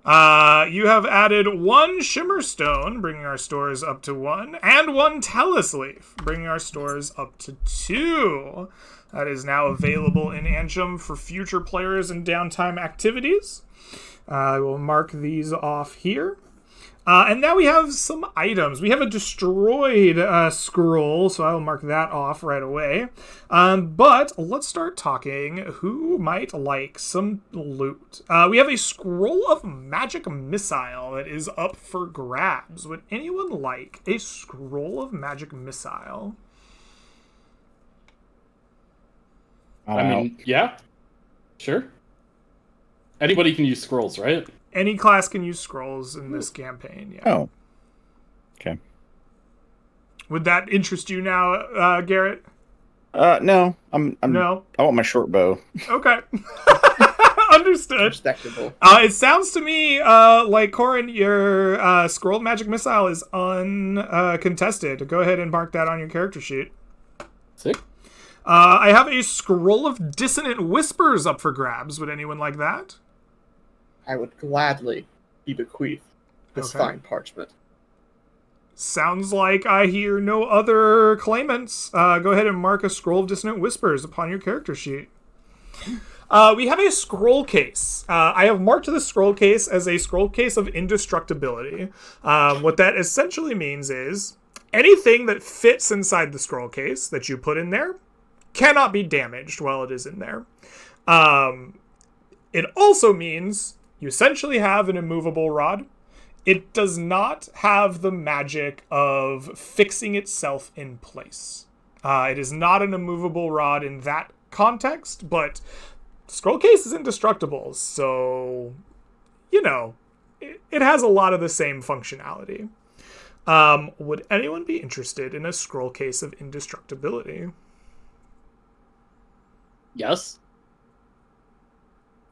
S1: You have added 1 Shimmerstone, bringing our stores up to 1, and 1 Tellus Leaf, bringing our stores up to 2. That is now available in Ansham for future players and downtime activities. I will mark these off here. And now we have some items. We have a destroyed scroll, so I will mark that off right away. But let's start talking who might like some loot. We have a scroll of magic missile that is up for grabs. Would anyone like a scroll of magic missile?
S6: I mean, yeah. Sure. Anybody can use scrolls, right?
S1: Any class can use scrolls in this campaign, yeah.
S3: Oh. Okay.
S1: Would that interest you now, Garrett?
S3: No. I'm
S1: No?
S3: I want my short bow.
S1: Okay. Understood.
S4: Respectable.
S1: It sounds to me like, Corin, your scrolled magic missile is uncontested. Go ahead and mark that on your character sheet.
S6: Sick.
S1: I have a scroll of dissonant whispers up for grabs. Would anyone like that?
S4: I would gladly be bequeathed this
S1: Okay.
S4: fine parchment.
S1: Sounds like I hear no other claimants. Go ahead and mark a scroll of dissonant whispers upon your character sheet. We have a scroll case. I have marked the scroll case as a scroll case of indestructibility. What that essentially means is anything that fits inside the scroll case that you put in there cannot be damaged while it is in there. It also means you essentially have an immovable rod. It does not have the magic of fixing itself in place. It is not an immovable rod in that context, but scroll case is indestructible, so, you know, it has a lot of the same functionality. Would anyone be interested in a scroll case of indestructibility?
S6: Yes.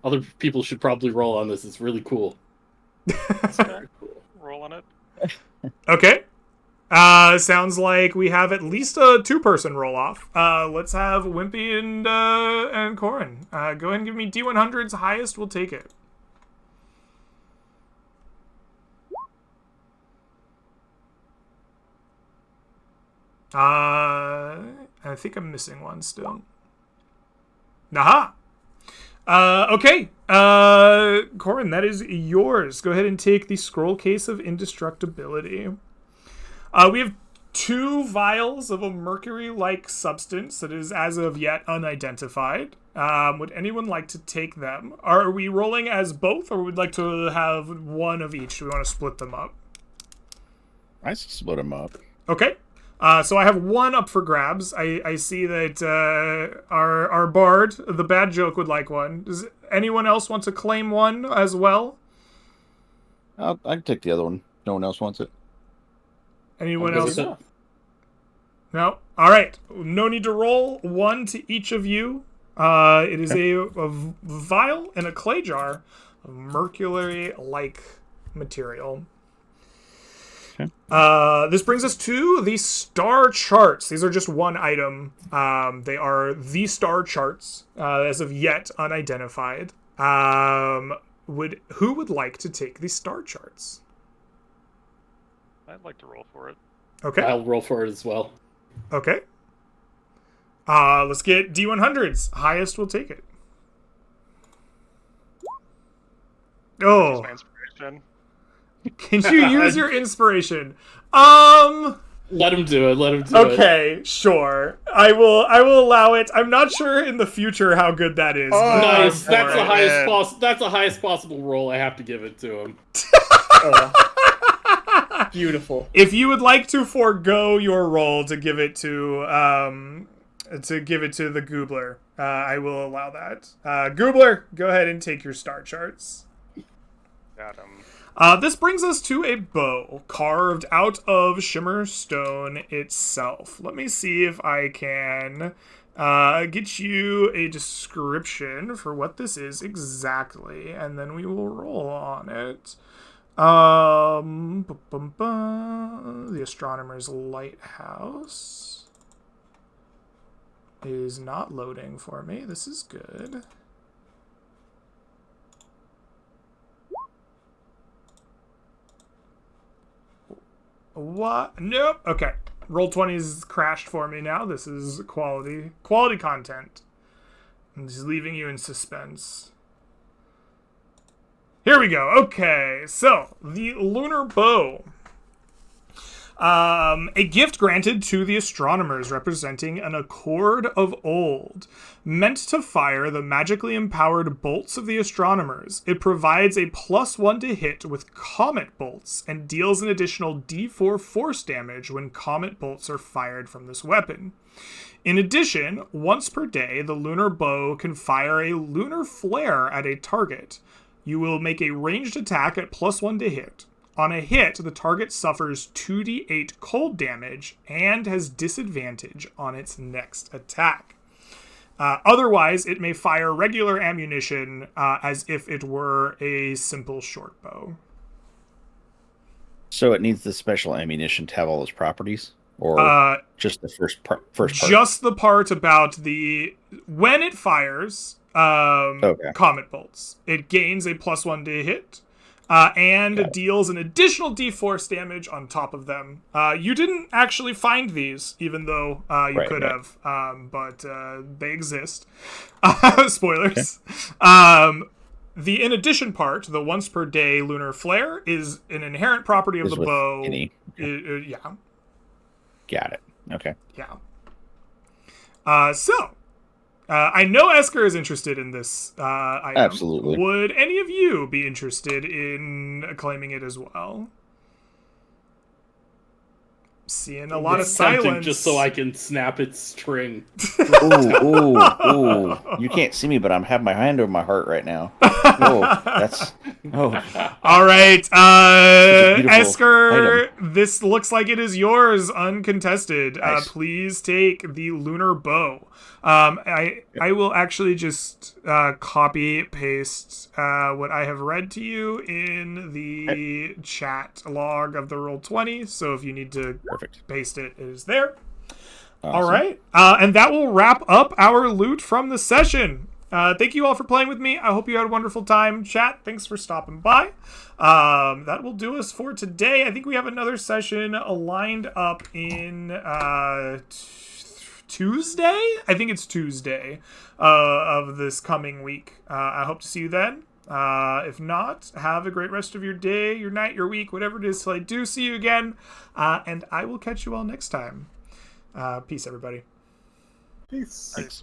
S6: Other people should probably roll on this. It's really cool.
S4: That's very cool.
S5: Rolling it.
S1: Okay. Sounds like we have at least a 2-person roll off. Let's have Wimpy and Corin. Go ahead and give me D100s. Highest, we'll take it. I think I'm missing one still. Naha! Okay. Corin, that is yours. Go ahead and take the scroll case of indestructibility. We have 2 vials of a mercury-like substance that is as of yet unidentified. Would anyone like to take them? Are we rolling as both, or would like to have one of each? Do we want to split them up?
S3: I split them up.
S1: Okay. So I have one up for grabs. I see that our bard, the bad joke, would like one. Does anyone else want to claim one as well?
S3: I can take the other one. No one else wants it.
S1: Anyone
S6: Is
S1: else?
S6: it?
S1: No? Alright. No need to roll. One to each of you. It is a vial and a clay jar of mercury-like material.
S3: Okay.
S1: This brings us to the star charts. These are just one item. They are the star charts, as of yet unidentified. Who would like to take the star charts?
S5: I'd like to roll for it.
S1: Okay.
S6: I'll roll for it as well.
S1: Okay. Let's get D100s. Highest will take it.
S5: Use
S1: Oh,
S5: my inspiration.
S1: can you use your inspiration?
S6: Let him do it. Let him do it.
S1: Okay, sure. I will allow it. I'm not sure in the future how good that is. but
S6: Nice.
S1: I'm
S6: That's
S1: for
S6: the
S1: it.
S6: highest That's the highest possible roll. I have to give it to him.
S4: Beautiful.
S1: If you would like to forego your roll to give it to the Goobler, I will allow that. Goobler, go ahead and take your star charts.
S5: Got him.
S1: This brings us to a bow carved out of shimmer stone itself. Let me see if I can get you a description for what this is exactly, and then we will roll on it. The Astronomer's Lighthouse is not loading for me. This is good. What? Nope. Okay. Roll20's crashed for me now. This is quality content. I'm just leaving you in suspense. Here we go. Okay, so the lunar bow. A gift granted to the astronomers representing an accord of old, meant to fire the magically empowered bolts of the astronomers. It provides a +1 to hit with comet bolts and deals an additional D4 force damage when comet bolts are fired from this weapon. In addition, once per day, the lunar bow can fire a lunar flare at a target. You will make a ranged attack at +1 to hit. On a hit, the target suffers 2d8 cold damage and has disadvantage on its next attack. Otherwise, it may fire regular ammunition as if it were a simple short bow.
S3: So it needs the special ammunition to have all those properties? Or just the first part?
S1: Just the part about when it fires comet bolts. It gains a +1 to hit. And deals an additional D4 damage on top of them. You didn't actually find these, even though you could have, but they exist. Spoilers. Okay. The in addition part, the once per day lunar flare, is an inherent property of the bow. Yeah.
S3: Got it. Okay.
S1: Yeah. I know Esker is interested in this item.
S3: Absolutely.
S1: Would any of you be interested in claiming it as well? Seeing a lot of silence.
S6: Just so I can snap its string.
S3: Ooh. You can't see me, but have my hand over my heart right now. Oh.
S1: All right,
S3: a beautiful
S1: Esker, this looks like it is yours, uncontested.
S3: Nice.
S1: Please take the lunar bow. I will actually just copy paste what I have read to you in the chat log of the Roll20. So if you need to
S3: Perfect.
S1: paste it, it is there.
S3: Awesome.
S1: All right, and that will wrap up our loot from the session. Thank you all for playing with me. I hope you had a wonderful time. Chat, thanks for stopping by. That will do us for today. I think we have another session lined up in Tuesday? I think it's Tuesday of this coming week. I hope to see you then. If not, have a great rest of your day, your night, your week, whatever it is till I do see you again. And I will catch you all next time. Peace, everybody.
S4: Peace.
S3: Thanks.